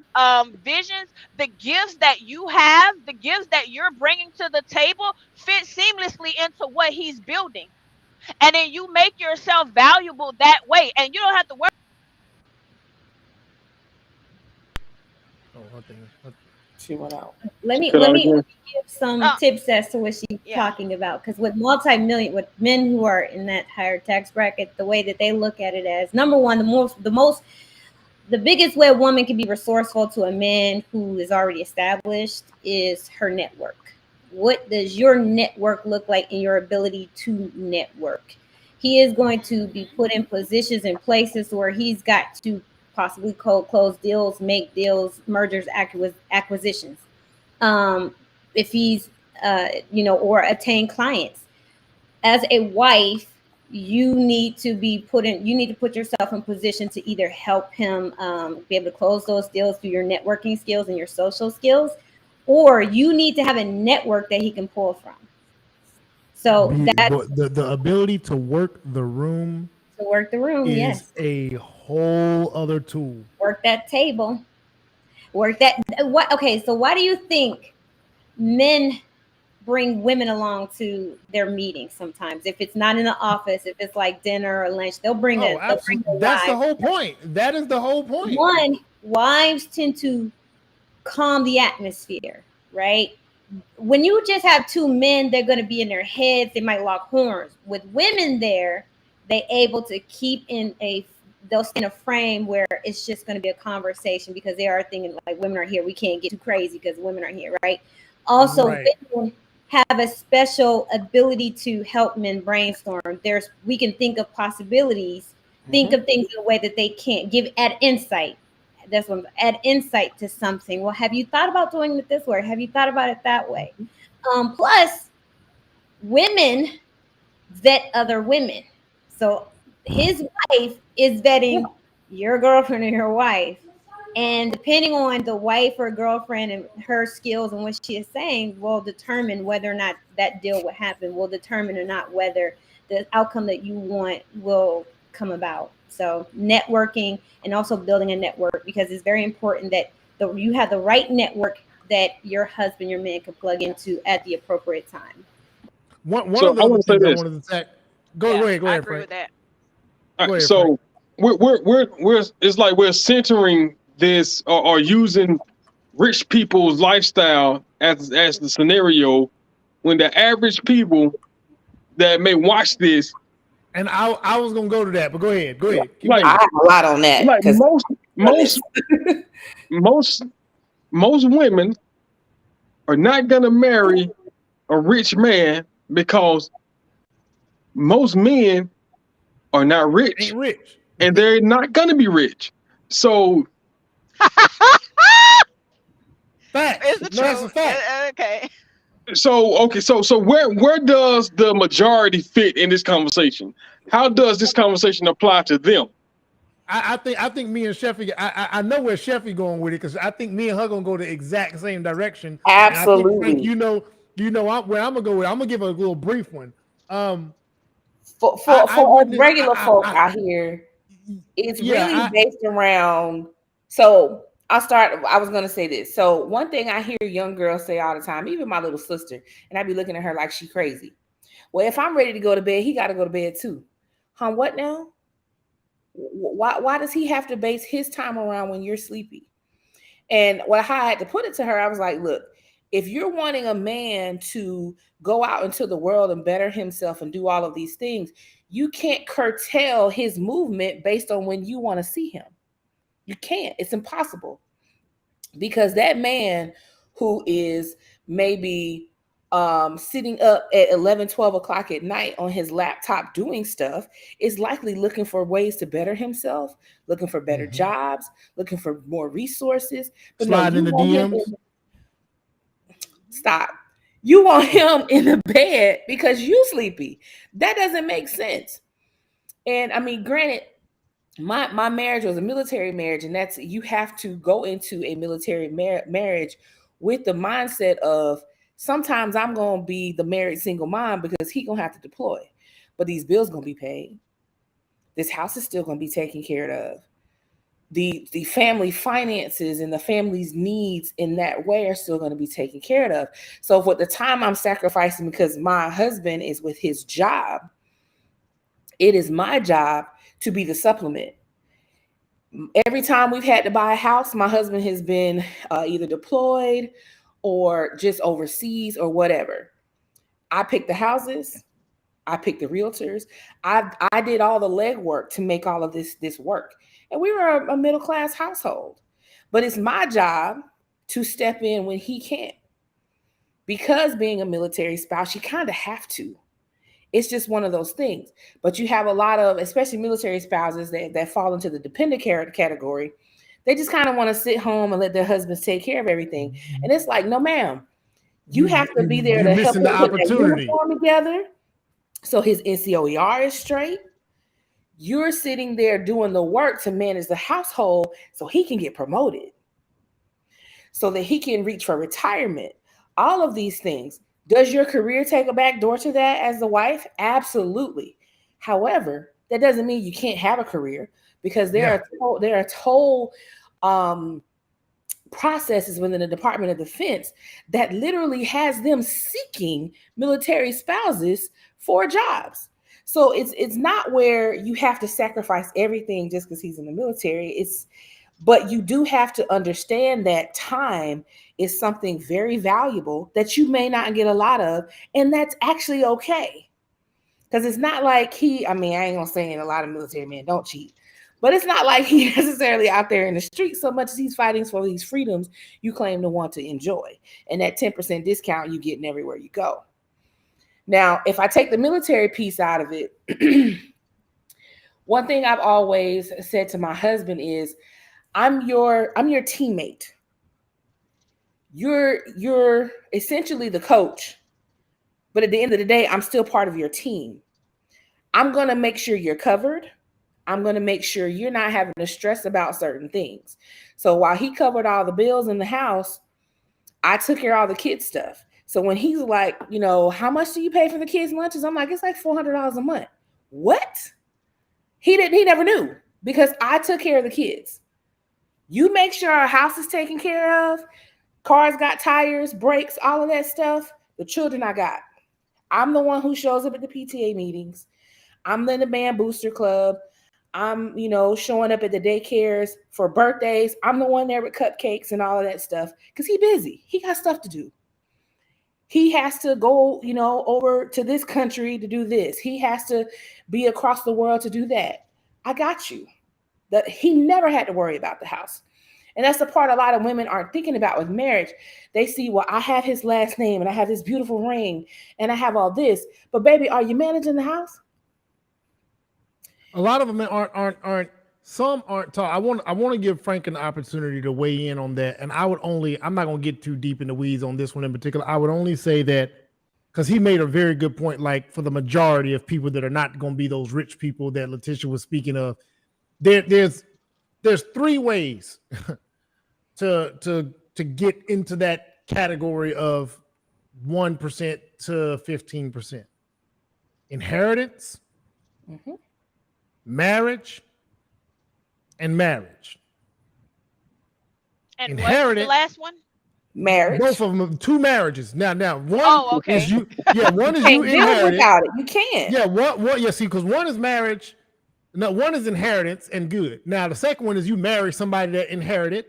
visions. The gifts that you have, the gifts that you're bringing to the table, fit seamlessly into what he's building, and then you make yourself valuable that way, and you don't have to worry. Oh, okay. She went out. let me Cut let out me again. give some uh, tips as to what she's yeah. talking about, because with men who are in that higher tax bracket, the way that they look at it as, number one, the biggest way a woman can be resourceful to a man who is already established is her network. What does your network look like in your ability to network? He is going to be put in positions and places where he's got to possibly close deals, make deals, mergers, acquisitions. If he's, or attain clients. As a wife, you need to put yourself in position to either help him be able to close those deals through your networking skills and your social skills, or you need to have a network that he can pull from. So that's The ability to work the room to work the room. is Yes, a whole other tool. work that table, work that. What? Okay, so why do you think men bring women along to their meetings sometimes? If it's not in the office, if it's like dinner or lunch, they'll bring Oh, their absolutely. That's the wives. whole point. That is the whole point. One, wives tend to calm the atmosphere, right? When you just have two men, they're going to be in their heads. They might lock horns. With women there, they able to they'll stay in a frame where it's just going to be a conversation, because they are thinking like, women are here. We can't get too crazy because women are here, right? Also, Right. women have a special ability to help men brainstorm. We can think of possibilities, think of things in a way that they can't add insight. That's what add insight to something. Well, have you thought about doing it this way? Have you thought about it that way? Plus, women vet other women. So his wife is vetting your girlfriend or your wife. And depending on the wife or girlfriend and her skills and what she is saying will determine whether or not that deal will happen, will determine or not whether the outcome that you want will come about. So networking, and also building a network, because it's very important that you have the right network that your husband, your man, can plug into at the appropriate time. One So of the I other want to say things I this. wanted to say. Go Yeah, ahead, I agree Frank. with that. All Go right, ahead, so Frank. we're it's like we're centering this, or using rich people's lifestyle as the scenario, when the average people that may watch this, And I was gonna go to that, but go ahead. Go ahead. Keep like I going. have a lot on that like because most women are not gonna marry a rich man, because most men are not rich, Ain't rich. and they're not gonna be rich. So Facts. It's the No, that's a truth. fact. Okay. okay, so where does the majority fit in this conversation? How does this conversation apply to them? I think me and Sheffy, I know where Sheffy going with it, because I think me and her gonna go the exact same direction. And I think, Frank, absolutely where I'm gonna go with. I'm gonna give a little brief one. I for us witnessed. regular folk out here, it's really Yeah. based around. So I was gonna say this. So one thing I hear young girls say all the time, even my little sister, and I be looking at her like she crazy. Well, if I'm ready to go to bed, he got to go to bed too. Huh? What now? Why does he have to base his time around when you're sleepy? And how I had to put it to her, I was like, look, if you're wanting a man to go out into the world and better himself and do all of these things, you can't curtail his movement based on when you want to see him. You can't. It's impossible. Because that man who is maybe sitting up at 11, 12 o'clock at night on his laptop doing stuff is likely looking for ways to better himself, looking for better jobs, looking for more resources. But no, Sliding you in the want him DMs. stop. You want him in the bed because you sleepy. That doesn't make sense. And I mean, granted, my marriage was a military marriage, and that's, you have to go into a military marriage with the mindset of, sometimes I'm gonna be the married single mom because he gonna have to deploy, but these bills gonna be paid. This house is still gonna be taken care of. The family finances and the family's needs in that way are still going to be taken care of. So for the time I'm sacrificing because my husband is with his job, it is my job to be the supplement. Every time we've had to buy a house, my husband has been either deployed or just overseas or whatever. I pick the houses, I picked the realtors. I did all the legwork to make all of this work. And we were a middle class household. But it's my job to step in when he can't. Because being a military spouse, you kind of have to. It's just one of those things. But you have a lot of, especially military spouses that fall into the dependent category. They just kind of want to sit home and let their husbands take care of everything. And it's like, no, ma'am. You have to be there to help him put that uniform together. So his NCOER is straight. You're sitting there doing the work to manage the household so he can get promoted, so that he can reach for retirement. All of these things. Does your career take a back door to that as the wife? Absolutely. However, that doesn't mean you can't have a career, because there are whole processes within the Department of Defense that literally has them seeking military spouses for jobs. So it's not where you have to sacrifice everything just because he's in the military. But you do have to understand that time is something very valuable that you may not get a lot of, and that's actually okay. Because it's not like I ain't gonna say a lot of military men don't cheat, but it's not like he's necessarily out there in the street so much as he's fighting for these freedoms you claim to want to enjoy. And that 10% discount you getting everywhere you go. Now, if I take the military piece out of it, one thing I've always said to my husband is, I'm your teammate. You're essentially the coach, but at the end of the day, I'm still part of your team. I'm going to make sure you're covered. I'm going to make sure you're not having to stress about certain things. So while he covered all the bills in the house, I took care of all the kids' stuff. So when he's like, how much do you pay for the kids' lunches? I'm like, it's like $400 a month. What? He never knew, because I took care of the kids. You make sure our house is taken care of. Cars got tires, brakes, all of that stuff. The children I got. I'm the one who shows up at the PTA meetings. I'm in the band booster club. I'm, showing up at the daycares for birthdays. I'm the one there with cupcakes and all of that stuff, because he's busy. He got stuff to do. He has to go, over to this country to do this. He has to be across the world to do that. I got you. That he never had to worry about the house. And that's the part a lot of women aren't thinking about with marriage. They see, well, I have his last name and I have this beautiful ring and I have all this. But baby, are you managing the house? A lot of them aren't. Some aren't taught. I want to give Frank an opportunity to weigh in on that. And I'm not going to get too deep in the weeds on this one in particular. I would only say that, because he made a very good point, like for the majority of people that are not going to be those rich people that Letitia was speaking of, there's three ways to get into that category of 1% to 15%. Inheritance, marriage, and marriage. And what's the last one? Marriage. Both of them, two marriages. Now one okay. is you. Yeah, one is you inherit without it. You can't. Yeah, what? Yeah, see, because one is marriage. No, one is inheritance and good. Now the second one is you marry somebody that inherited,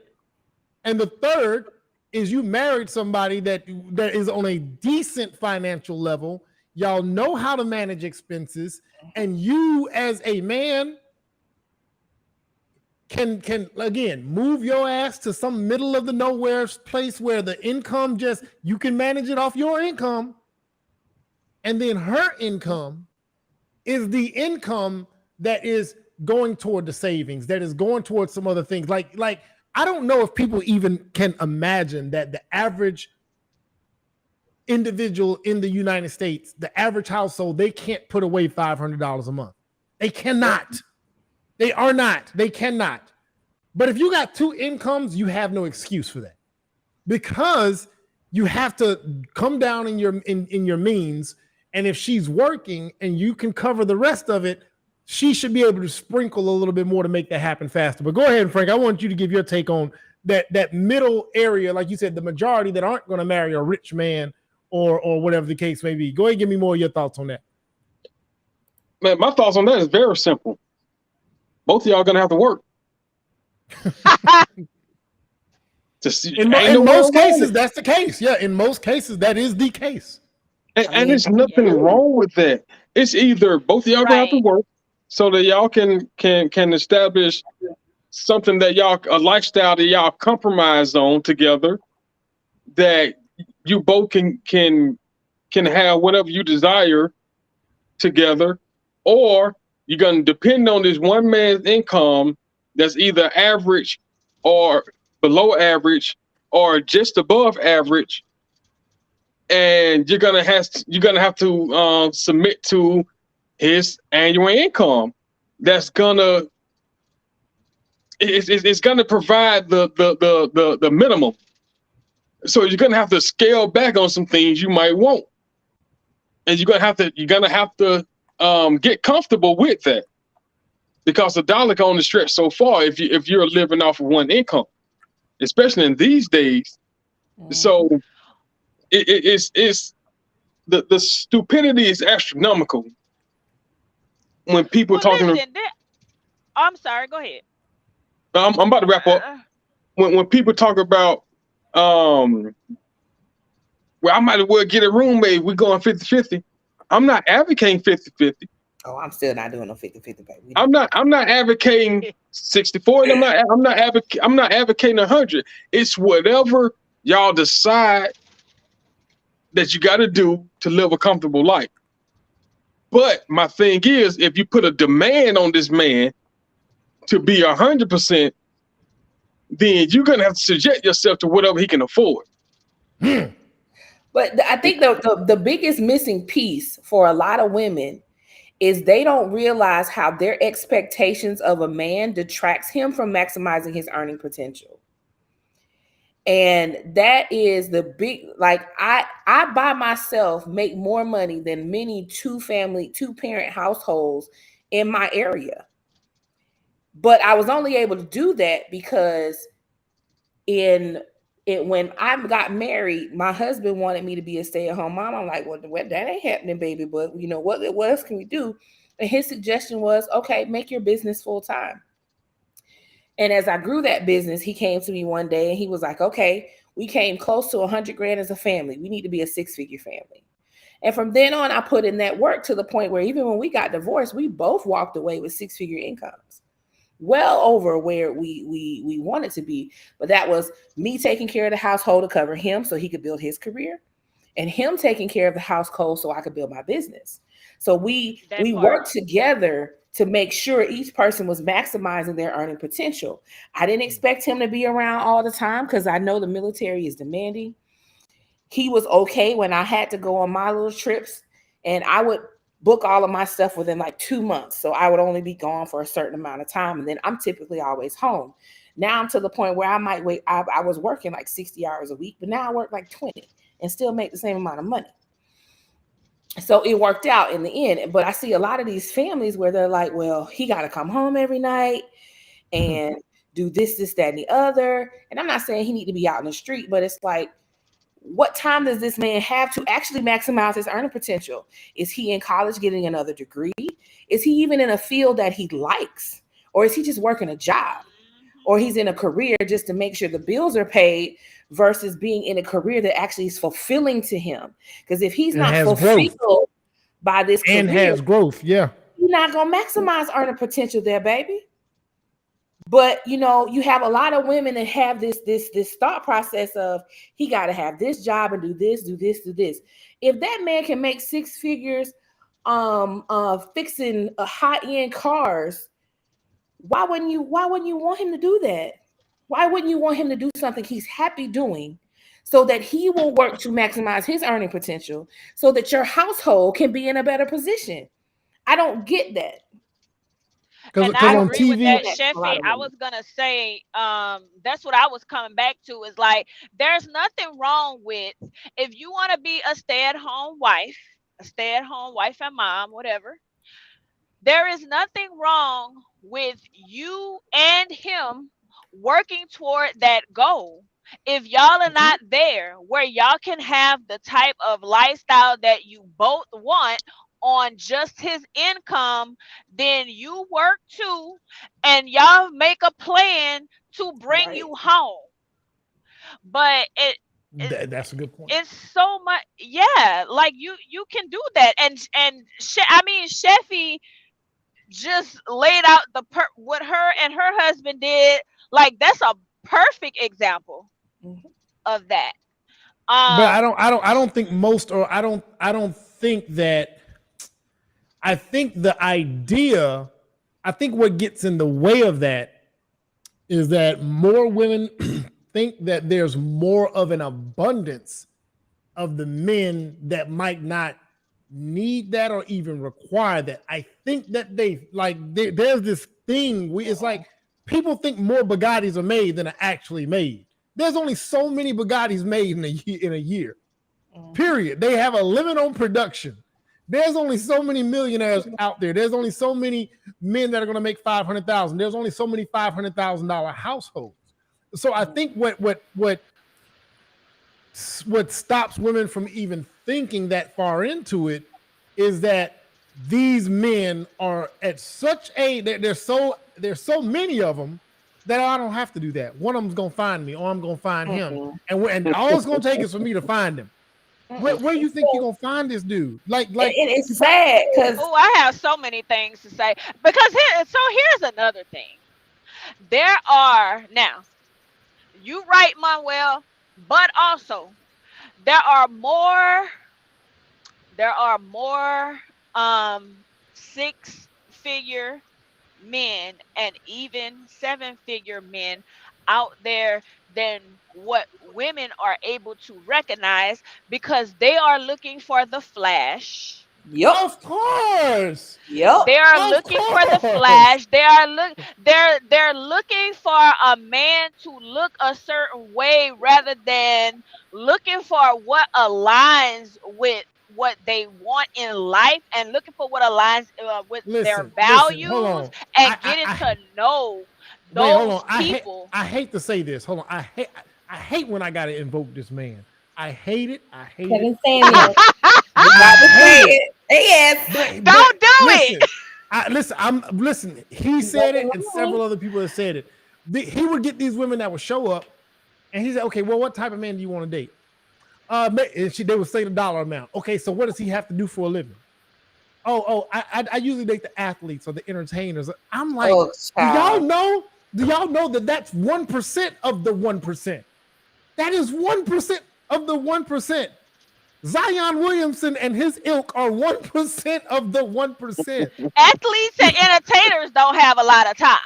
and the third is you married somebody that is on a decent financial level. Y'all know how to manage expenses, and you as a man can again move your ass to some middle of the nowhere place where the income you can manage it off your income, and then her income is the income that is going toward the savings, that is going towards some other things. Like I don't know if people even can imagine that the average individual in the United States, the average household, they can't put away $500 a month. They cannot. They are not. They cannot. But if you got two incomes, you have no excuse for that, because you have to come down in your means. And if she's working and you can cover the rest of it, she should be able to sprinkle a little bit more to make that happen faster. But go ahead, Frank. I want you to give your take on that middle area, like you said, the majority that aren't going to marry a rich man or whatever the case may be. Go ahead and give me more of your thoughts on that. Man, my thoughts on that is very simple. Both of y'all gonna have to work. In most cases, that's the case. Yeah, in most cases, that is the case. And there's nothing wrong with that. It's either both of y'all gonna have to work so that y'all can establish something that y'all, a lifestyle that y'all compromise on together, that you both can have whatever you desire together, or you're gonna depend on this one man's income that's either average or below average or just above average, and you're gonna have to submit to his annual income. That's gonna it's gonna provide the minimum. So you're gonna have to scale back on some things you might want, and you're gonna have to get comfortable with that, because the dollar can only stretch so far if you're living off of one income, especially in these days. So it's the stupidity is astronomical when people talking. I'm sorry. Go ahead. I'm about to wrap up. When people talk about, well, I might as well get a roommate. We're going 50-50. I'm not advocating 50-50. Oh, I'm still not doing no 50-50, baby. I'm not advocating 60-40. I'm not advocating 100. It's whatever y'all decide that you got to do to live a comfortable life. But my thing is, if you put a demand on this man to be 100%, then you're gonna have to subject yourself to whatever he can afford. But I think the biggest missing piece for a lot of women is they don't realize how their expectations of a man detracts him from maximizing his earning potential. And that is the big, like I by myself make more money than many two-parent households in my area. But I was only able to do that because when I got married, my husband wanted me to be a stay-at-home mom. I'm like, well, that ain't happening, baby. But you know what else can we do? And his suggestion was, okay, make your business full-time. And as I grew that business, he came to me one day and he was like, okay, we came close to 100 grand as a family. We need to be a 6-figure family. And from then on, I put in that work to the point where even when we got divorced, we both walked away with 6-figure incomes, well over where we wanted to be. But that was me taking care of the household to cover him so he could build his career, and him taking care of the household so I could build my business. So we worked together to make sure each person was maximizing their earning potential. I didn't expect him to be around all the time because I know the military is demanding. He was okay when I had to go on my little trips, and I would book all of my stuff within like 2 months. So I would only be gone for a certain amount of time. And then I'm typically always home. Now I'm to the point where I might wait. I was working like 60 hours a week, but now I work like 20 and still make the same amount of money. So it worked out in the end. But I see a lot of these families where they're like, well, he got to come home every night and do this, that, and the other. And I'm not saying he need to be out in the street, but it's like, what time does this man have to actually maximize his earning potential? Is he in college getting another degree? Is he even in a field that he likes? Or is he just working a job? Or he's in a career just to make sure the bills are paid versus being in a career that actually is fulfilling to him? Because if he's not fulfilled by this career, and has growth, yeah, he's not going to maximize earning potential there, baby. But, you know, you have a lot of women that have this thought process of he got to have this job and do this. If that man can make 6 figures fixing high-end cars, why wouldn't you want him to do that? Why wouldn't you want him to do something he's happy doing so that he will work to maximize his earning potential so that your household can be in a better position? I don't get that. Because And I on agree with that, TV, That's a lot Sheffy. of I women. was gonna say, that's what I was coming back to. Is like, there's nothing wrong with if you want to be a stay-at-home wife and mom, whatever. There is nothing wrong with you and him working toward that goal. If y'all are not there where y'all can have the type of lifestyle that you both want on just his income, then you work too and y'all make a plan to bring Right. you home. But that's a good point. it's so much, yeah, like you can do that. I mean, Sheffy just laid out what her and her husband did. Like, that's a perfect example Mhm. of that. But Um, I don't think most, or I don't think that. I think the idea, I think what gets in the way of that is that more women think that there's more of an abundance of the men that might not need that or even require that. I think that there's this thing. It's like people think more Bugattis are made than are actually made. There's only so many Bugattis made in a year. Period. They have a limit on production. There's only so many millionaires out there. There's only so many men that are going to make 500,000. There's only so many $500,000 households. So I think what stops women from even thinking that far into it is that these men are at such a there's so many of them that I don't have to do that. One of them's gonna find me, or I'm gonna find him, and all it's gonna take is for me to find him. Where you think you're gonna find this dude? Like And it's sad because oh, I have so many things to say because here's another thing. There are now, you right, Manuel, but also there are more six-figure men and even seven-figure men out there than what women are able to recognize because they are looking for the flash. yep, of course, yep, They are of looking for the course. flash. They're looking for a man to look a certain way rather than looking for what aligns with what they want in life and looking for what aligns with their Listen, hold values on. and getting to know Wait, hold those on. people. I hate to say this. Hold on. I hate when I gotta invoke this man. I hate it. I hate it. Kevin Samuels. you got to I say hate it. Yes. Don't do listen, it. listen. He said it, and several other people have said it. He would get these women that would show up, and he said, "Okay, well, what type of man do you want to date?" And they would say the dollar amount. Okay, so what does he have to do for a living? I usually date the athletes or the entertainers. I'm like, Oh, do y'all child. know? Do y'all know that that's 1% of the 1%? That is 1% of the 1%. Zion Williamson and his ilk are 1% of the 1%. Athletes and entertainers don't have a lot of time.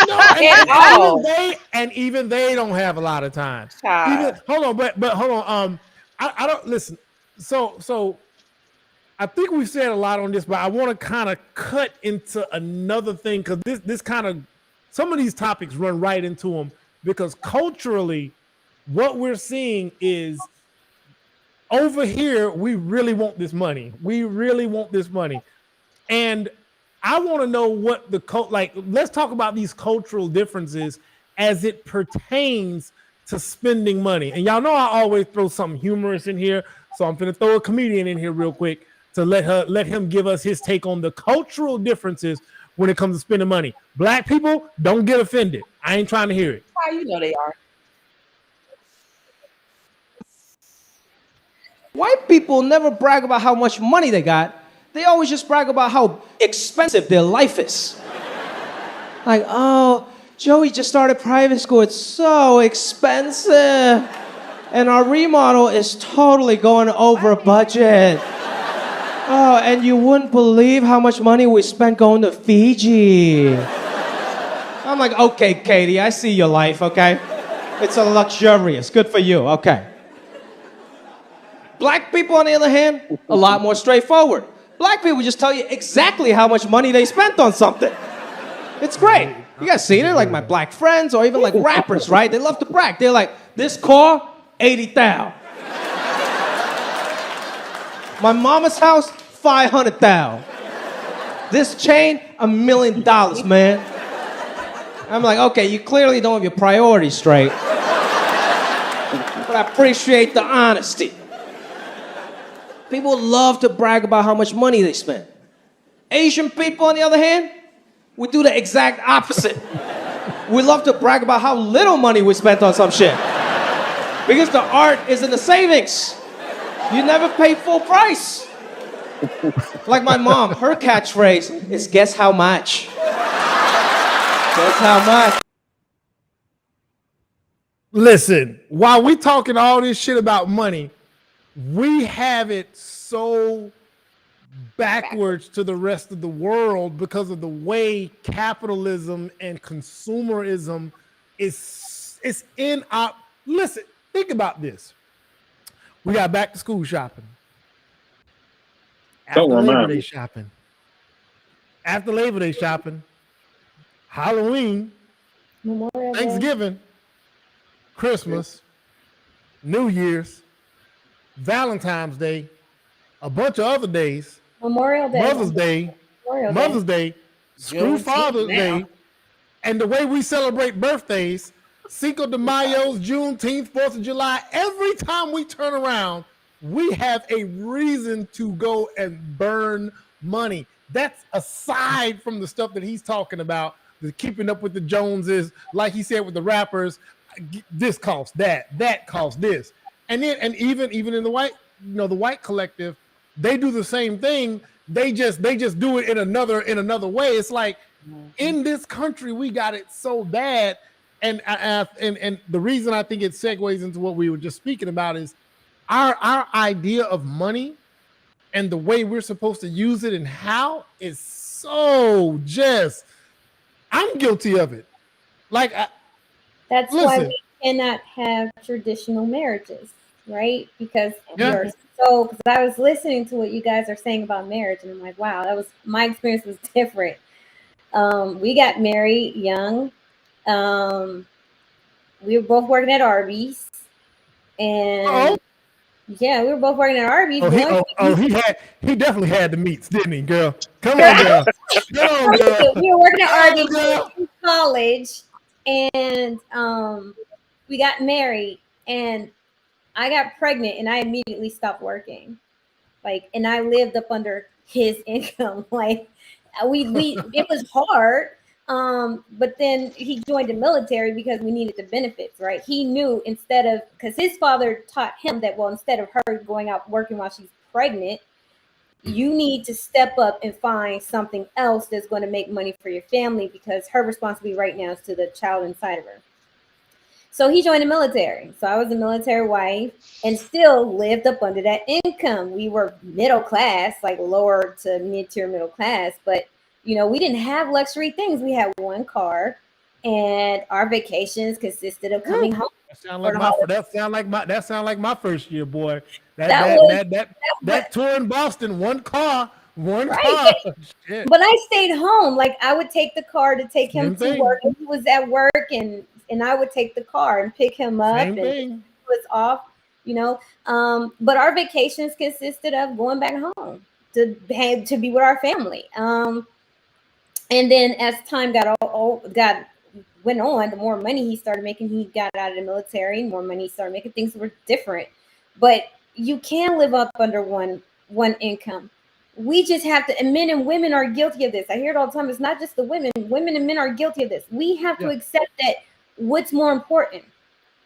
No, At all. and even they don't have a lot of time. Child. Even hold on, but hold on. I don't listen. So I think we've said a lot on this, but I want to kind of cut into another thing because this kind of some of these topics run right into them because culturally, what we're seeing is over here, we really want this money. We really want this money. And I want to know what let's talk about these cultural differences as it pertains to spending money. And y'all know I always throw something humorous in here. So I'm going to throw a comedian in here real quick to let him give us his take on the cultural differences when it comes to spending money. Black people, don't get offended. I ain't trying to hear it. How you know they are? White people never brag about how much money they got. They always just brag about how expensive their life is. Like, oh, Joey just started private school. It's so expensive. And our remodel is totally going over budget. Oh, and you wouldn't believe how much money we spent going to Fiji. I'm like, okay, Katie, I see your life, okay? It's a luxurious. Good for you, okay. Black people, on the other hand, a lot more straightforward. Black people just tell you exactly how much money they spent on something. It's great. You guys seen it? Like my black friends or even like rappers, right? They love to brag. They're like, this car, 80,000. My mama's house, 500,000. This chain, $1 million, man. I'm like, okay, you clearly don't have your priorities straight. But I appreciate the honesty. People love to brag about how much money they spend. Asian people, on the other hand, we do the exact opposite. We love to brag about how little money we spent on some shit. Because the art is in the savings. You never pay full price. Like my mom, her catchphrase is guess how much? Guess how much? Listen, while we talking all this shit about money, we have it so backwards to the rest of the world because of the way capitalism and consumerism is in our. Listen, think about this. We got back to school shopping. After Labor Day shopping. After Labor Day shopping. Halloween. Memorial Day. Thanksgiving. Christmas. New Year's. Valentine's Day. A bunch of other days. Memorial Day. Mother's Day. Mother's Day. Screw Juneteenth Father's now. Day. And the way we celebrate birthdays, Cinco de Mayo's, Juneteenth, 4th of July, every time we turn around, we have a reason to go and burn money. That's aside from the stuff that he's talking about, the keeping up with the Joneses, like he said with the rappers, this costs that costs this. And then, and even in the white, the white collective, they do the same thing. They just do it in another way. It's like in this country, we got it so bad. And the reason I think it segues into what we were just speaking about is our idea of money and the way we're supposed to use it and how is so just. I'm guilty of it. Like That's listen. why we cannot have traditional marriages, right? Because Yeah. because I was listening to what you guys are saying about marriage, and I'm like, wow, that was my experience was different. We got married young. We were both working at Arby's, and Uh-oh. yeah, we were both working at Arby's. He definitely had the meats, didn't he, girl? Come on, girl. Come on, girl. We were working at Arby's girl. in college, and we got married, and I got pregnant, and I immediately stopped working. And I lived up under his income. Like we it was hard. But then he joined the military because we needed the benefits, right? He knew because his father taught him that, well, instead of her going out working while she's pregnant, you need to step up and find something else that's going to make money for your family, because her responsibility right now is to the child inside of her. So he joined the military. So I was a military wife and still lived up under that income. We were middle class, like lower to mid-tier middle class, but we didn't have luxury things. We had one car, and our vacations consisted of coming home. That sound like my first year, boy. That tour in Boston, one car. Shit. But I stayed home. Like I would take the car to take him to work, and he was at work, and I would take the car and pick him up, and he was off. But our vacations consisted of going back home to be with our family. And then as time went on, the more money he started making, he got out of the military, more money he started making, things were different. But you can live up under one income. We just have to, and men and women are guilty of this. I hear it all the time. It's not just the women and men are guilty of this. We have to accept that what's more important,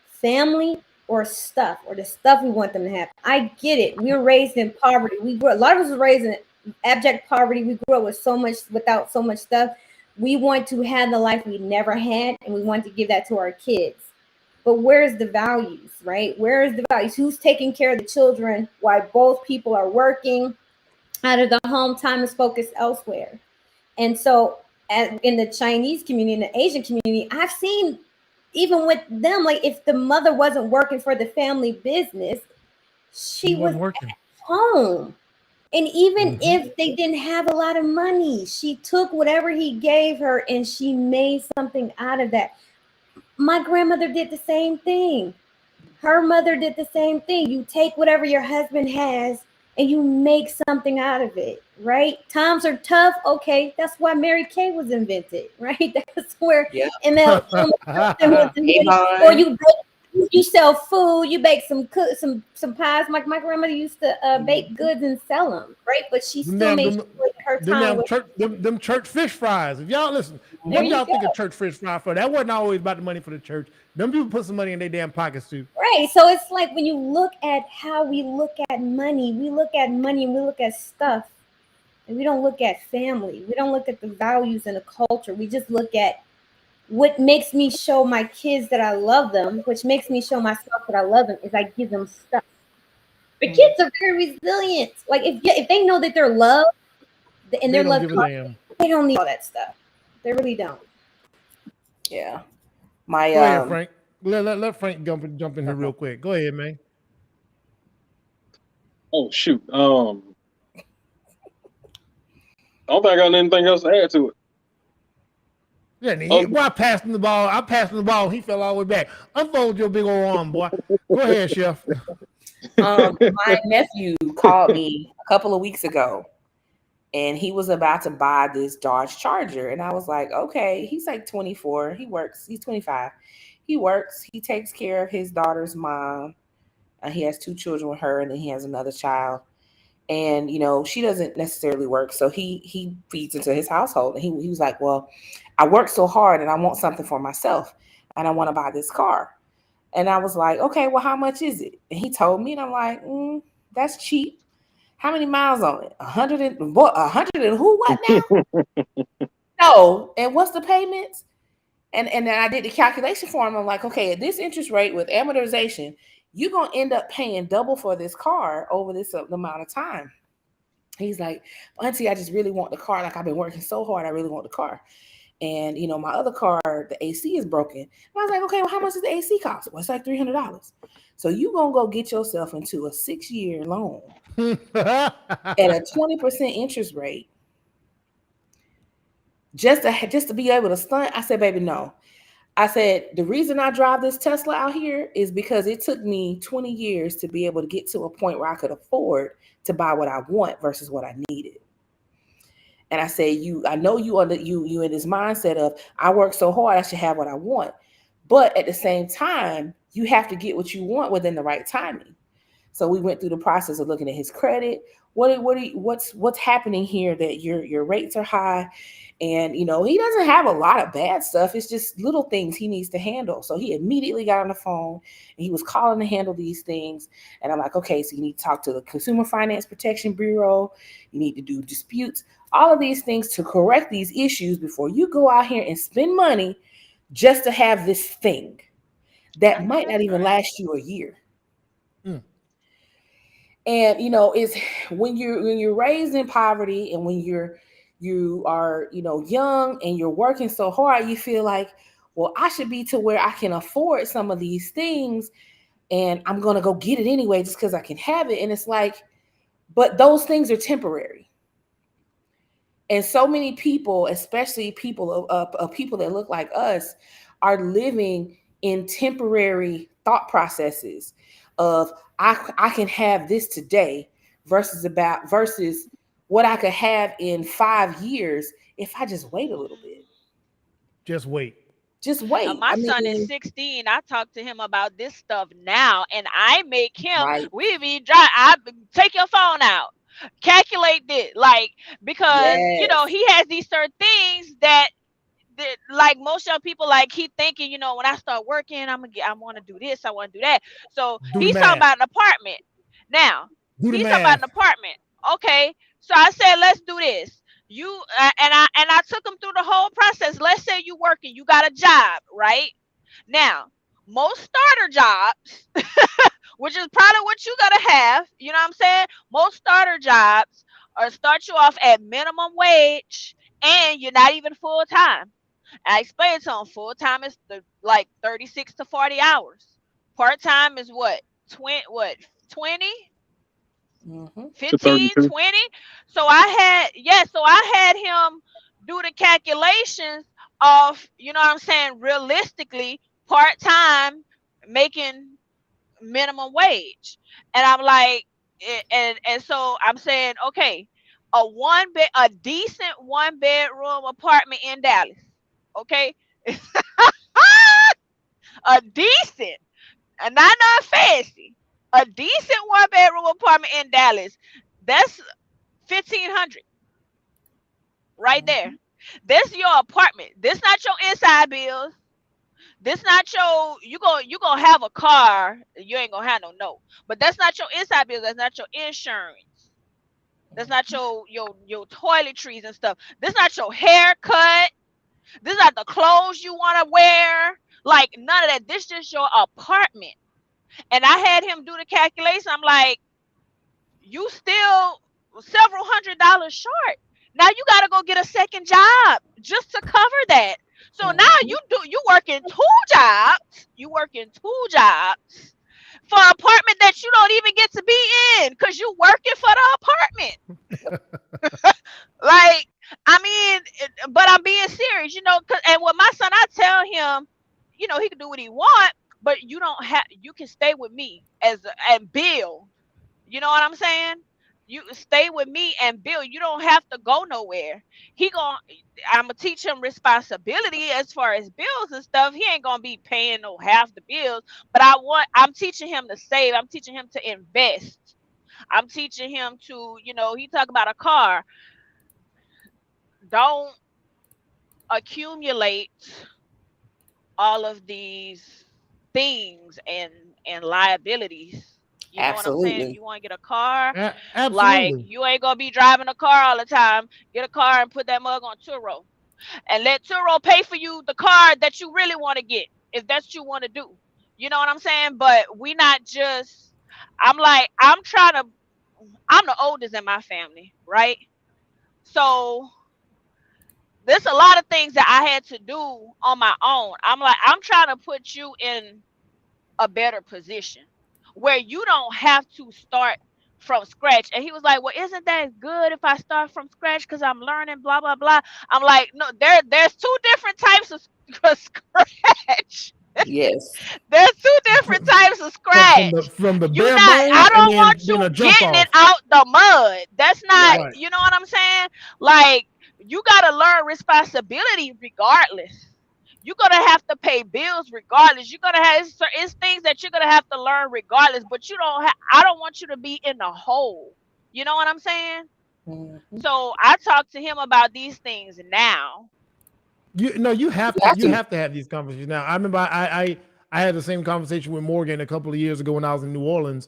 family or stuff, or the stuff we want them to have. I get it. We were raised in poverty. A lot of us were raised in abject poverty. We grew up without so much stuff. We want to have the life we never had, and we want to give that to our kids. But where's the values, right? Where is the values? Who's taking care of the children while both people are working out of the home? Time is focused elsewhere. And so in the Chinese community, in the Asian community, I've seen even with them, like if the mother wasn't working for the family business, she was working at home. And even Mhm. if they didn't have a lot of money, she took whatever he gave her and she made something out of that. My grandmother did the same thing. Her mother did the same thing. You take whatever your husband has and you make something out of it, right? Times are tough. Okay, that's why Mary Kay was invented, right? That's where Yep. MLM was invented. Or Avon. you sell food, you bake some pies. My grandmother used to bake goods and sell them, right? But she Them still damn, made them, sure that her them time damn was. church, them church fish fries. If y'all listen, There what you y'all go. think of church fish fry for? That wasn't always about the money for the church. Them people put some money in their damn pockets too. Right. So it's like when you look at how we look at money, we look at money and we look at stuff, and we don't look at family. We don't look at the values and the culture. We just look at what makes me show my kids that I love them, which makes me show myself that I love them, is I give them stuff. But kids are very resilient. Like if they know that they're loved and They they're don't loved, give a damn. they don't need all that stuff. They really don't. Yeah. My Go ahead, Frank. Let Frank jump in here real quick. Go ahead, man. Oh shoot. I don't think I got anything else to add to it. Yeah, boy, I passed him the ball. I passed him the ball. He fell all the way back. Unfold your big old arm, boy. Go ahead, Chef. my nephew called me a couple of weeks ago and he was about to buy this Dodge Charger. And I was like, okay, he's like 24. He works, he's 25. He works, he takes care of his daughter's mom. He has two children with her, and then he has another child. And she doesn't necessarily work, so he feeds into his household. And he was like, well, I work so hard and I want something for myself and I want to buy this car. And I was like, okay, well, how much is it? And he told me, and I'm like, that's cheap. How many miles on it? 100 and what? 100 and who? What now? No. And what's the payments? And then I did the calculation for him. I'm like, okay, at this interest rate with amortization, you're gonna end up paying double for this car over this amount of time. He's like, Auntie, I just really want the car. Like I've been working so hard, I really want the car. And my other car, the AC is broken. And I was like, okay, well, how much does the AC cost? Well, it's like $300. So you gonna go get yourself into a 6-year loan at a 20% interest rate just to be able to stunt? I said, baby, no. I said, the reason I drive this Tesla out here is because it took me 20 years to be able to get to a point where I could afford to buy what I want versus what I needed. And I say, I know you in this mindset of I work so hard, I should have what I want. But at the same time, you have to get what you want within the right timing. So we went through the process of looking at his credit. What's happening here that your rates are high? And he doesn't have a lot of bad stuff. It's just little things he needs to handle. So he immediately got on the phone and he was calling to handle these things. And I'm like, okay, so you need to talk to the Consumer Finance Protection Bureau. You need to do disputes, all of these things to correct these issues before you go out here and spend money just to have this thing that might not even last you a year. Mm. And it's when you're raised in poverty and when you are young and you're working so hard, you feel like, well, I should be to where I can afford some of these things and I'm going to go get it anyway just because I can have it. And it's like, but those things are temporary. And so many people, especially people of people that look like us, are living in temporary thought processes of I can have this today versus what I could have in 5 years if I just wait a little bit. Just wait. Just wait. My I son is mean, 16. I talk to him about this stuff now, and I make him. right. We be drive. I take your phone out, calculate this, like because Yes. he has these certain things that like most young people, like he thinking, when I start working, I want to do this, I want to do that. So Do the he's talking math. about an apartment. Now Do the he's talking about an math. apartment. Okay, so I said, let's do this. I took him through the whole process. Let's say you working, you got a job, right? Now, most starter jobs, which is probably what you gotta have, you know what I'm saying? Most starter jobs are start you off at minimum wage and you're not even full time. I explained to him full time is like 36 to 40 hours. Part time is what? 20 what? 20? Mhm. 15, 32. 20. So I had him do the calculations of, you know what I'm saying, realistically, part-time making minimum wage. And I'm like, and so I'm saying, okay, a decent 1 bedroom apartment in Dallas. Okay. A decent, and not fancy, a decent 1 bedroom apartment in Dallas. That's 1,500 right there. This your apartment. This not your inside bills. This not your you gonna have a car. You ain't gonna have no note. But that's not your inside bills. That's not your insurance. That's not your toiletries and stuff. This not your haircut. This not the clothes you want to wear. Like none of that. This just your apartment. And I had him do the calculation. I'm like, you still several $100s short. Now you got to go get a second job just to cover that. So now you working 2 jobs. You working 2 jobs for an apartment that you don't even get to be in because you working for the apartment. Like, I mean, but I'm being serious, and with my son, I tell him, he can do what he want, but you can stay with me and build. You know what I'm saying? You stay with me and build. You don't have to go nowhere. I'm gonna teach him responsibility as far as bills and stuff. He ain't gonna be paying no half the bills, but I'm teaching him to save. I'm teaching him to invest. I'm teaching him to, he talk about a car. Don't accumulate all of these things and liabilities. You know what I'm saying? If Absolutely. you want to get a car, like Absolutely. you ain't gonna be driving a car all the time. Get a car and put that mug on Turo, and let Turo pay for you the car that you really want to get, if that's what you want to do. You know what I'm saying? But we not just. I'm like, I'm the oldest in my family, right? So there's a lot of things that I had to do on my own. I'm like, I'm trying to put you in a better position where you don't have to start from scratch. And he was like, well, isn't that good if I start from scratch because I'm learning, blah, blah, blah. I'm like, no, there's 2 different types of scratch. Yes. There's 2 different types of scratch. From the You bare not, bones I and don't want then you a jump getting it off. out the mud. That's not, Right. you know what I'm saying? Like, you got to learn responsibility regardless. You're gonna have to pay bills regardless. You're gonna have it's things that you're gonna have to learn regardless. But I don't want you to be in the hole. You know what I'm saying? Mhm. So I talk to him about these things now. You have You to have to. have these conversations now. I remember I had the same conversation with Morgan a couple of years ago when I was in New Orleans.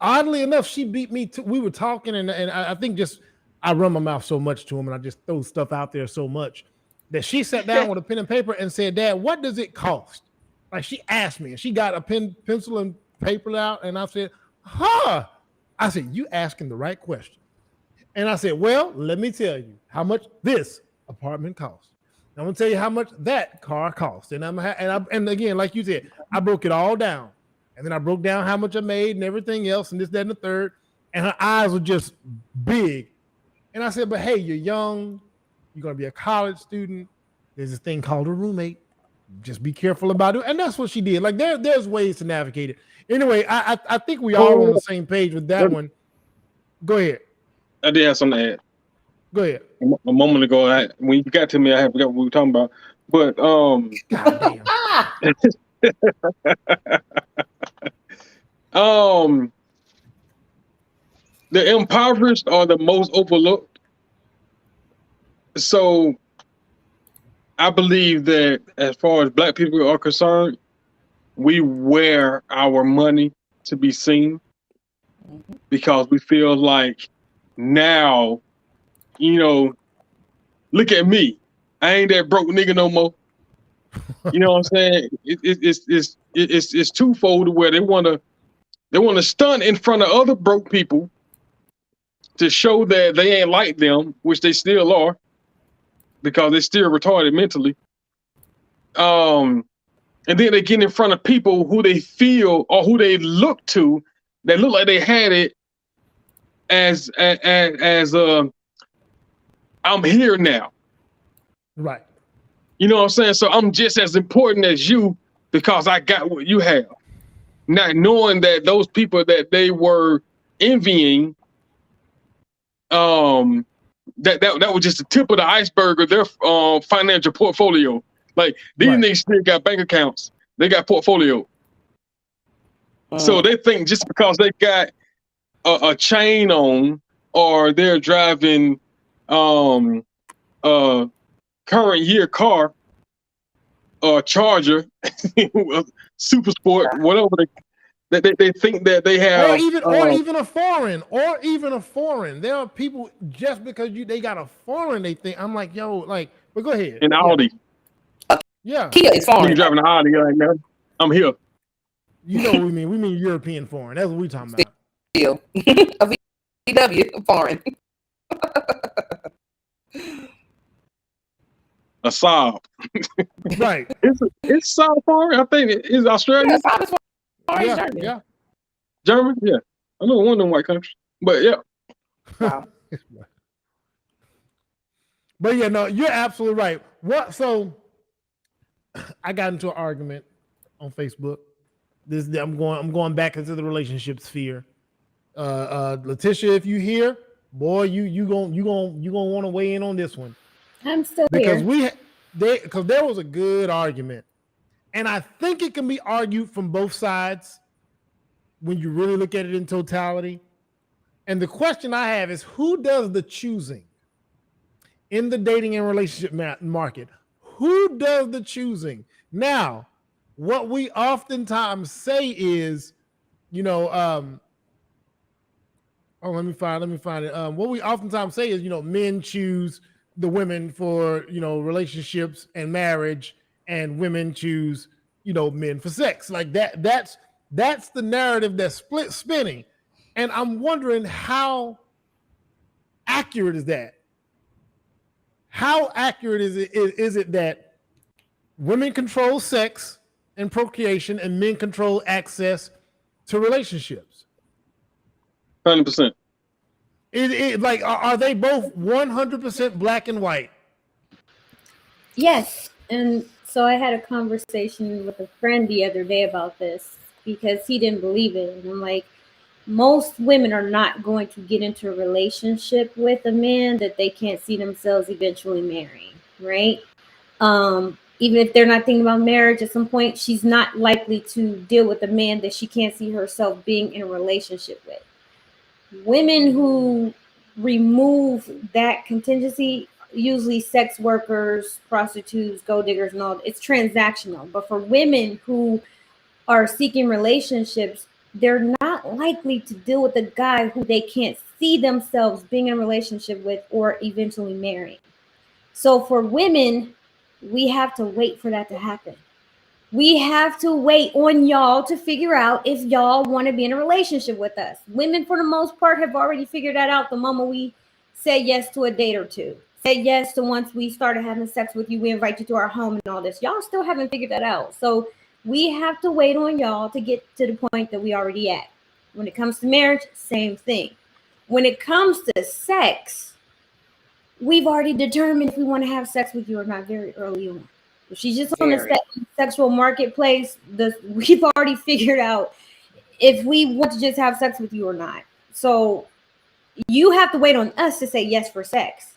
Oddly enough, she beat me to, we were talking and I think just I run my mouth so much to him and I just throw stuff out there so much that she sat down with a pen and paper and said, Dad, what does it cost? Like she asked me and she got a pencil and paper out and I said, huh. I said, you asking the right question. And I said, well, let me tell you how much this apartment costs. I'm gonna tell you how much that car costs. And and again, like you said, I broke it all down. And then I broke down how much I made and everything else, and this, that, and the third. And her eyes were just big. And I said, but hey, you're young, you're gonna be a college student. There's this thing called a roommate. Just be careful about it. And that's what she did. Like there's ways to navigate it. Anyway, I think we all on the same page with that one. Go ahead. I did have something to add. Go ahead. A moment ago, when you got to me, I forgot what we were talking about. But God damn. The impoverished are the most overlooked. So I believe that as far as Black people are concerned, we wear our money to be seen because we feel like now, look at me. I ain't that broke nigga no more. You know what I'm saying? It's twofold where they want to stunt in front of other broke people to show that they ain't like them, which they still are, because they're still retarded mentally. And then they get in front of people who they feel or who they look to, that look like they had it as I'm here now. Right. You know what I'm saying? So I'm just as important as you because I got what you have. Not knowing that those people that they were envying, that was just the tip of the iceberg of their financial portfolio. Like these niggas still got bank accounts, they got portfolio. So they think just because they got a chain on or they're driving current year car or Charger, Super Sport, whatever they think that they have, or even a foreign. There are people just because they got a foreign, they think. I'm like, yo, like, but go ahead. an Audi. Yeah, Kia is foreign. You driving an Audi right now? I'm here. You know what we mean? We mean European foreign. That's what we talking about. Still, a VW foreign. A Saab. Right. It's Saab foreign. I think it is Australia. Yeah, Saab is foreign. Yeah, German. yeah. German. Yeah, I know one of them white countries. But yeah. Wow. But yeah, no, you're absolutely right. What? So I got into an argument on Facebook. I'm going back into the relationship sphere. Letitia, if you hear, boy, you gonna want to weigh in on this one. I'm still Because here. because there was a good argument, and I think it can be argued from both sides when you really look at it in totality. And the question I have is, who does the choosing in the dating and relationship market? Who does the choosing? Now, what we oftentimes say is, let me find it. What we oftentimes say is, men choose the women for, relationships and marriage, and women choose, men for sex. Like that's the narrative that's spinning. And I'm wondering, how accurate is that? How accurate is it that women control sex and procreation and men control access to relationships? 100%. Like, are they both 100% black and white? Yes. And so I had a conversation with a friend the other day about this because he didn't believe it. And I'm like, most women are not going to get into a relationship with a man that they can't see themselves eventually marrying, right? Even if they're not thinking about marriage at some point, she's not likely to deal with a man that she can't see herself being in a relationship with. Women who remove that contingency, usually sex workers, prostitutes, gold diggers, and all, it's transactional. But for women who are seeking relationships, they're not likely to deal with a guy who they can't see themselves being in a relationship with or eventually marrying. So for women, we have to wait for that to happen. We have to wait on y'all to figure out if y'all want to be in a relationship with us. Women, for the most part, have already figured that out the moment we say yes to a date or two. Say yes to once we started having sex with you, we invite you to our home and all this. Y'all still haven't figured that out. So we have to wait on y'all to get to the point that we already at. When it comes to marriage, same thing. When it comes to sex, we've already determined if we want to have sex with you or not very early on. If she's just on the sexual marketplace, we've already figured out if we want to just have sex with you or not. So you have to wait on us to say yes for sex,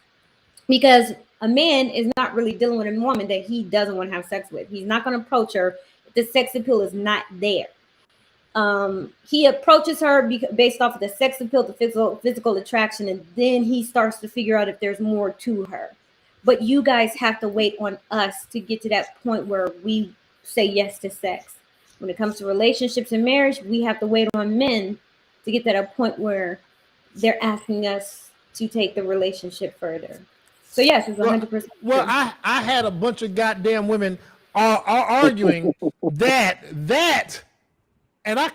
because a man is not really dealing with a woman that he doesn't want to have sex with. He's not going to approach her if the sex appeal is not there. He approaches her based off of the sex appeal, the physical attraction, and then he starts to figure out if there's more to her. But you guys have to wait on us to get to that point where we say yes to sex. When it comes to relationships and marriage, we have to wait on men to get to that point where they're asking us to take the relationship further. So yes, it's 100%. Well, I had a bunch of goddamn women are arguing that, and I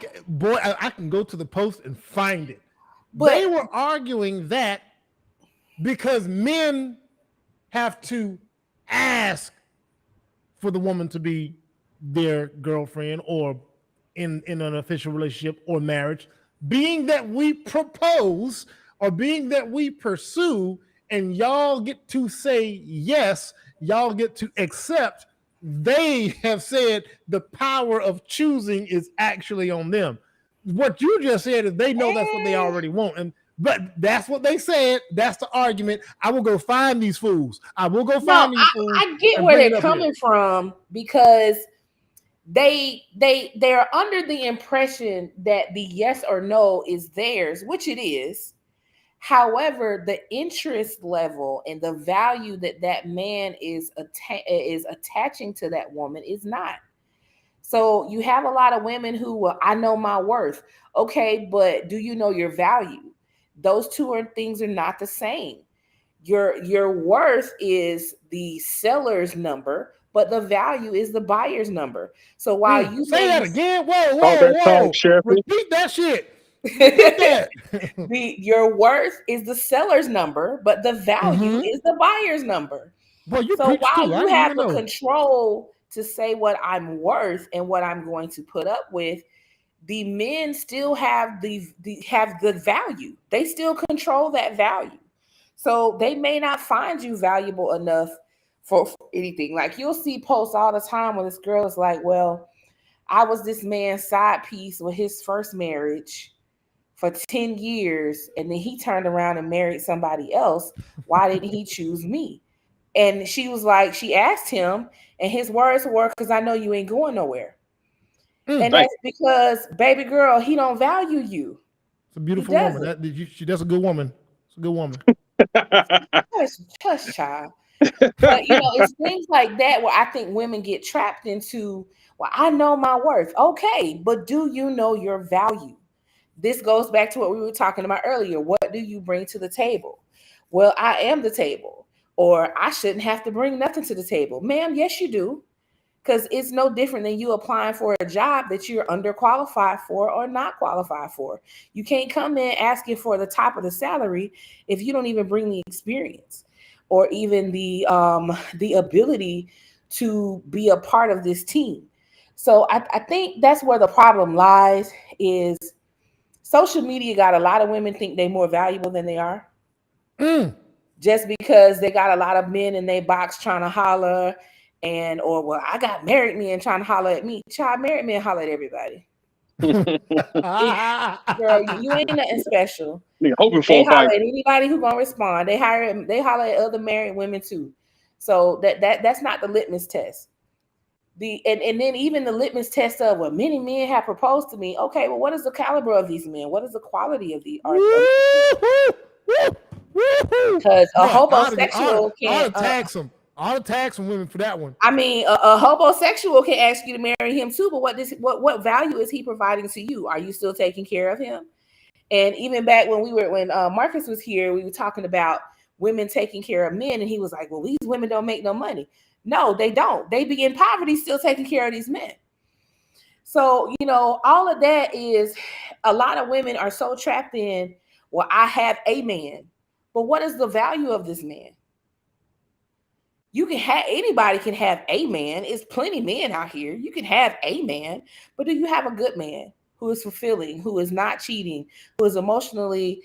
can go to the post and find it. But they were arguing that because men have to ask for the woman to be their girlfriend or in an official relationship or marriage, being that we propose or being that we pursue, and y'all get to say yes, y'all get to accept, they have said the power of choosing is actually on them. What you just said is they know that's what they already want. But that's what they said. That's the argument. I will go find these fools. I will go find these fools. I get where they're coming from, because they're under the impression that the yes or no is theirs, which it is. However, the interest level and the value that man is attaching to that woman is not. So you have a lot of women who, well, I know my worth. Okay, but do you know your value? Those things are not the same. Your worth is the seller's number, but the value is the buyer's number. So while you say that again, whoa, repeat that shit. Your worth is the seller's number, but the value is the buyer's number. Well, so while you have the control to say what I'm worth and what I'm going to put up with, the men still have have good value. They still control that value. So they may not find you valuable enough for anything. Like you'll see posts all the time when this girl is like, well, I was this man's side piece with his first marriage for 10 years, and then he turned around and married somebody else. Why didn't he choose me? And she was like, she asked him, and his words were, because I know you ain't going nowhere. And that's because, baby girl, he don't value you. It's a beautiful woman. That's a good woman. It's a good woman. Hush, child. But it's things like that where I think women get trapped into, well, I know my worth. Okay, but do you know your value? This goes back to what we were talking about earlier. What do you bring to the table? Well, I am the table, or I shouldn't have to bring nothing to the table. Ma'am, yes, you do. Because it's no different than you applying for a job that you're underqualified for or not qualified for. You can't come in asking for the top of the salary if you don't even bring the experience or even the ability to be a part of this team. So I think that's where the problem lies, is social media got a lot of women think they're more valuable than they are. Just because they got a lot of men in their box trying to holler, well, I got married men trying to holler at me. Child, married men holler at everybody. Girl, you ain't nothing special. They hoping for they holler at anybody who gonna respond. They holler at other married women too. So that's not the litmus test. And then even the litmus test of, well, many men have proposed to me. Okay, well, what is the caliber of these men? What is the quality of the because a homosexual can't I'll tag some women for that one. I mean, a homosexual can ask you to marry him too, but what value is he providing to you? Are you still taking care of him? And even back when Marcus was here, we were talking about women taking care of men, and he was like, well, these women don't make no money. No, they don't. They be in poverty still taking care of these men. So, all of that is, a lot of women are so trapped in, well, I have a man, but what is the value of this man? You can have, anybody can have a man. It's plenty of men out here. You can have a man, but do you have a good man who is fulfilling, who is not cheating, who is emotionally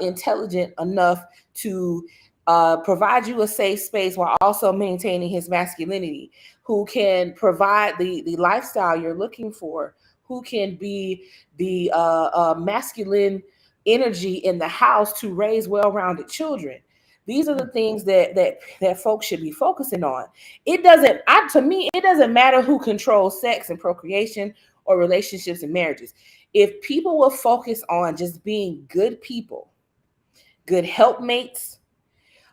intelligent enough to provide you a safe space while also maintaining his masculinity, who can provide the lifestyle you're looking for, who can be the masculine energy in the house to raise well-rounded children? These are the things that folks should be focusing on. To me, it doesn't matter who controls sex and procreation or relationships and marriages. If people will focus on just being good people, good helpmates,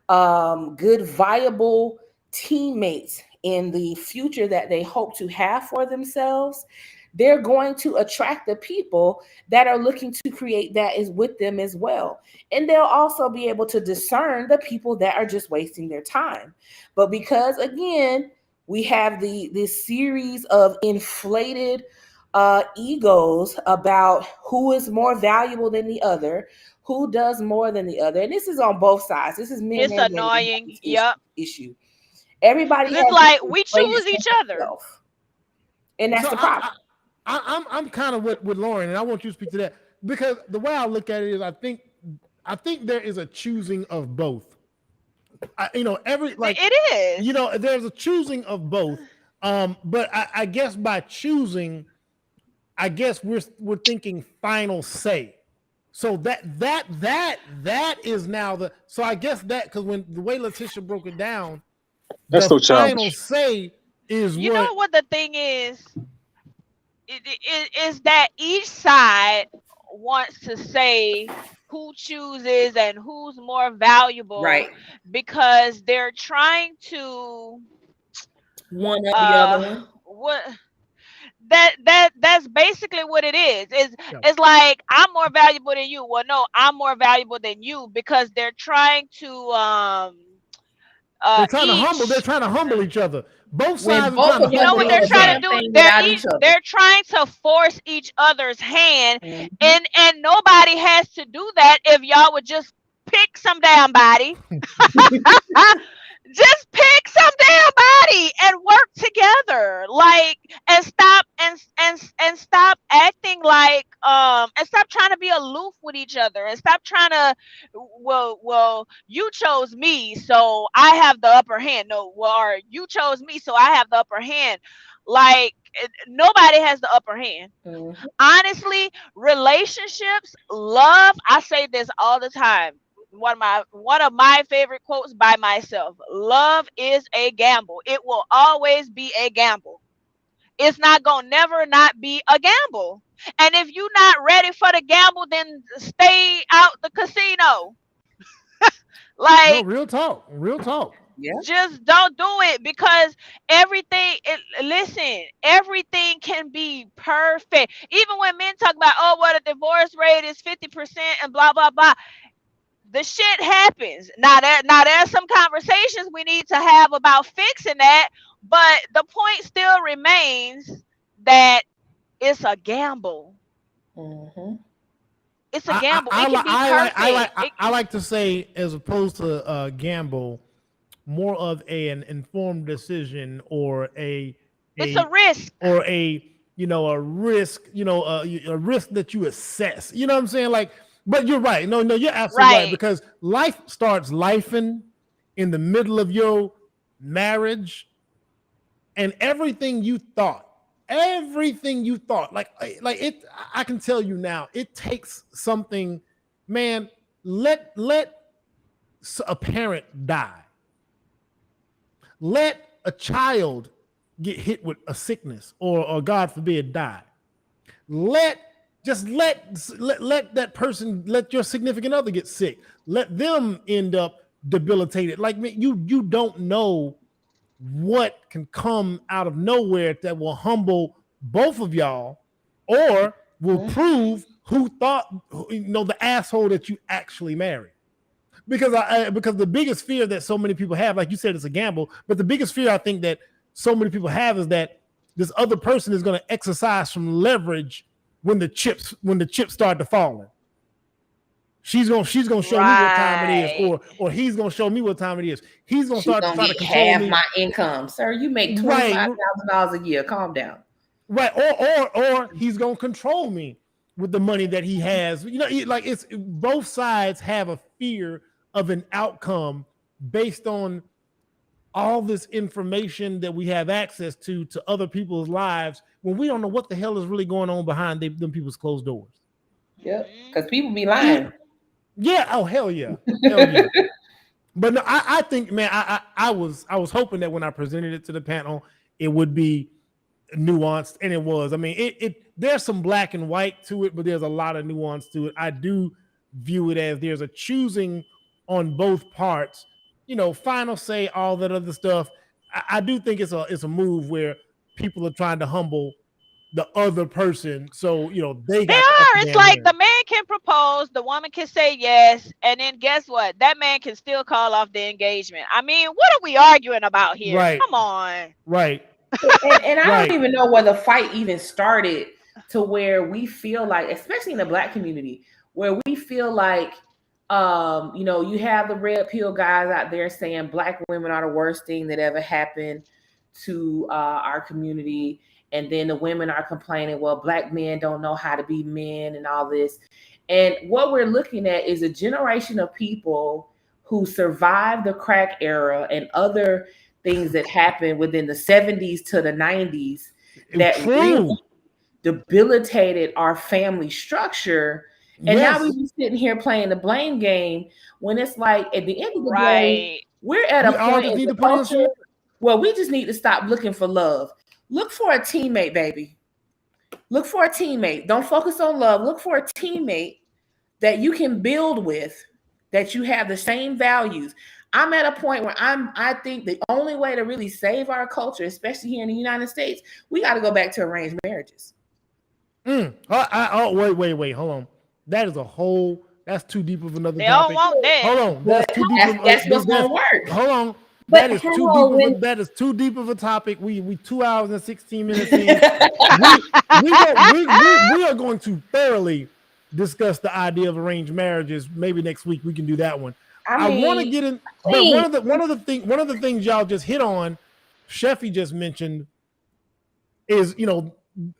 good viable teammates in the future that they hope to have for themselves, they're going to attract the people that are looking to create that is with them as well. And they'll also be able to discern the people that are just wasting their time. But because, again, we have this series of inflated egos about who is more valuable than the other, who does more than the other. And this is on both sides. This is men. It's annoying. Yep. Issue. Everybody has, it's like we choose each other. And that's the problem. I'm kind of with Lauren, and I want you to speak to that, because the way I look at it is, I I think there is a choosing of both. It is. There's a choosing of both. But I guess by choosing, I guess we're thinking final say. So that is now so I guess that, because when the way Letitia broke it down, That's the so final childish. say is You know what the thing is? Is that each side wants to say who chooses and who's more valuable, Right. because they're trying to One up the other one. what that's basically what it is. Yeah. It's like, I'm more valuable than you. Well, no, I'm more valuable than you, because they're trying to they're trying each, to humble each other. Both When sides are both trying of to you know them humble what doing they're the each trying other. to damn do? thing without each other. They're trying to force each other's hand, Mhm. and nobody has to do that if y'all would just pick some damn body. Just pick some damn body and work together, like, and stop and stop acting like, and stop trying to be aloof with each other, and stop trying to, well, you chose me, so I have the upper hand. No, well, or you chose me, so I have the upper hand. Like, nobody has the upper hand. Mhm. Honestly, relationships, love, I say this all the time. One of my favorite quotes by myself: love is a gamble. It will always be a gamble. It's not gonna never not be a gamble. And if you're not ready for the gamble, then stay out the casino. No, Like, real talk. Yeah. just don't do it, because listen, everything can be perfect. Even when men talk about, oh, what a divorce rate is 50% and blah blah blah, the shit happens. Now there's some conversations we need to have about fixing that, but the point still remains that it's a gamble. Mm-hmm. It's a gamble. It can be perfect. I like to say, as opposed to gamble, more of an informed decision, or It's a risk. a risk, a risk that you assess. You know what I'm saying? Like, but you're right. No, you're absolutely right, Right. because life starts lifing in the middle of your marriage, and everything you thought, like it. I can tell you now, it takes something, man. Let a parent die. Let a child get hit with a sickness, or God forbid, die. Let that person, let your significant other get sick. Let them end up debilitated. Like, you don't know what can come out of nowhere that will humble both of y'all, or will prove who thought, the asshole that you actually married. Because the biggest fear that so many people have, like you said, it's a gamble, but the biggest fear I think that so many people have is that this other person is going to exercise some leverage when the chips start to falling. She's gonna show me what time it is, or he's gonna show me what time it is. He's gonna She's start to gonna try to get control half me. my income, sir. You make $25,000 a year. Calm down. Right, or he's gonna control me with the money that he has. Like, it's both sides have a fear of an outcome based on all this information that we have access to other people's lives, when we don't know what the hell is really going on behind them people's closed doors. Yep, because people be lying. Yeah. Oh, hell yeah. Hell yeah. But no, I think, man, I was hoping that when I presented it to the panel, it would be nuanced, and it was. I mean, there's some black and white to it, but there's a lot of nuance to it. I do view it as there's a choosing on both parts. Final say, all that other stuff. I do think it's a move where people are trying to humble the other person, so they got the upper It's damn like hand. the man can propose, the woman can say yes, and then guess what? That man can still call off the engagement. I mean, what are we arguing about here? Right. Come on. Right. And I Right. don't even know where the fight even started, to where we feel like, especially in the black community, where we feel like, you have the red pill guys out there saying black women are the worst thing that ever happened to our community. And then the women are complaining, well, black men don't know how to be men and all this. And what we're looking at is a generation of people who survived the crack era and other things that happened within the 70s to the 90s that really debilitated our family structure. And now we be sitting here playing the blame game when it's like at the end of the day, we're at a point in the culture where we just need to stop looking for love. Look for a teammate, baby. Look for a teammate. Don't focus on love. Look for a teammate that you can build with, that you have the same values. I'm at a point where I think the only way to really save our culture, especially here in the United States, we got to go back to arranged marriages. Wait, hold on. That's too deep of another They topic. don't want that. Hold on. That's too deep of that's what's gonna work. Hold on. But That is too deep of a topic. We 2 hours and 16 minutes in. we are going to thoroughly discuss the idea of arranged marriages. Maybe next week we can do that one. I want to get in, but one of the things y'all just hit on, Sheffy just mentioned, is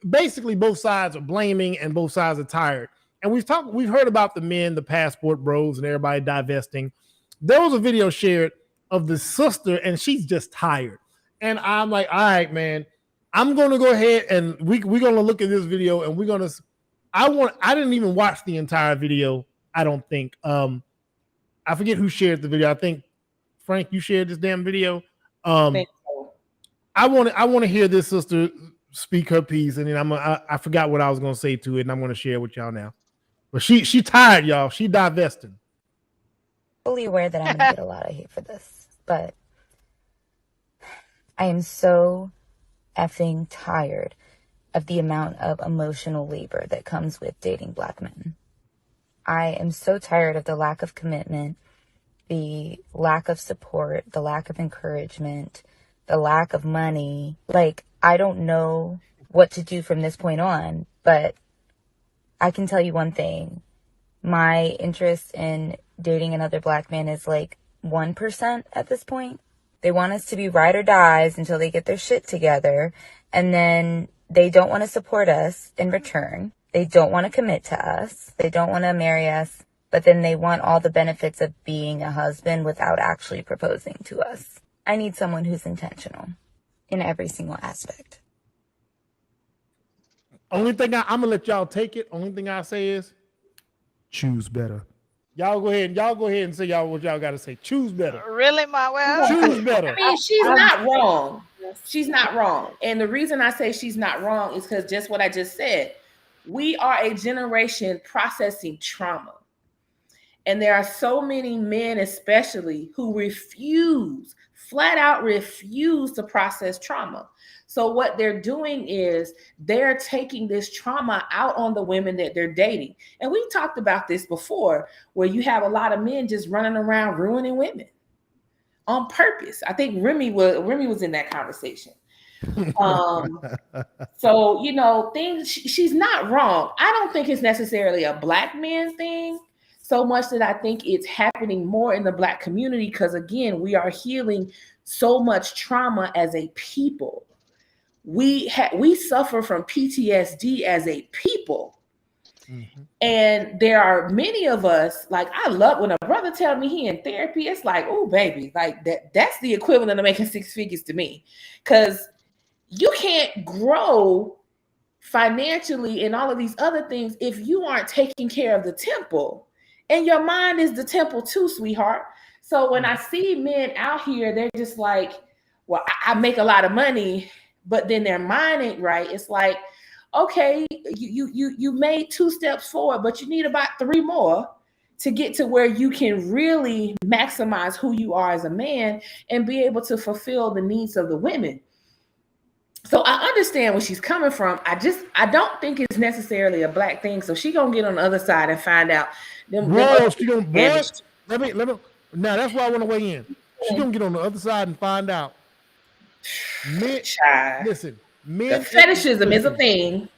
basically both sides are blaming and both sides are tired. And we've heard about the men, the passport bros, and everybody divesting. There was a video shared of the sister, and she's just tired. And I'm like, all right, man, I'm going to go ahead and we're going to look at this video, and I didn't even watch the entire video. I don't think. I forget who shared the video. I think Frank, you shared this damn video. I want to hear this sister speak her piece, and then I forgot what I was going to say to it, and I'm going to share it with y'all now. But she tired, y'all. She divesting. Fully aware that I'm gonna get a lot of hate for this, but I am so effing tired of the amount of emotional labor that comes with dating Black men. I am so tired of the lack of commitment, the lack of support, the lack of encouragement, the lack of money. Like, I don't know what to do from this point on, but I can tell you one thing. My interest in dating another Black man is like 1% at this point. They want us to be ride or dies until they get their shit together. And then they don't want to support us in return. They don't want to commit to us. They don't want to marry us. But then they want all the benefits of being a husband without actually proposing to us. I need someone who's intentional in every single aspect. Only thing I'm going to let y'all take it. Only thing I say is choose better. Y'all go ahead and say what y'all got to say. Choose better. Really, Manuel? Choose better. I mean, she's not wrong. She's not wrong. And the reason I say she's not wrong is because just what I just said. We are a generation processing trauma. And there are so many men, especially, who flat out refuse to process trauma. So what they're doing is they're taking this trauma out on the women that they're dating. And we talked about this before, where you have a lot of men just running around ruining women on purpose. I think Remy was in that conversation. So, she's not wrong. I don't think it's necessarily a Black man thing so much that I think it's happening more in the Black community because, again, we are healing so much trauma as a people. We suffer from PTSD as a people. Mm-hmm. And there are many of us, like, I love when a brother tells me he in therapy, it's like, oh, baby, like that's the equivalent of making 6 figures to me. Because you can't grow financially and all of these other things if you aren't taking care of the temple. And your mind is the temple too, sweetheart. So when I see men out here, they're just like, well, I make a lot of money, but then their mind ain't right. It's like, okay, you made 2 steps forward, but you need about 3 more to get to where you can really maximize who you are as a man and be able to fulfill the needs of the women. So I understand where she's coming from. I don't think it's necessarily a Black thing. So she gonna get on the other side and find out. Now that's why I want to weigh in. She gonna get on the other side and find out. Men, listen, men. The fetishism is a thing.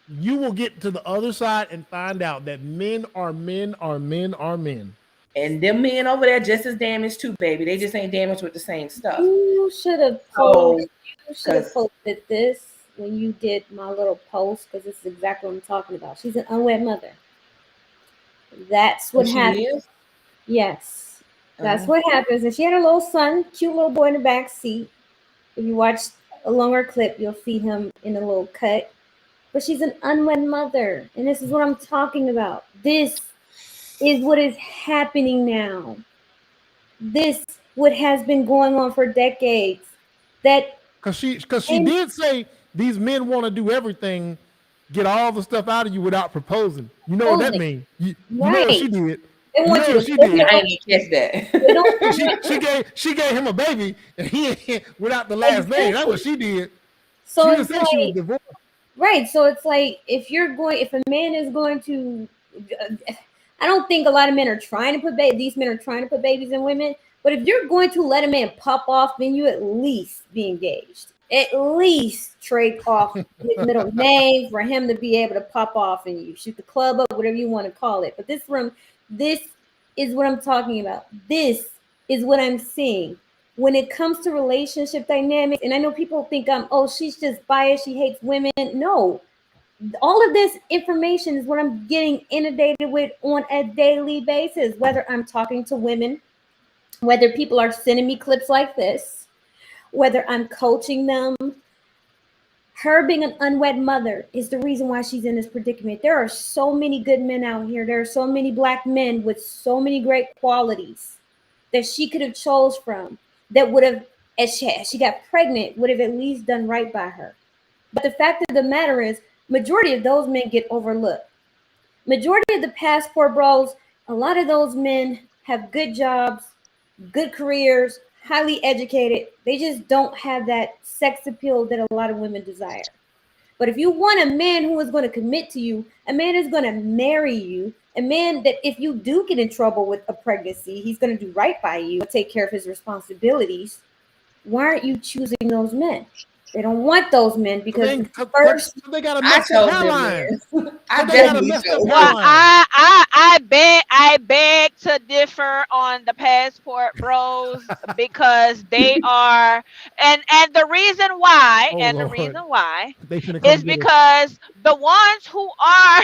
You will get to the other side and find out that men are men. And them men over there just as damaged too, baby. They just ain't damaged with the same stuff. You should have posted this when you did my little post, because this is exactly what I'm talking about. She's an unwed mother. That's what She happens. is? Yes, that's Oh. what happens. And she had a little son, cute little boy in the back seat. If you watch a longer clip, you'll see him in a little cut. But she's an unwed mother, and this is what I'm talking about. This is what is happening now. This what has been going on for decades. That Because she and did say these men want to do everything, get all the stuff out of you without proposing. You know what that posing, means. You know what right? she did. They You want know you what to she live did. I your, didn't catch that. they don't She gave him a baby and he without the last name. That's what she did. So She didn't it's say she was like, divorced. right. So it's like if a man is going to, I don't think a lot of men are trying to put these men are trying to put babies in women. But if you're going to let a man pop off, then you at least be engaged. At least trade off his middle name for him to be able to pop off and you shoot the club up, whatever you want to call it. But this is what I'm talking about. This is what I'm seeing when it comes to relationship dynamics. And I know people think she's just biased, she hates women. No, all of this information is what I'm getting inundated with on a daily basis, whether I'm talking to women, whether people are sending me clips like this, whether I'm coaching them. Her being an unwed mother is the reason why she's in this predicament. There are so many good men out here. There are so many black men with so many great qualities that she could have chose from, that would have, as she got pregnant, would have at least done right by her. But the fact of the matter is, majority of those men get overlooked. Majority of the passport bros, a lot of those men have good jobs, good careers, highly educated. They just don't have that sex appeal that a lot of women desire. But if you want a man who is going to commit to you, a man is going to marry you, a man that if you do get in trouble with a pregnancy, he's going to do right by you, take care of his responsibilities. Why aren't you choosing those men? They don't want those men because first they got a I messed up chose them hairline. men. I They got a definitely messed up chose Well, them. hairline. I beg to differ on the passport bros because they are, and the reason why, Oh Lord. They finna come is get us. because the ones who are,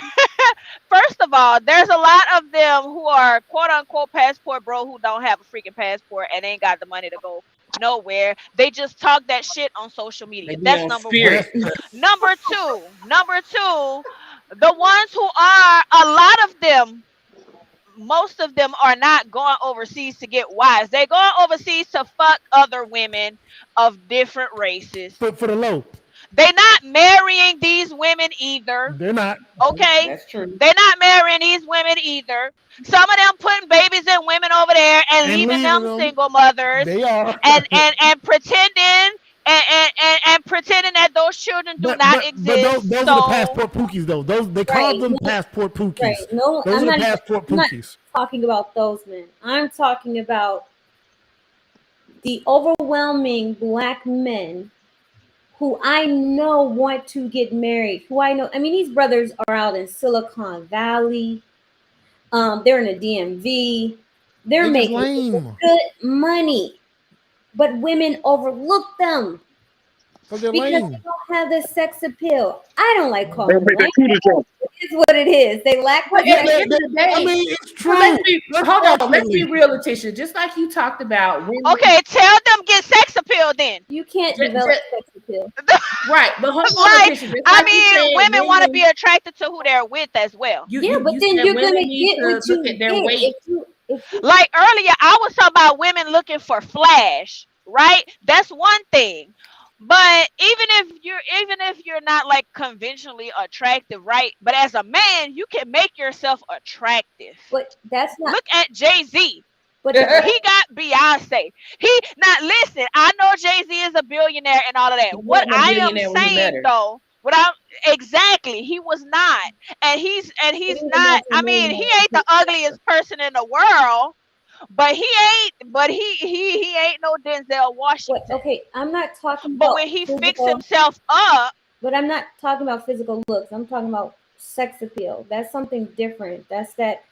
first of all, there's a lot of them who are quote unquote passport bro who don't have a freaking passport and ain't got the money to go nowhere. They just talk that shit on social media. They be That's on number one. spirit. Number two, the ones who are, a lot of them, most of them are not going overseas to get wives. They're going overseas to fuck other women of different races. For the low. They're not marrying these women either. They're not. Okay? That's true. They're not marrying these women either. Some of them putting babies in women over there and leaving them single mothers. They are. and pretending and pretending that those children do not exist. Those are the passport pookies though. Those they call them passport pookies. Right. No, those I'm are the not, passport I'm not pookies. talking about those men. I'm talking about the overwhelming black men who I know want to get married. Who I know, I mean, these brothers are out in Silicon Valley. They're in the DMV. They're They just making lame. good money, but women overlook them Because they're because lame. they don't have the sex appeal. I don't like calling They them make that lame. cootie drop. It's what it is. They lack the But at the sex. end of the day, I mean, it's true. but let's be real, Letitia. Just like you talked about women. Okay, tell them get sex appeal then. You can't Just- develop just- sex appeal. Right, but hold on, Like, Letitia. Just I like you mean, said, women want to be attracted to who they're with as well. Yeah, but then said you're women gonna need get to what you look at their get weight. if you Like earlier, I was talking about women looking for flash, right? That's one thing. But even if you're not like conventionally attractive, right? But as a man, you can make yourself attractive. but that's not Look at Jay-Z. but He got Beyonce. Listen, I know Jay-Z is a billionaire and all of that. He What wasn't a I am billionaire when he met saying her. though, exactly, he was not. And he's was a not, I mean, he ain't the ugliest person in the world, but he ain't no Denzel Washington. okay, I'm not talking But about when he fixed physical, himself up, but I'm not talking about physical looks. I'm talking about sex appeal. That's something different. That's that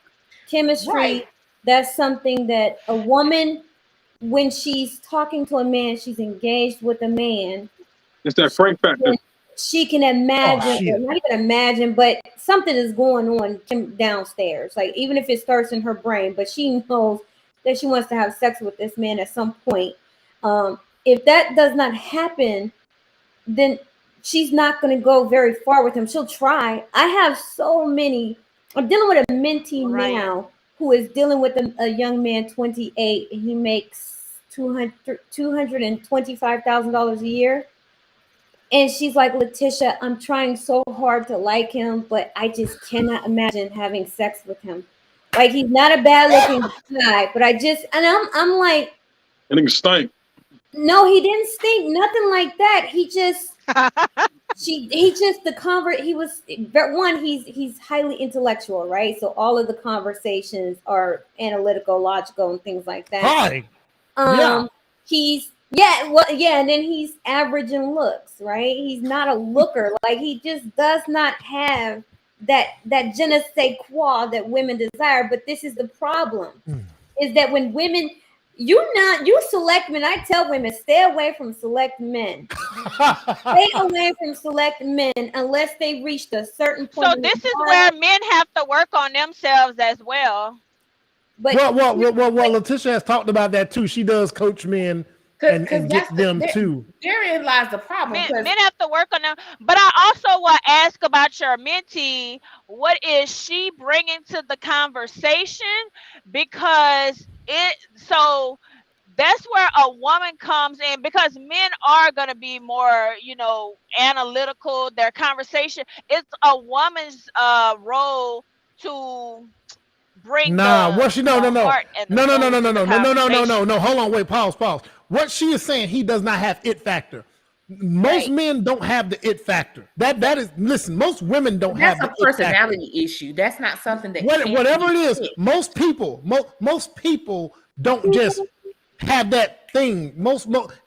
chemistry. Right. That's something that a woman, when she's talking to a man, she's engaged with a man. It's that Frank factor. she can imagine, shit. or not even imagine, but something is going on downstairs. Like, even if it starts in her brain, but she knows that she wants to have sex with this man at some point. If that does not happen, then she's not going to go very far with him. She'll try. I have so many. I'm dealing with a mentee Right. now who is dealing with a young man, 28, and he makes $225,000 a year. And she's like, Letitia, I'm trying so hard to like him, but I just cannot imagine having sex with him. Like, he's not a bad looking guy, but I'm like, That nigga stink. no, he didn't stink, nothing like that. He just he's highly intellectual, right? So all of the conversations are analytical, logical, and things like that. Hi. Yeah. And then he's average in looks, right? He's not a looker. Like, he just does not have that je ne sais quoi that women desire. But this is the problem, is that when women, you select men, I tell women, stay away from select men. Stay away from select men unless they reached a certain point. So this is where men have to work on themselves as well. But well, Letitia has talked about that too. She does coach men and get them too. Therein lies the problem. Men have to work on them. But I also want to ask about your mentee. What is she bringing to the conversation? Because that's where a woman comes in, because men are going to be more, analytical. Their conversation, it's a woman's role to bring no. heart and the soul to the conversation. No. Hold on, wait, pause. What she is saying, he does not have it factor. Most men don't have the it factor. That is, listen, most women don't have the personality issue. That's not something that whatever it is. Most people don't just have that thing.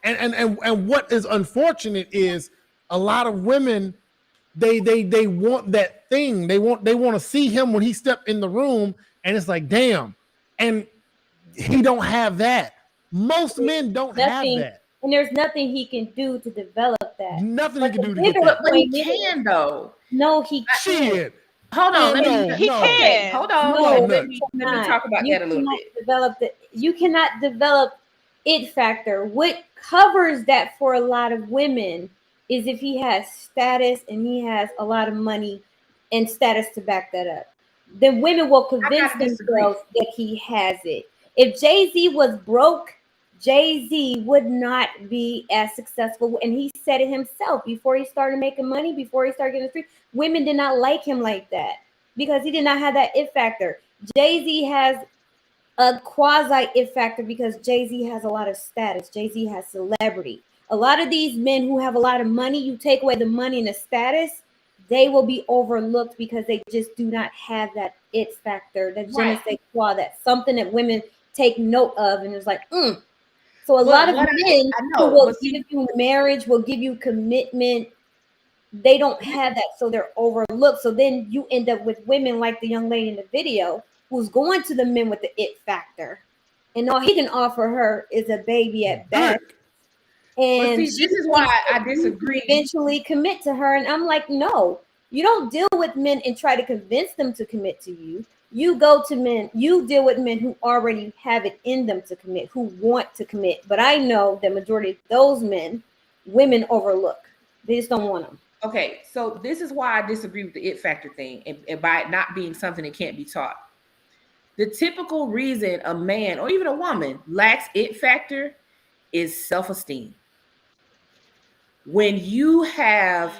And what is unfortunate is a lot of women, they want that thing. They want to see him when he stepped in the room, and it's like, damn, and he don't have that. Most men don't have that. And there's nothing he can do to develop that. Nothing he can do to get that. But he can, though. No, he can't. Hold on, he can. Hold on. No, let me talk about that a little bit. You cannot develop it factor. What covers that for a lot of women is if he has status and he has a lot of money and status to back that up. Then women will convince themselves that he has it. If Jay-Z was broke, Jay-Z would not be as successful. And he said it himself before he started making money, before he started getting the street. Women did not like him like that because he did not have that it factor. Jay-Z has a quasi it factor because Jay-Z has a lot of status. Jay-Z has celebrity. A lot of these men who have a lot of money, you take away the money and the status, they will be overlooked because they just do not have that it factor, that je ne sais quoi, that's something that women take note of, and it's like, So a lot of men who will give you marriage, will give you commitment, they don't have that, so they're overlooked. So then you end up with women like the young lady in the video who's going to the men with the it factor, and all he can offer her is a baby at best. And this is why I disagree. Eventually commit to her, and I'm like, no, you don't deal with men and try to convince them to commit to you. You go to men, you deal with men who already have it in them to commit, who want to commit. But I know the majority of those men, women overlook. They just don't want them. Okay, so this is why I disagree with the it factor thing, and by it not being something that can't be taught. The typical reason a man or even a woman lacks it factor is self-esteem. When you have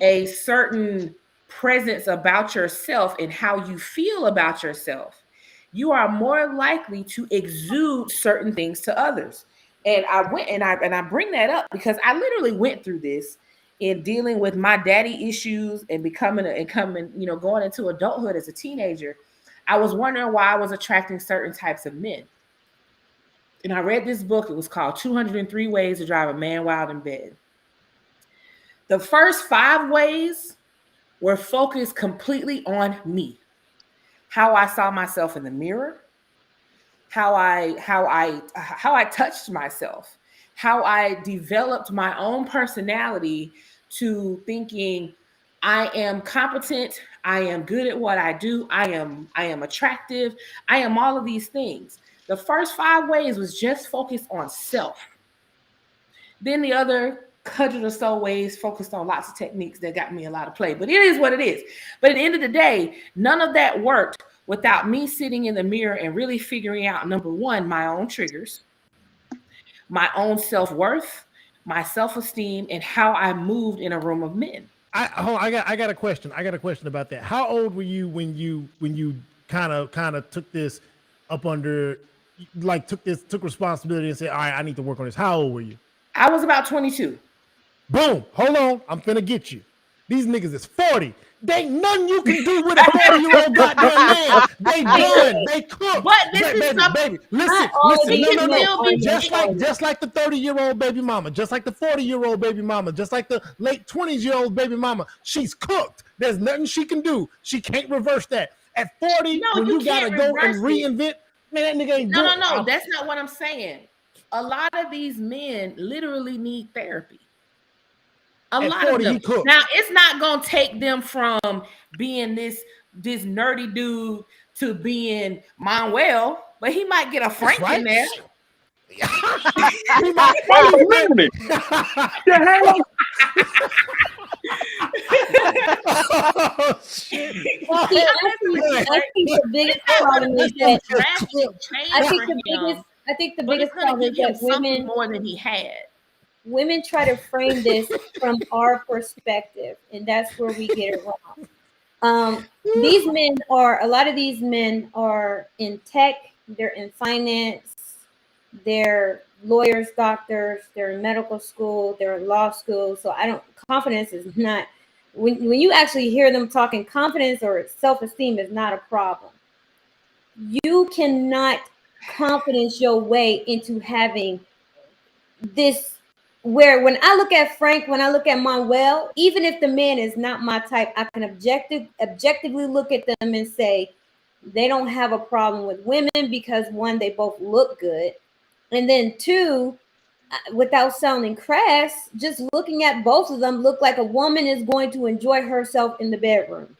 a certain presence about yourself and how you feel about yourself, you are more likely to exude certain things to others. And I bring that up because I literally went through this in dealing with my daddy issues and going into adulthood as a teenager. I was wondering why I was attracting certain types of men. And I read this book. It was called 203 Ways to Drive a Man Wild in Bed. The first 5 ways were focused completely on me, how I saw myself in the mirror, how I touched myself, how I developed my own personality to thinking I am competent, I am good at what I do, I am attractive, I am all of these things. The first 5 ways was just focused on self. Then the other 100 or so ways focused on lots of techniques that got me a lot of play. But it is what it is. But at the end of the day, none of that worked without me sitting in the mirror and really figuring out, number one, my own triggers, my own self-worth, my self-esteem, and how I moved in a room of men. I got a question. I got a question about that. How old were you when you kind of took this up under, like took responsibility and said, all right, I need to work on this? How old were you? I was about 22. Boom. Hold on. I'm finna get you. These niggas is 40. They ain't nothing you can do with a 40-year-old goddamn man. They done. They cooked. But this is baby. Listen. No. Just like the 30-year-old baby mama, just like the 40-year-old baby mama, just like the late 20s-year-old baby mama. She's cooked. There's nothing she can do. She can't reverse that. At 40, when you gotta go and reinvent, man, that nigga ain't doing it. No. That's not what I'm saying. A lot of these men literally need therapy. A lot of them. Now, it's not gonna take them from being this nerdy dude to being Manuel, but he might get a Frank in there. Wait a minute. The hell? Oh, shit. I think the biggest problem is that I think the biggest problem is that women more than he had. Women try to frame this from our perspective, and that's where we get it wrong. A lot of these men are in tech, they're in finance, they're lawyers, doctors, they're in medical school, they're in law school. So confidence is not, when you actually hear them talking, confidence or self-esteem is not a problem. You cannot confidence your way into having this, where when I look at Frank, when I look at Manuel, even if the man is not my type, I can objectively look at them and say they don't have a problem with women because, one, they both look good, and then two, without sounding crass, just looking at both of them look like a woman is going to enjoy herself in the bedroom.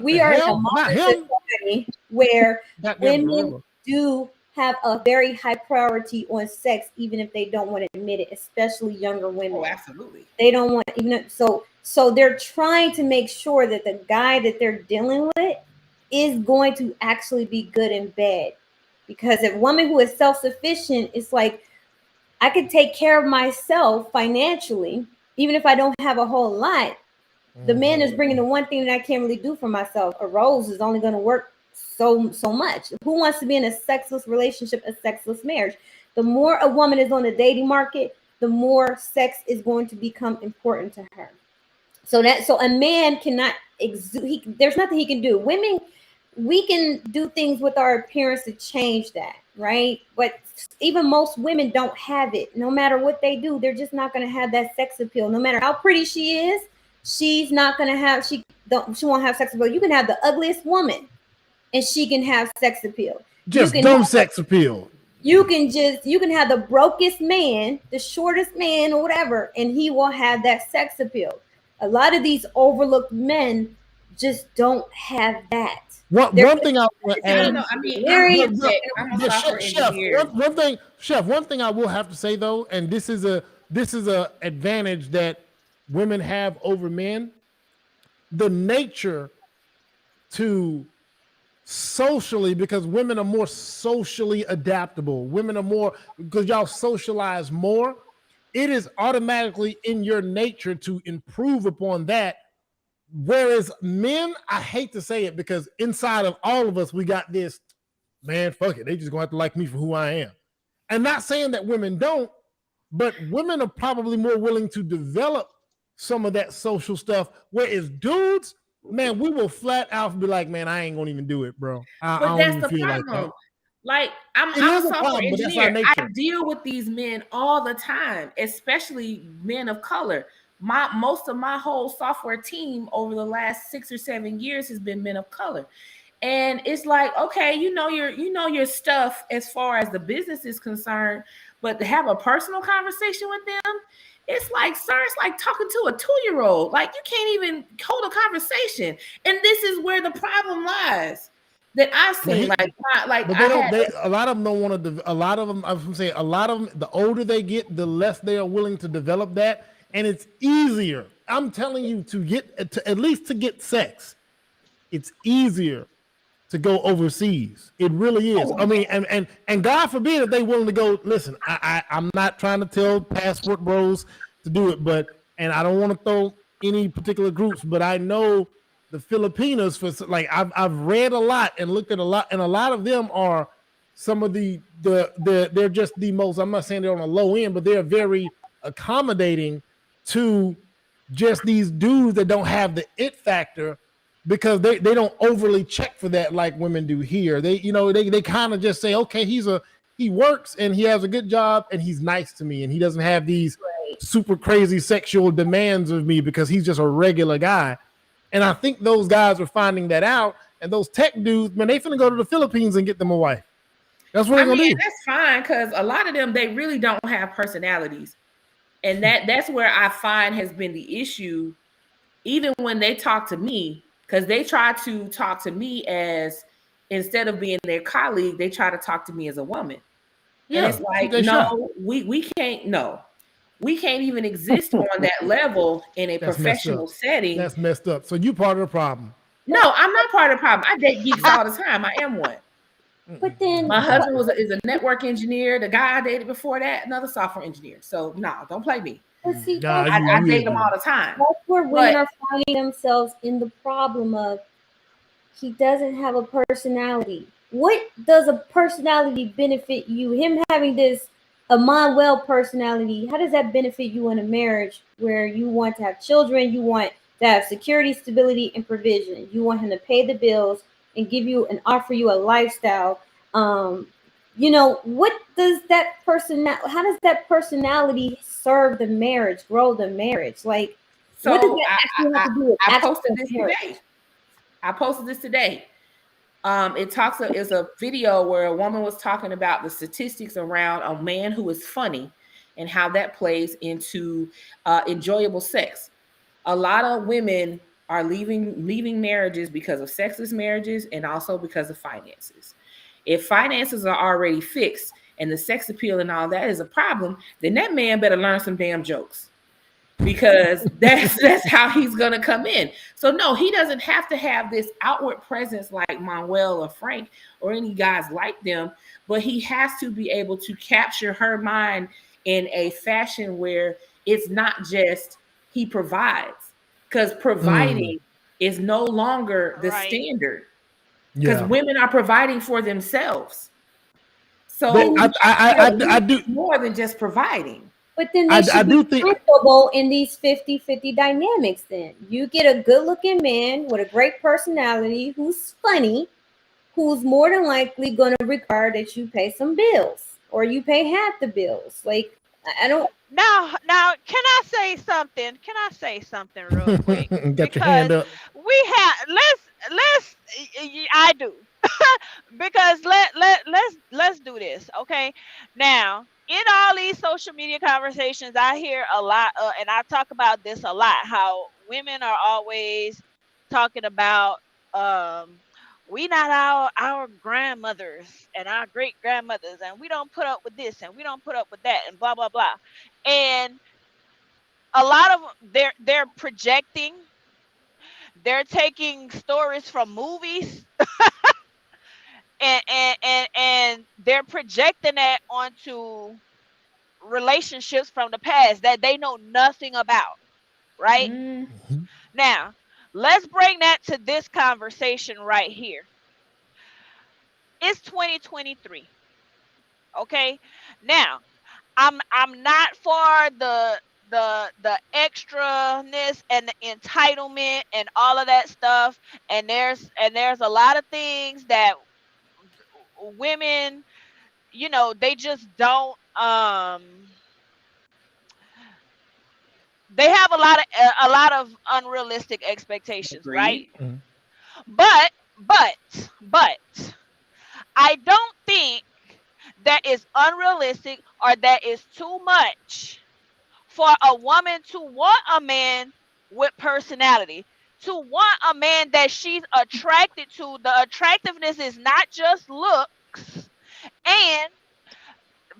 We are in a modern society where women do have a very high priority on sex, even if they don't want to admit it, especially younger women. Oh, absolutely. They don't want, so they're trying to make sure that the guy that they're dealing with is going to actually be good in bed. Because a woman who is self-sufficient, it's like, I could take care of myself financially, even if I don't have a whole lot. The man is bringing the one thing that I can't really do for myself. A rose is only going to work so much. Who wants to be in a sexless relationship, a sexless marriage? The more a woman is on the dating market, the more sex is going to become important to her. So a man cannot exude. There's nothing he can do. Women, we can do things with our appearance to change that, right? But even most women don't have it. No matter what they do, they're just not going to have that sex appeal. No matter how pretty she is, she's not going to have. She won't have sex appeal. You can have the ugliest woman, and she can have sex appeal. Just dumb sex appeal. You can have the brokest man, the shortest man, or whatever, and he will have that sex appeal. A lot of these overlooked men just don't have that. One thing I want to add. Chef, one thing I will have to say though, and this is a advantage that women have over men. The nature to socially, because women are more socially adaptable. Women are more, because y'all socialize more. It is automatically in your nature to improve upon that. Whereas men, I hate to say it, because inside of all of us, we got this, man, fuck it. They just gonna have to like me for who I am. And not saying that women don't, but women are probably more willing to develop some of that social stuff. Whereas dudes, man, we will flat out be like, man, I ain't gonna even do it, bro. I don't that's even the feel problem. Like I'm a software engineer. I deal with these men all the time, especially men of color. Most of my whole software team over the last 6 or 7 years has been men of color. And it's like, okay, you know your stuff as far as the business is concerned, but to have a personal conversation with them It's like, sir, it's like talking to a 2-year-old. Like, you can't even hold a conversation. And this is where the problem lies. That I've seen, But like they I don't. had. A lot of them don't want to. A lot of them. I'm saying a lot of them. The older they get, the less they are willing to develop that, and it's easier. I'm telling you, to get to at least to get sex, it's easier to go overseas. It really is. I mean, and God forbid if they willing to go. Listen, I'm not trying to tell passport bros to do it, but and I don't want to throw any particular groups, but I know the Filipinos for like I've read a lot and looked at a lot, and a lot of them are some of the they're just the most. I'm not saying they're on a low end, but they're very accommodating to just these dudes that don't have the it factor because they don't overly check for that like women do here. They they kind of just say, okay, he works and he has a good job and he's nice to me and he doesn't have these super crazy sexual demands of me because he's just a regular guy. And I think those guys are finding that out. And those tech dudes, man, they finna go to the Philippines and get them a wife. That's what they're gonna do. That's fine because a lot of them, they really don't have personalities. And that's where I find has been the issue, even when they talk to me, because they try to talk to me as, instead of being their colleague, they try to talk to me as a woman. Yeah, and it's like, no, we can't, no. We can't even exist on that level in a professional setting. That's messed up. So you part of the problem. No, I'm not part of the problem. I date geeks all the time. I am one. But then my husband is a network engineer. The guy I dated before that, another software engineer. So no, don't play me. See, I date them all the time. That's where women are finding themselves in the problem of he doesn't have a personality. What does a personality benefit you? Him having this a Unwed personality, how does that benefit you in a marriage where you want to have children, you want to have security, stability, and provision? You want him to pay the bills and give you and offer you a lifestyle. What does that how does that personality serve the marriage, grow the marriage? Like, so what does that actually have to do with I posted this today. I posted this today. It's a video where a woman was talking about the statistics around a man who is funny and how that plays into enjoyable sex. A lot of women are leaving marriages because of sexless marriages and also because of finances. If finances are already fixed and the sex appeal and all that is a problem, then that man better learn some damn jokes. Because that's how he's gonna come in. So no, he doesn't have to have this outward presence like Manuel or Frank or any guys like them, but he has to be able to capture her mind in a fashion where it's not just he provides, because providing is no longer the standard. Because women are providing for themselves. So I do more than just providing. But then they should be comfortable in these 50-50 dynamics. Then you get a good-looking man with a great personality who's funny, who's more than likely going to require that you pay some bills or you pay half the bills. Like, I don't. Now, can I say something? Can I say something real quick? Got your hand up. We have let's I do because let's do this, okay? Now, in all these social media conversations, I hear a lot, and I talk about this a lot, how women are always talking about we not our grandmothers and our great grandmothers, and we don't put up with this and we don't put up with that and blah blah blah. And a lot of they're projecting, they're taking stories from movies and they're projecting that onto relationships from the past that they know nothing about, right? Mm-hmm. Now, let's bring that to this conversation right here. It's 2023. Okay? Now, I'm not for the extraness and the entitlement and all of that stuff, and there's a lot of things that women, they just don't they have a lot of unrealistic expectations. Agreed. Right? Mm-hmm. But I don't think that is unrealistic or that is too much for a woman to want a man with personality, to want a man that she's attracted to. The attractiveness is not just looks, and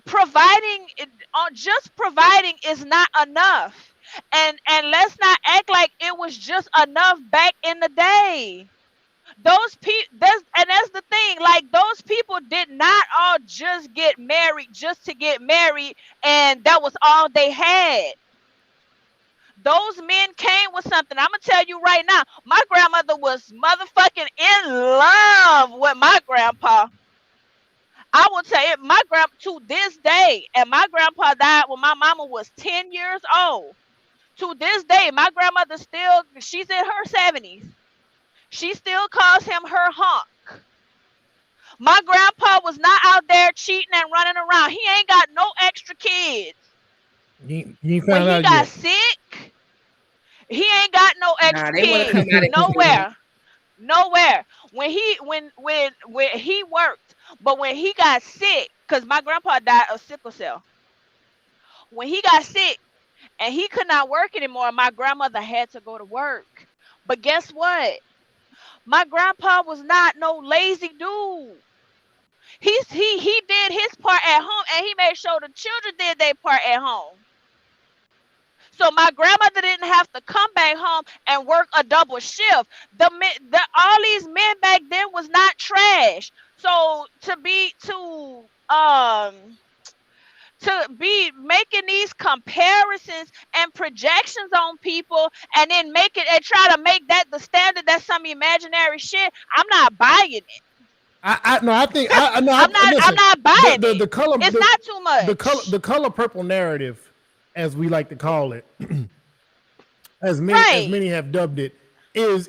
providing on just providing is not enough. And let's not act like it was just enough back in the day. Those people, that's the thing, like those people did not all just get married just to get married and that was all they had. Those men came with something. I'm gonna tell you right now, my grandmother was motherfucking in love with my grandpa. I will tell you, my grandpa to this day, and my grandpa died when my mama was 10 years old. To this day, my grandmother still, she's in her 70s. She still calls him her hunk. My grandpa was not out there cheating and running around. He ain't got no extra kids. You When found he out got yet? sick, he ain't got no extra they wanna come kids. out and Nowhere. Nowhere. When he worked, but when he got sick, because my grandpa died of sickle cell. When he got sick and he could not work anymore, my grandmother had to go to work. But guess what? My grandpa was not no lazy dude. He did his part at home and he made sure the children did their part at home. So my grandmother didn't have to come back home and work a double shift. All these men back then was not trash. So to be making these comparisons and projections on people and then make it and try to make that the standard, that's some imaginary shit. I'm not buying it. I think I no. I'm not buying the color. It's not too much. The color purple narrative, as we like to call it, as many have dubbed it, is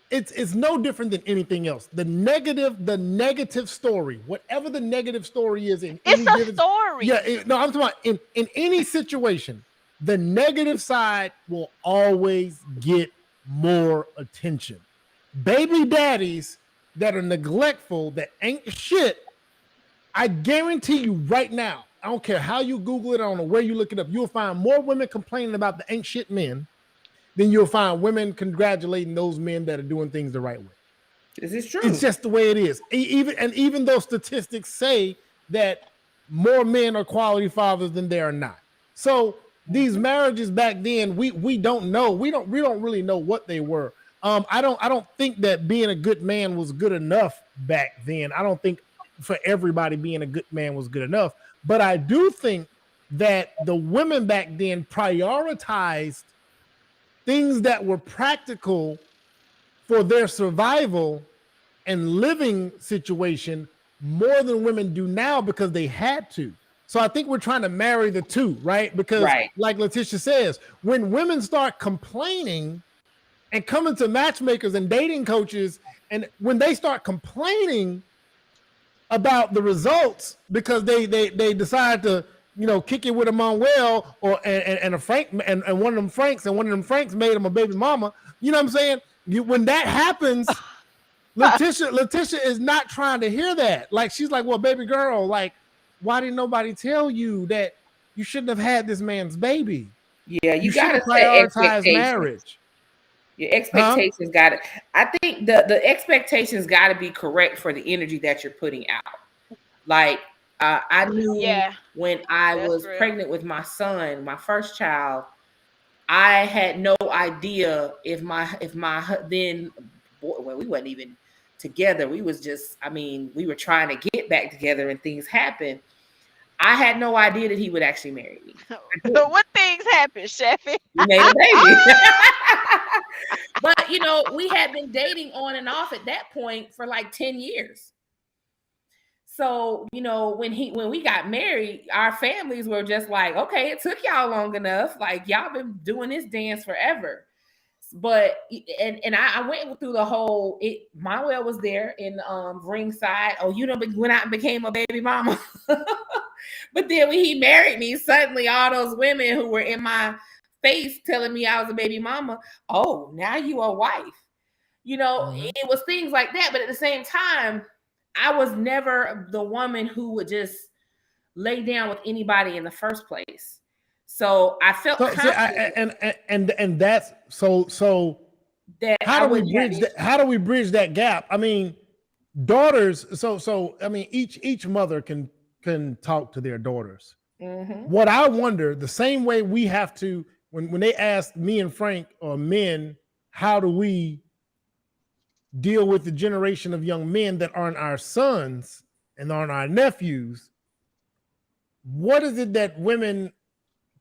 it's no different than anything else. The negative story, whatever the negative story is in It's any a given story. I'm talking about in any situation, the negative side will always get more attention. Baby daddies that are neglectful, that ain't shit, I guarantee you right now, I don't care how you Google it, I don't know where you look it up, you'll find more women complaining about the ain't shit men than you'll find women congratulating those men that are doing things the right way. This is true. It's just the way it is. Even though statistics say that more men are quality fathers than they are not. So these marriages back then, we don't know. We don't really know what they were. I don't think that being a good man was good enough back then. I don't think for everybody being a good man was good enough. But I do think that the women back then prioritized things that were practical for their survival and living situation more than women do now because they had to. So I think we're trying to marry the two, right? Because like Letitia says, when women start complaining and coming to matchmakers and dating coaches, and when they start complaining about the results because they decide to kick it with a Manuel or and a Frank and one of them Franks made him a baby mama. You know what I'm saying? When that happens, Letitia is not trying to hear that. Like she's like, well, baby girl, like why didn't nobody tell you that you shouldn't have had this man's baby? Yeah, you gotta prioritize marriage. Your expectations got it. I think the expectations got to be correct for the energy that you're putting out. Like I knew when I was pregnant with my son, my first child, I had no idea if my then boy, well, we wasn't even together. We was just, we were trying to get back together and things happened. I had no idea that he would actually marry me. What things happened, Sheffy? We made a baby. But we had been dating on and off at that point for like 10 years. So, when we got married, our families were just like, okay, it took y'all long enough. Like y'all been doing this dance forever. But and I went through the whole Manuel was there in ringside. Oh, went out and became a baby mama. But then when he married me, suddenly all those women who were in my face telling me I was a baby mama, oh, now you a wife. It was things like that. But at the same time, I was never the woman who would just lay down with anybody in the first place. So I felt So, and that's so. that How I do we wouldn't have bridge that? How do we bridge that gap? I mean, daughters. So I mean, each mother can talk to their daughters. Mhm. What I wonder, the same way we have to, when they ask me and Frank or men, how do we deal with the generation of young men that aren't our sons and aren't our nephews? What is it that women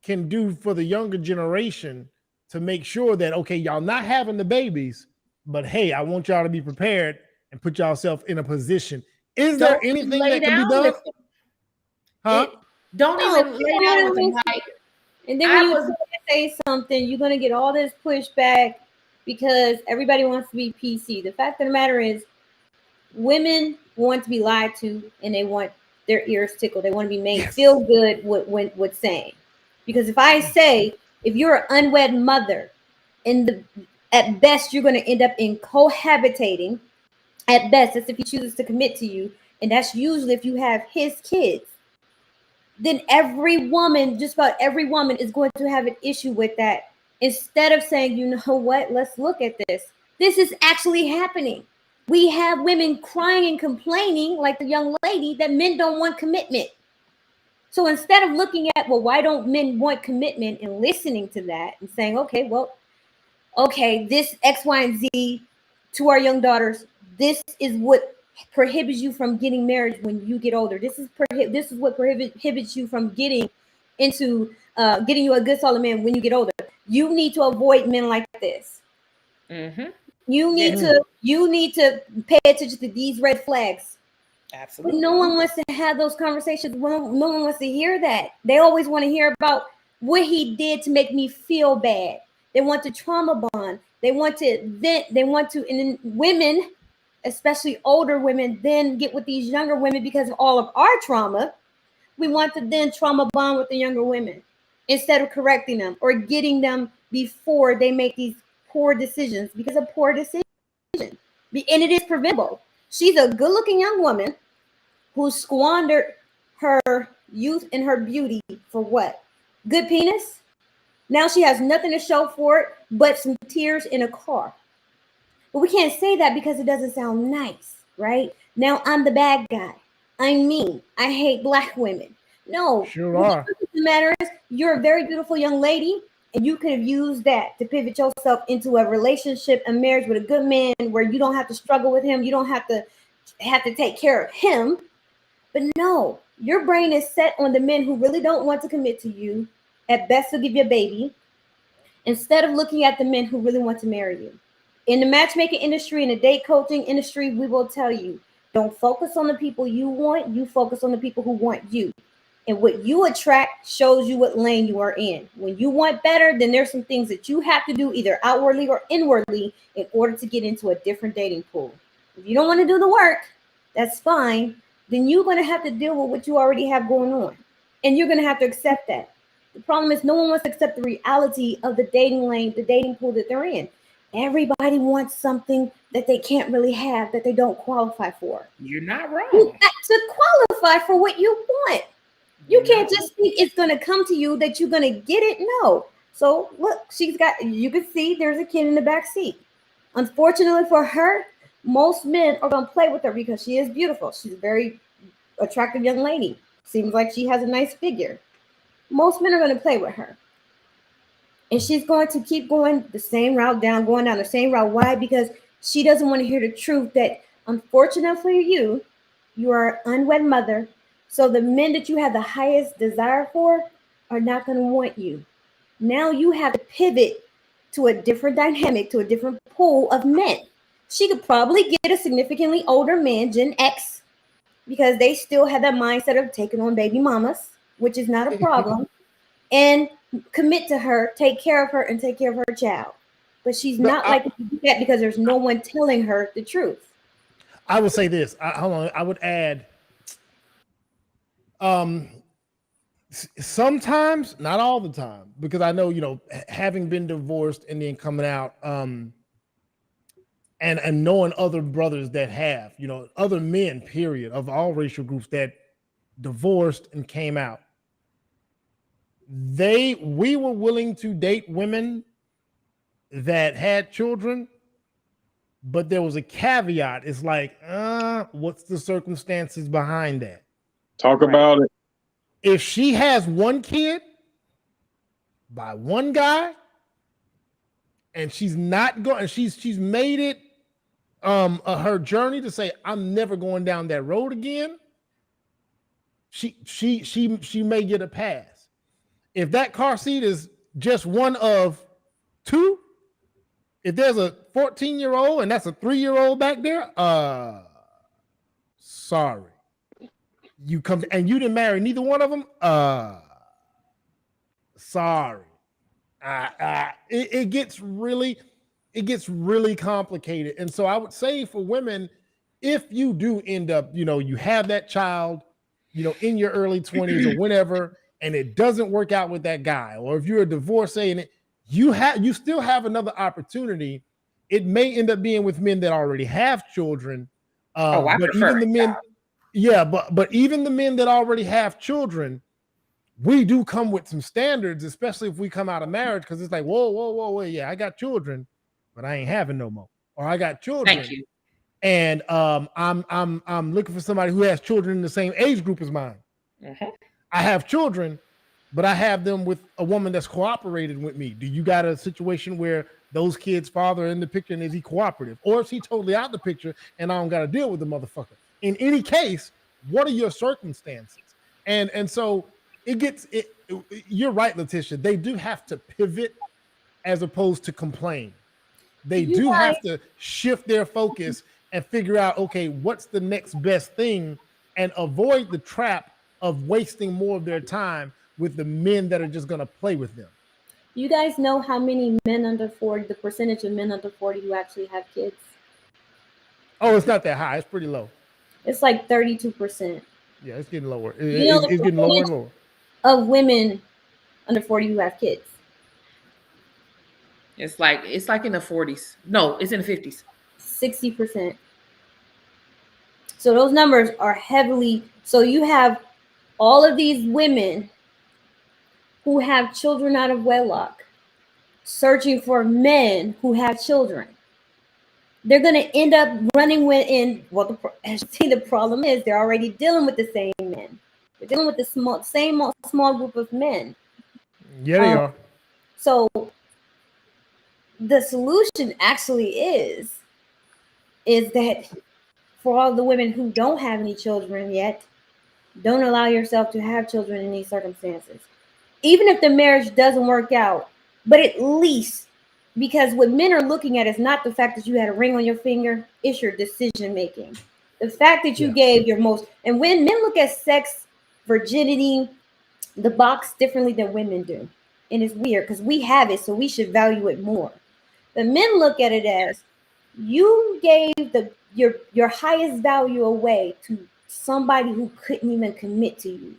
can do for the younger generation to make sure that, okay, y'all not having the babies, but hey, I want y'all to be prepared and put yourself in a position. Is there Don't anything lay that can be down done? with them. Huh? Don't No, even lay down with them. Like, and then I when you was- say something, you're gonna get all this pushback because everybody wants to be PC. The fact of the matter is, women want to be lied to, and they want their ears tickled. They want to be made feel good with saying. Because if I say, if you're an unwed mother, at best you're going to end up in cohabitating. At best, that's if he chooses to commit to you, and that's usually if you have his kids. Then every woman, just about every woman, is going to have an issue with that. Instead of saying, you know what, let's look at this. This is actually happening. We have women crying and complaining, like the young lady, that men don't want commitment. So instead of looking at, well, why don't men want commitment, and listening to that and saying, okay, well, okay, this X, Y, and Z to our young daughters, this is what prohibits you from getting married when you get older. This is what prohibits you from getting into getting you a good solid man when you get older. You need to avoid men like this. Mm-hmm. You need to pay attention to these red flags. Absolutely. But no one wants to have those conversations. No one wants to hear that. They always want to hear about what he did to make me feel bad. They want to trauma bond. They want to vent. They want to, and then women, especially older women, then get with these younger women because of all of our trauma. We want to then trauma bond with the younger women instead of correcting them or getting them before they make these poor decisions, because of poor decision. And it is preventable. She's a good-looking young woman who squandered her youth and her beauty for what? Good penis? Now she has nothing to show for it but some tears in a car. But we can't say that because it doesn't sound nice, right? Now I'm the bad guy. I'm mean. I hate black women. No. Sure are. The matter is, you're a very beautiful young lady, and you could have used that to pivot yourself into a relationship, a marriage with a good man where you don't have to struggle with him. You don't have to take care of him. But no, your brain is set on the men who really don't want to commit to you. At best, to give you a baby, instead of looking at the men who really want to marry you. In the matchmaking industry, in the date coaching industry, we will tell you, don't focus on the people you want. You focus on the people who want you. And what you attract shows you what lane you are in. When you want better, then there's some things that you have to do either outwardly or inwardly in order to get into a different dating pool. If you don't want to do the work, that's fine. Then you're going to have to deal with what you already have going on. And you're going to have to accept that. The problem is no one wants to accept the reality of the dating lane, the dating pool that they're in. Everybody wants something that they can't really have, that they don't qualify for. You're not wrong. You got to qualify for what you want. You can't just think it's going to come to you, that you're going to get it. No. So look, you can see there's a kid in the back seat. Unfortunately for her, most men are going to play with her because she is beautiful. She's a very attractive young lady. Seems like she has a nice figure. Most men are going to play with her. And she's going to keep going the same route going down the same route. Why? Because she doesn't want to hear the truth that, unfortunately for you, you are an unwed mother. So the men that you have the highest desire for are not going to want you. Now you have to pivot to a different dynamic, to a different pool of men. She could probably get a significantly older man, Gen X, because they still have that mindset of taking on baby mamas, which is not a problem, and commit to her, take care of her, and take care of her child. But she's not like to do that because there's no one telling her the truth. I would say this. Hold on. I would add, sometimes, not all the time, because I know, having been divorced and then coming out, and knowing other brothers that have, other men, period, of all racial groups that divorced and came out. we were willing to date women that had children, but there was a caveat. It's like, what's the circumstances behind that? Talk about it. If she has one kid by one guy, and she's not going, she's made it her journey to say, I'm never going down that road again. She may get a pass. If that car seat is just one of two, if there's a 14-year-old and that's a 3-year-old back there, sorry. You come and you didn't marry neither one of them, sorry. It gets really complicated. And so I would say for women, if you do end up, you have that child, in your early 20s or whenever, and it doesn't work out with that guy, or if you're a divorcee and you still have another opportunity. It may end up being with men that already have children. I but prefer even the men, but even the men that already have children, we do come with some standards, especially if we come out of marriage, because it's like, whoa, yeah, I got children, but I ain't having no more, or I got children. Thank you. And I'm looking for somebody who has children in the same age group as mine. Mm-hmm. I have children, but I have them with a woman that's cooperated with me. Do you got a situation where those kids' father in the picture, and is he cooperative, or is he totally out the picture and I don't got to deal with the motherfucker? In any case, what are your circumstances? And so it gets it. You're right, Letitia. They do have to pivot as opposed to complain. They do have to shift their focus and figure out, okay, what's the next best thing, and avoid the trap of wasting more of their time with the men that are just going to play with them. You guys know how many men under 40, the percentage of men under 40 who actually have kids? Oh, it's not that high. It's pretty low. It's like 32%. Yeah, it's getting lower. It's getting lower and lower. Of women under 40 who have kids. It's like in the 40s. No, it's in the 50s. 60%. So those numbers are heavily. So you have all of these women who have children out of wedlock searching for men who have children. They're going to end up running within. Well, the problem is they're already dealing with the same men. They're dealing with the small group of men. Yeah, they are. So the solution actually is that for all the women who don't have any children yet, don't allow yourself to have children in these circumstances. Even if the marriage doesn't work out, but at least, because what men are looking at is not the fact that you had a ring on your finger, it's your decision making. The fact that you gave your most, and when men look at sex, virginity, the box differently than women do. And it's weird because we have it, so we should value it more. The men look at it as you gave your highest value away to somebody who couldn't even commit to you.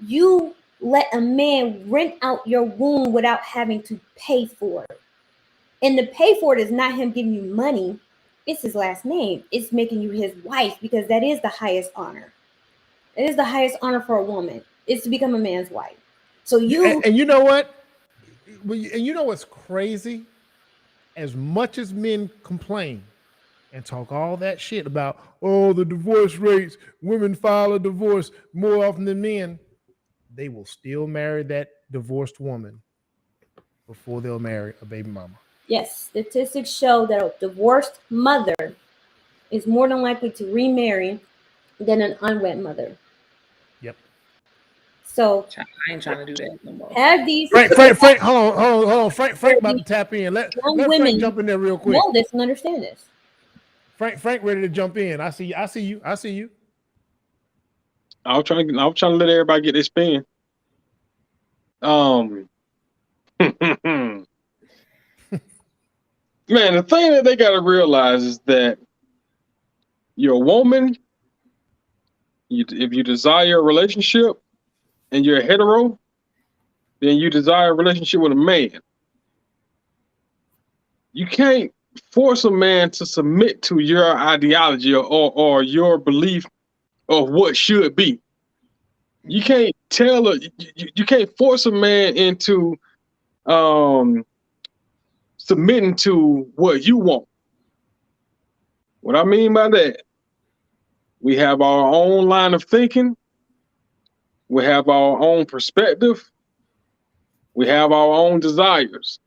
You let a man rent out your womb without having to pay for it. And the pay for it is not him giving you money. It's his last name. It's making you his wife, because that is the highest honor. It is the highest honor for a woman. It's to become a man's wife. So and you know what? And you know what's crazy? As much as men complain and talk all that shit about, oh, the divorce rates, women file a divorce more often than men, they will still marry that divorced woman before they'll marry a baby mama. Yes, statistics show that a divorced mother is more than likely to remarry than an unwed mother. Yep. So I ain't trying to do that no more. Have these Frank, hold on. Frank about to tap in. Let Frank jump in there real quick. Know this and understand this. Frank ready to jump in. I see you. I was trying to let everybody get their spin. Man, the thing that they got to realize is that you're a woman. If you desire a relationship and you're a hetero, then you desire a relationship with a man. You can't force a man to submit to your ideology or your belief of what should be. You can't tell you can't force a man into submitting to what you want. What I mean by that, we have our own line of thinking, we have our own perspective, we have our own desires.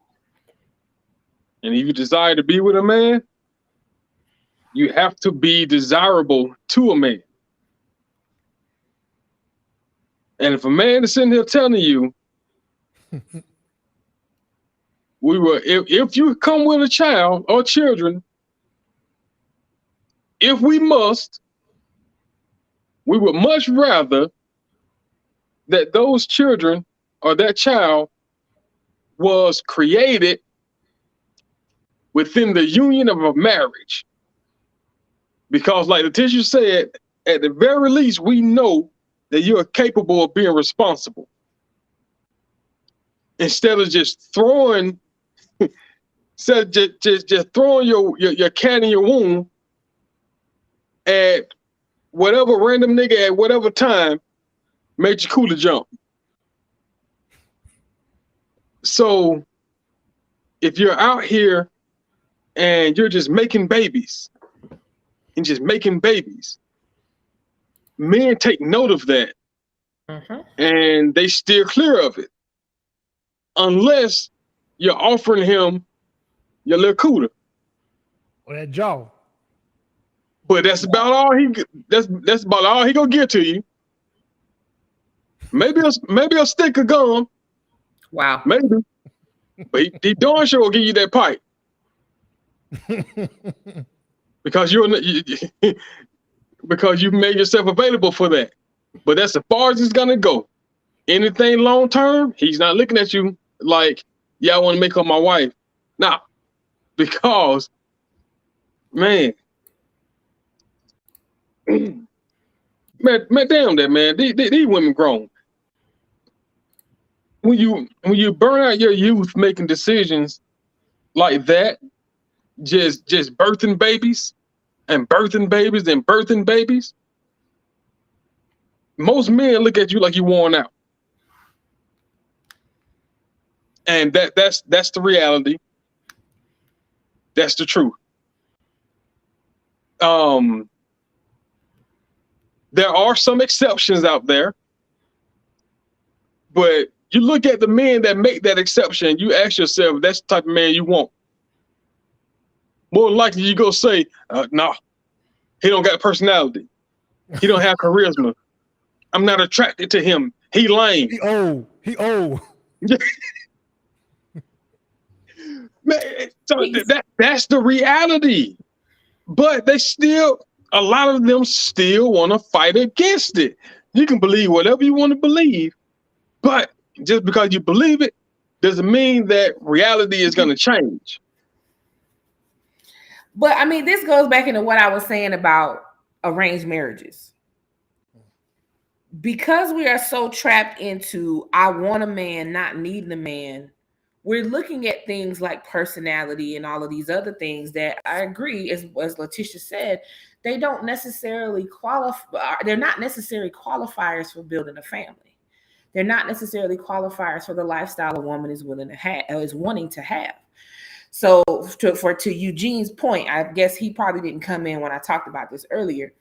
And if you desire to be with a man, you have to be desirable to a man. And if a man is sitting here telling you, if you come with a child or children, if we must, we would much rather that those children or that child was created within the union of a marriage. Because like Letitia said, at the very least, we know that you're capable of being responsible. Instead of just throwing, just throwing your cat in your womb at whatever random nigga at whatever time made you cooler jump. So if you're out here and you're just making babies, men take note of that, and they steer clear of it, unless you're offering him your little cooter or that jaw. But that's about all that's about all he gonna get to you. Maybe a stick of gum. Wow. Maybe. But he darn sure will give you that pipe. because because you made yourself available for that. But that's as far as it's gonna go. Anything long term, he's not looking at you like, yeah, I want to make her my wife. Nah, because man, damn that, man. These women grown. When you burn out your youth making decisions like that, just birthing babies and birthing babies and birthing babies, most men look at you like you worn out. And that's the reality. That's the truth. There are some exceptions out there, but you look at the men that make that exception, you ask yourself, that's the type of man you want. More than likely, you go say, nah, he don't got personality. He don't have charisma. I'm not attracted to him. He lame. He old. Man, so that's the reality. But a lot of them still want to fight against it. You can believe whatever you want to believe, but just because you believe it doesn't mean that reality is going to change. But I mean, this goes back into what I was saying about arranged marriages. Because we are so trapped into I want a man, not needing a man, we're looking at things like personality and all of these other things that I agree, as Letitia said, they don't necessarily qualify. They're not necessary qualifiers for building a family. They're not necessarily qualifiers for the lifestyle a woman is willing to have, is wanting to have. So to Eugene's point, I guess he probably didn't come in when I talked about this earlier,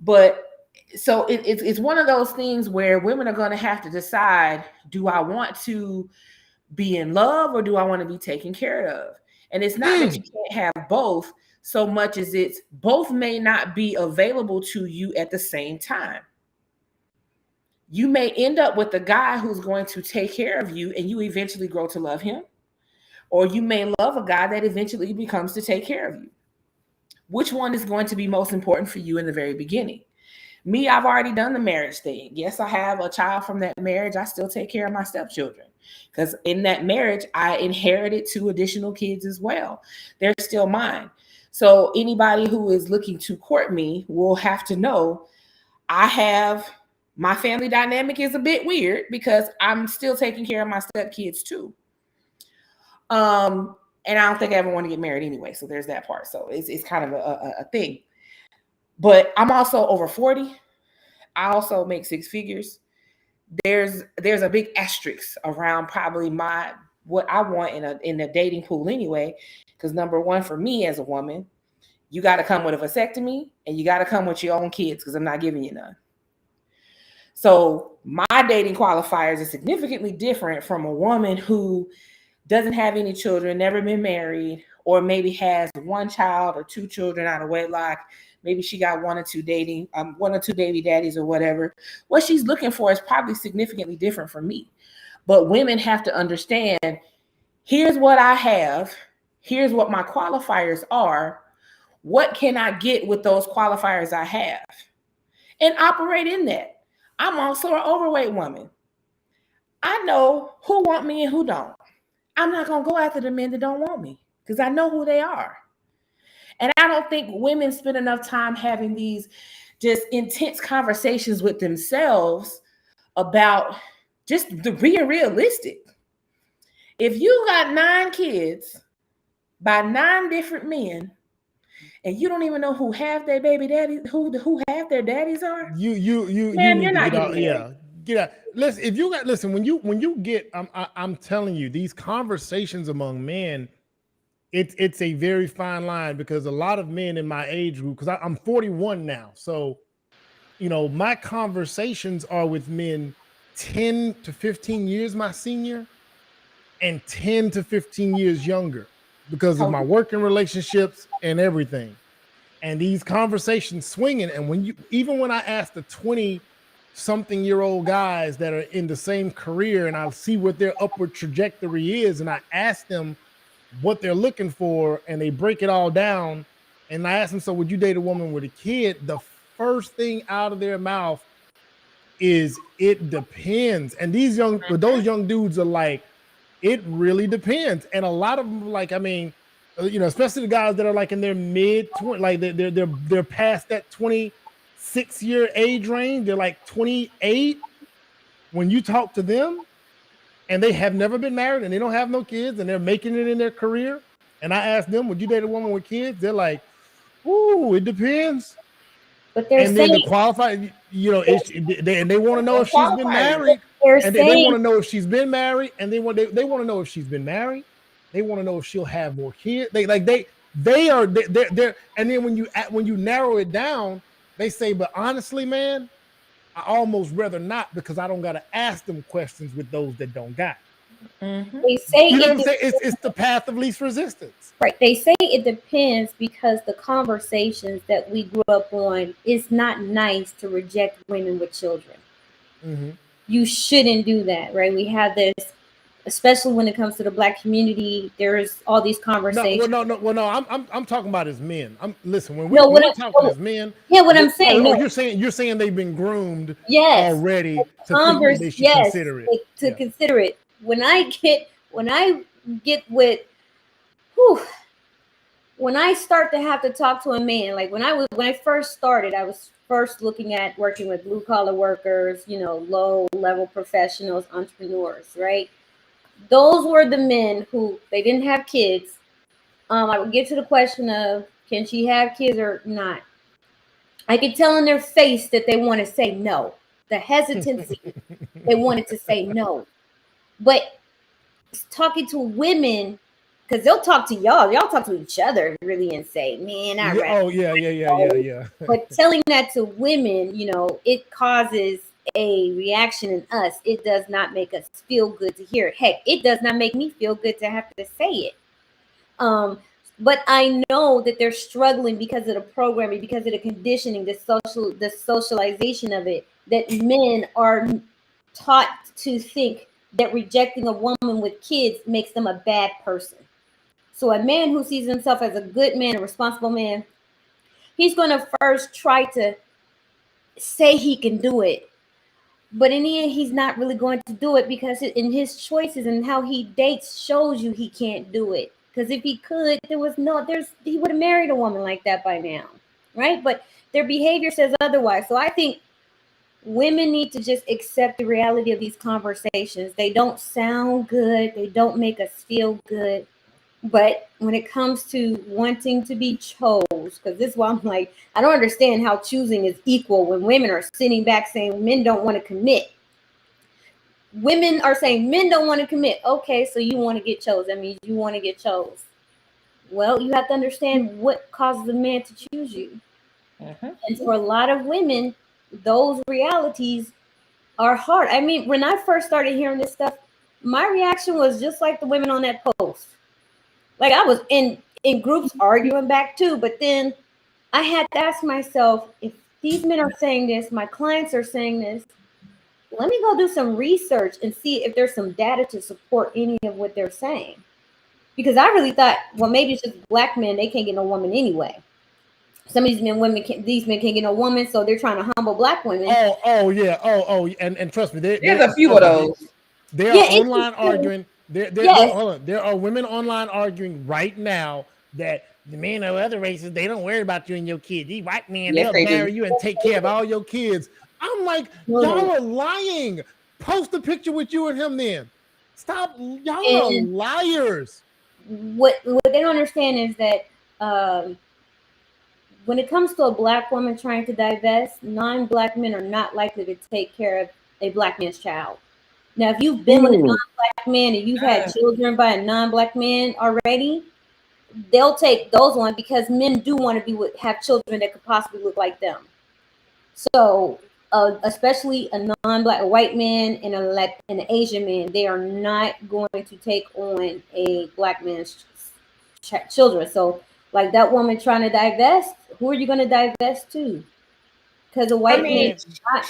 but so it's one of those things where women are going to have to decide, do I want to be in love or do I want to be taken care of? And it's not that you can't have both so much as it's both may not be available to you at the same time. You may end up with a guy who's going to take care of you and you eventually grow to love him. Or you may love a guy that eventually becomes to take care of you. Which one is going to be most important for you in the very beginning? Me, I've already done the marriage thing. Yes, I have a child from that marriage. I still take care of my stepchildren. Because in that marriage, I inherited 2 additional kids as well. They're still mine. So anybody who is looking to court me will have to know my family dynamic is a bit weird because I'm still taking care of my stepkids too. And I don't think I ever want to get married anyway. So there's that part. So it's kind of a thing. But I'm also over 40. I also make 6 figures. there's a big asterisk around probably what I want in a dating pool anyway. Because number one, for me as a woman, you got to come with a vasectomy and you got to come with your own kids because I'm not giving you none. So my dating qualifiers is significantly different from a woman who doesn't have any children, never been married, or maybe has one child or two children out of wedlock. Maybe she got one or two baby daddies or whatever. What she's looking for is probably significantly different from me. But women have to understand, here's what I have. Here's what my qualifiers are. What can I get with those qualifiers I have? And operate in that. I'm also an overweight woman. I know who want me and who don't. I'm not going to go after the men that don't want me because I know who they are. And I don't think women spend enough time having these just intense conversations with themselves about just being realistic. If you got 9 kids by 9 different men, and you don't even know who half their baby daddies, who half their daddies are, you man, need you're to not get out. getting married. Yeah, get out. Listen. When you get, I'm telling you, these conversations among men, it's a very fine line because a lot of men in my age group, because I'm 41 now, so my conversations are with men 10 to 15 years my senior and 10 to 15 years younger because of my working relationships and everything. And these conversations swinging. And when I ask the 20-something-year-old guys that are in the same career and I see what their upward trajectory is, and I ask them what they're looking for, and they break it all down, and I ask them, so would you date a woman with a kid? The first thing out of their mouth is, it depends. And those young dudes are like, it really depends. And a lot of them, like, I mean, especially the guys that are like in their mid 20s, like they're past that 26-year age range. They're like 28 when you talk to them, and they have never been married and they don't have no kids and they're making it in their career. And I ask them, would you date a woman with kids? They're like, ooh, it depends. But they're and saying, then the qualified, they want to know if she's been married. They're And saying, they want to know if she's been married, and they want to know if she's been married. They want to know if she'll have more kids. They're and then when you narrow it down, they say, but honestly, man, I almost rather not, because I don't got to ask them questions with those that don't got. They say, you know what I'm saying? It's the path of least resistance. Right. They say it depends because the conversations that we grew up on, it's not nice to reject women with children. Mm-hmm. You shouldn't do that, right? We have this, especially when it comes to the Black community. There's all these conversations. No. I'm talking about as men. Listen, when No, we're talking as men. Yeah, what I'm saying. No. You're saying they've been groomed. Yes. Already to think that they should consider it. Consider it. When I start to have to talk to a man, like when I first started, I was first looking at working with blue collar workers, low level professionals, entrepreneurs, right? Those were the men who, they didn't have kids. I would get to the question of, can she have kids or not? I could tell in their face that they want to say no. The hesitancy, they wanted to say no. But talking to women, because they'll talk to y'all talk to each other really and say, man, I oh yeah. But telling that to women, it causes a reaction in us. It does not make us feel good to hear it. Heck, it does not make me feel good to have to say it. But I know that they're struggling because of the programming, because of the conditioning, the socialization of it, that men are taught to think that rejecting a woman with kids makes them a bad person. So a man who sees himself as a good man, a responsible man, he's going to first try to say he can do it. But in the end, he's not really going to do it, because in his choices and how he dates shows you he can't do it. Because if he could, he would have married a woman like that by now, right? But their behavior says otherwise. So I think women need to just accept the reality of these conversations. They don't sound good. They don't make us feel good. But when it comes to wanting to be chose, because this is why I'm like, I don't understand how choosing is equal when women are sitting back saying men don't want to commit. women are saying men don't want to commit. Okay, so you want to get chose. That means you want to get chose. Well, you have to understand what causes a man to choose you. And for a lot of women, those realities are hard. I mean, when I first started hearing this stuff, my reaction was just like the women on that post. Like I was in groups arguing back too, but then I had to ask myself, if these men are saying this, my clients are saying this, let me go do some research and see if there's some data to support any of what they're saying. Because I really thought, well, maybe it's just black men, they can't get no woman anyway. Some of these men can't get no woman, so they're trying to humble black women. Oh yeah. And trust me, there's a few of those. They are online arguing. There are women online arguing right now that the men of other races, they don't worry about you and your kids. These white men, they'll marry you and take care of all your kids. I'm like, y'all are lying. Post a picture with you and him then. Stop. Y'all are liars. What they don't understand is that when it comes to a black woman trying to divest, non-black men are not likely to take care of a black man's child. Now, if you've been with a non-black man and you've had children by a non-black man already, they'll take those ones because men do want to be with, have children that could possibly look like them. So, especially a non-black, a white man and an Asian man, they are not going to take on a black man's children. So, like that woman trying to divest, who are you going to divest to? Because a white man,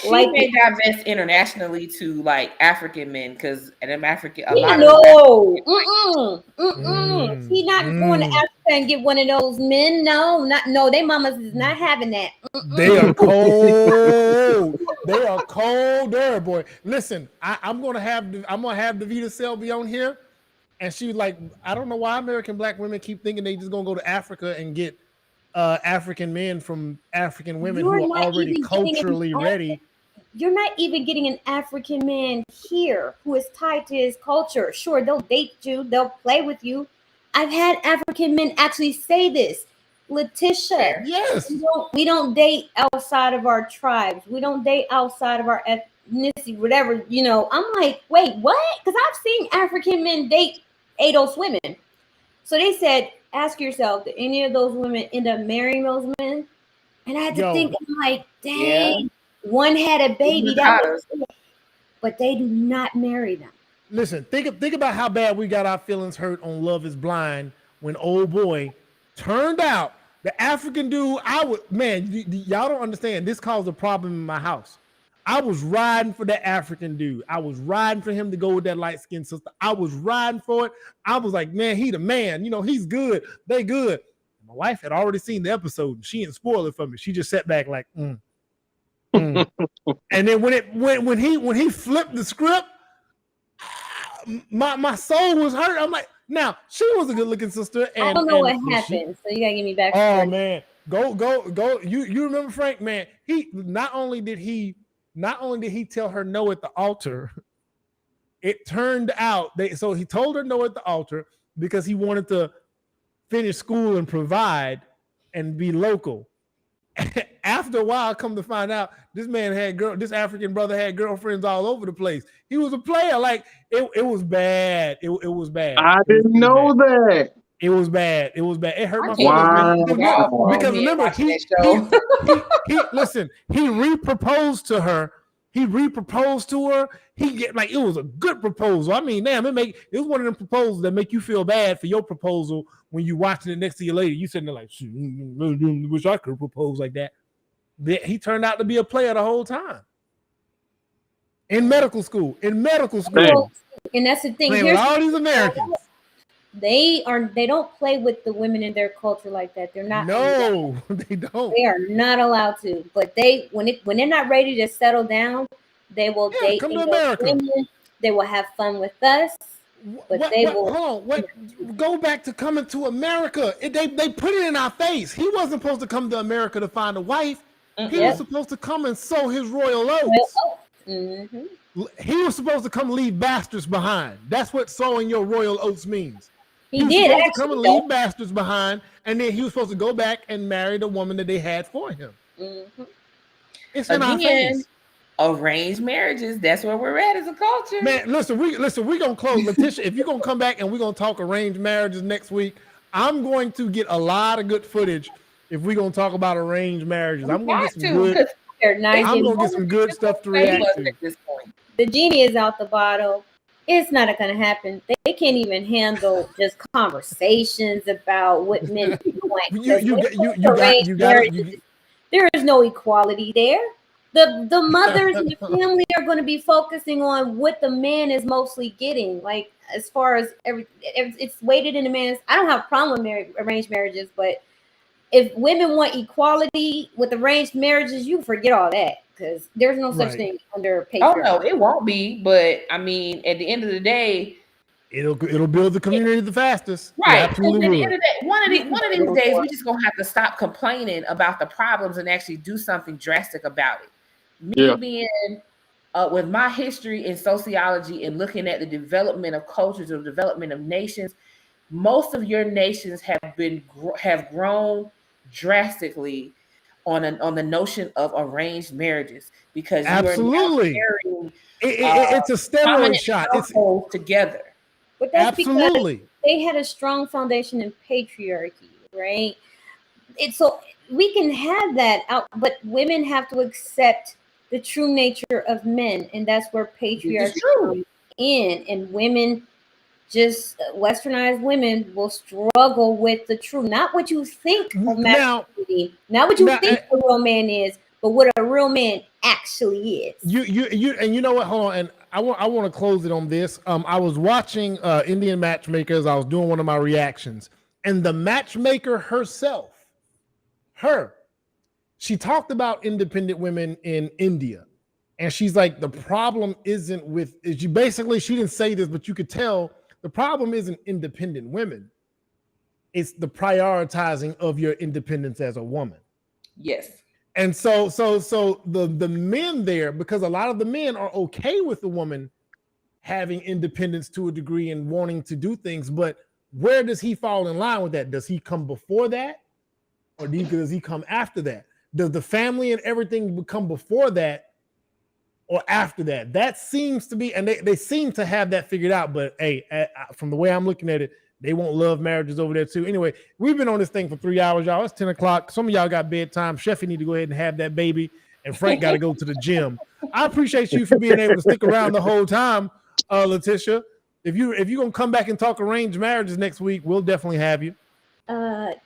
she may divest internationally to like African men, because them African She's not going to Africa and get one of those men. No, they mamas is not having that. They are cold. They are colder, boy. Listen, I'm gonna have Davita Selby on here, and she was like, I don't know why American black women keep thinking they just gonna go to Africa and get African men from African women who are already culturally ready. You're not even getting an African man here who is tied to his culture. Sure, they'll date you, they'll play with you. I've had African men actually say this. Letitia, yes, we don't date outside of our tribes. We don't date outside of our ethnicity, whatever. I'm like, wait, what? Because I've seen African men date ADOS women. So they said, ask yourself, did any of those women end up marrying those men? And I had to think, I'm like, dang, one had a baby, but they do not marry them. Listen, think about how bad we got our feelings hurt on Love is Blind when old boy turned out the African dude. Y'all don't understand. This caused a problem in my house. I was riding for that African dude. I was riding for him to go with that light-skinned sister. I was riding for it. I was like, man, he the man. He's good. They good. My wife had already seen the episode, and she didn't spoil it for me. She just sat back like, And then when he flipped the script, my soul was hurt. I'm like, now she was a good-looking sister. And, I don't know what happened, so you gotta give me back. Oh man, go! You remember Frank? Man, he not only did he tell her no at the altar, it turned out so he told her no at the altar because he wanted to finish school and provide and be local. After a while, come to find out, this African brother had girlfriends all over the place. He was a player. Like it was bad. It was bad. I didn't know that. It was bad. It was bad. It hurt my feelings. Wow. Because remember, he listen, he reproposed to her. He reproposed to her. It was a good proposal. I mean, damn, it was one of them proposals that make you feel bad for your proposal when you watching it next to your lady. You sitting there like, wish I could propose like that. He turned out to be a player the whole time. In medical school. And that's the thing. Here's all these Americans. They don't play with the women in their culture like that. They're not. No, they don't. They are not allowed to. But when they're not ready to settle down, they will date. Come to America. Women. They will have fun with us. But go back to coming to America. They put it in our face. He wasn't supposed to come to America to find a wife. He was supposed to come and sow his royal oats. Mm-hmm. He was supposed to come leave bastards behind. That's what sowing your royal oats means. He was supposed to come and leave bastards behind, and then he was supposed to go back and marry the woman that they had for him. Mm-hmm. It's in our face. arranged marriages. That's where we're at as a culture. Man, listen, we gonna close. Letitia, if you're gonna come back and we're gonna talk arranged marriages next week, I'm going to get a lot of good footage if we're gonna talk about arranged marriages. I'm gonna get some good. They're not I'm getting gonna get some good stuff to react to. At this point. the genie is out the bottle. It's not going to happen. They can't even handle just conversations about what men want. There is no equality there. The mothers and the family are going to be focusing on what the man is mostly getting. Like, as far as it's weighted in the man's. I don't have a problem with arranged marriages, but if women want equality with arranged marriages, you forget all that, because there's no such thing under patriarchy. Oh no, it won't be. But I mean, at the end of the day, it'll build the community the fastest. Right. At the end of the day, one of these days, we just gonna have to stop complaining about the problems and actually do something drastic about it. Me being with my history in sociology and looking at the development of cultures, or development of nations, most of your nations have grown drastically on the notion of arranged marriages, because absolutely it's a steroid shot. It's together. But that's because they had a strong foundation in patriarchy, right? So we can have that out, but women have to accept the true nature of men, and that's where patriarchy comes in. And women, just westernized women, will struggle with the truth, not what you think of masculinity, not what you think a real man is, but what a real man actually is. And you know what? Hold on, and I want to close it on this. I was watching Indian Matchmakers. I was doing one of my reactions, and the matchmaker herself, she talked about independent women in India, and she's like, the problem isn't with. She didn't say this, but you could tell. The problem isn't independent women. It's the prioritizing of your independence as a woman. Yes. And so the men there, because a lot of the men are okay with the woman having independence to a degree and wanting to do things, but where does he fall in line with that? Does he come before that? Or does he come after that? Does the family and everything come before that or after that? That seems to be, and they seem to have that figured out, but hey, from the way I'm looking at it, they want love marriages over there too. Anyway, we've been on this thing for 3 hours, y'all. It's 10 o'clock. Some of y'all got bedtime. Sheffy need to go ahead and have that baby, and Frank got to go to the gym. I appreciate you for being able to stick around the whole time, Letitia. If you're gonna come back and talk arranged marriages next week, we'll definitely have you.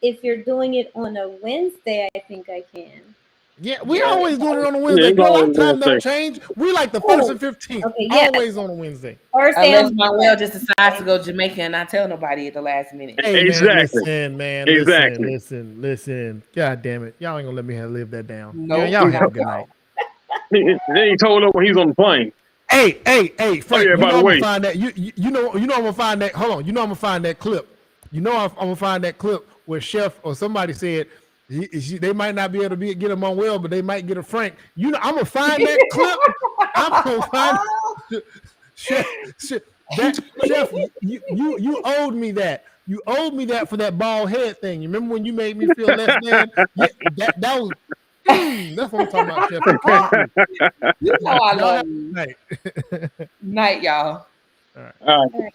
If you're doing it on a Wednesday, I think I can. Yeah, we always doing it on a Wednesday. Girl, our time don't change. We like the 1st and 15th. Okay, yeah. Always on a Wednesday. Unless Manuel just decides to go Jamaica and not tell nobody at the last minute. Hey, exactly. Man, exactly. Listen. God damn it. Y'all ain't gonna let me live that down. No, y'all have a good night. They ain't told her when he's on the plane. Hey, Frank, by the way. Find that. You know I'm gonna find that. Hold on, you know I'm gonna find that clip. You know I'm gonna find that clip where Chef or somebody said they might not be able to get him on well, but they might get a Frank. You know, I'm gonna find that clip. I'm gonna find Chef. You owed me that. You owed me that for that bald head thing. You remember when you made me feel less than? Yeah, that was. That's what I'm talking about, Chef. You know I love you. Night. Night, y'all. All right.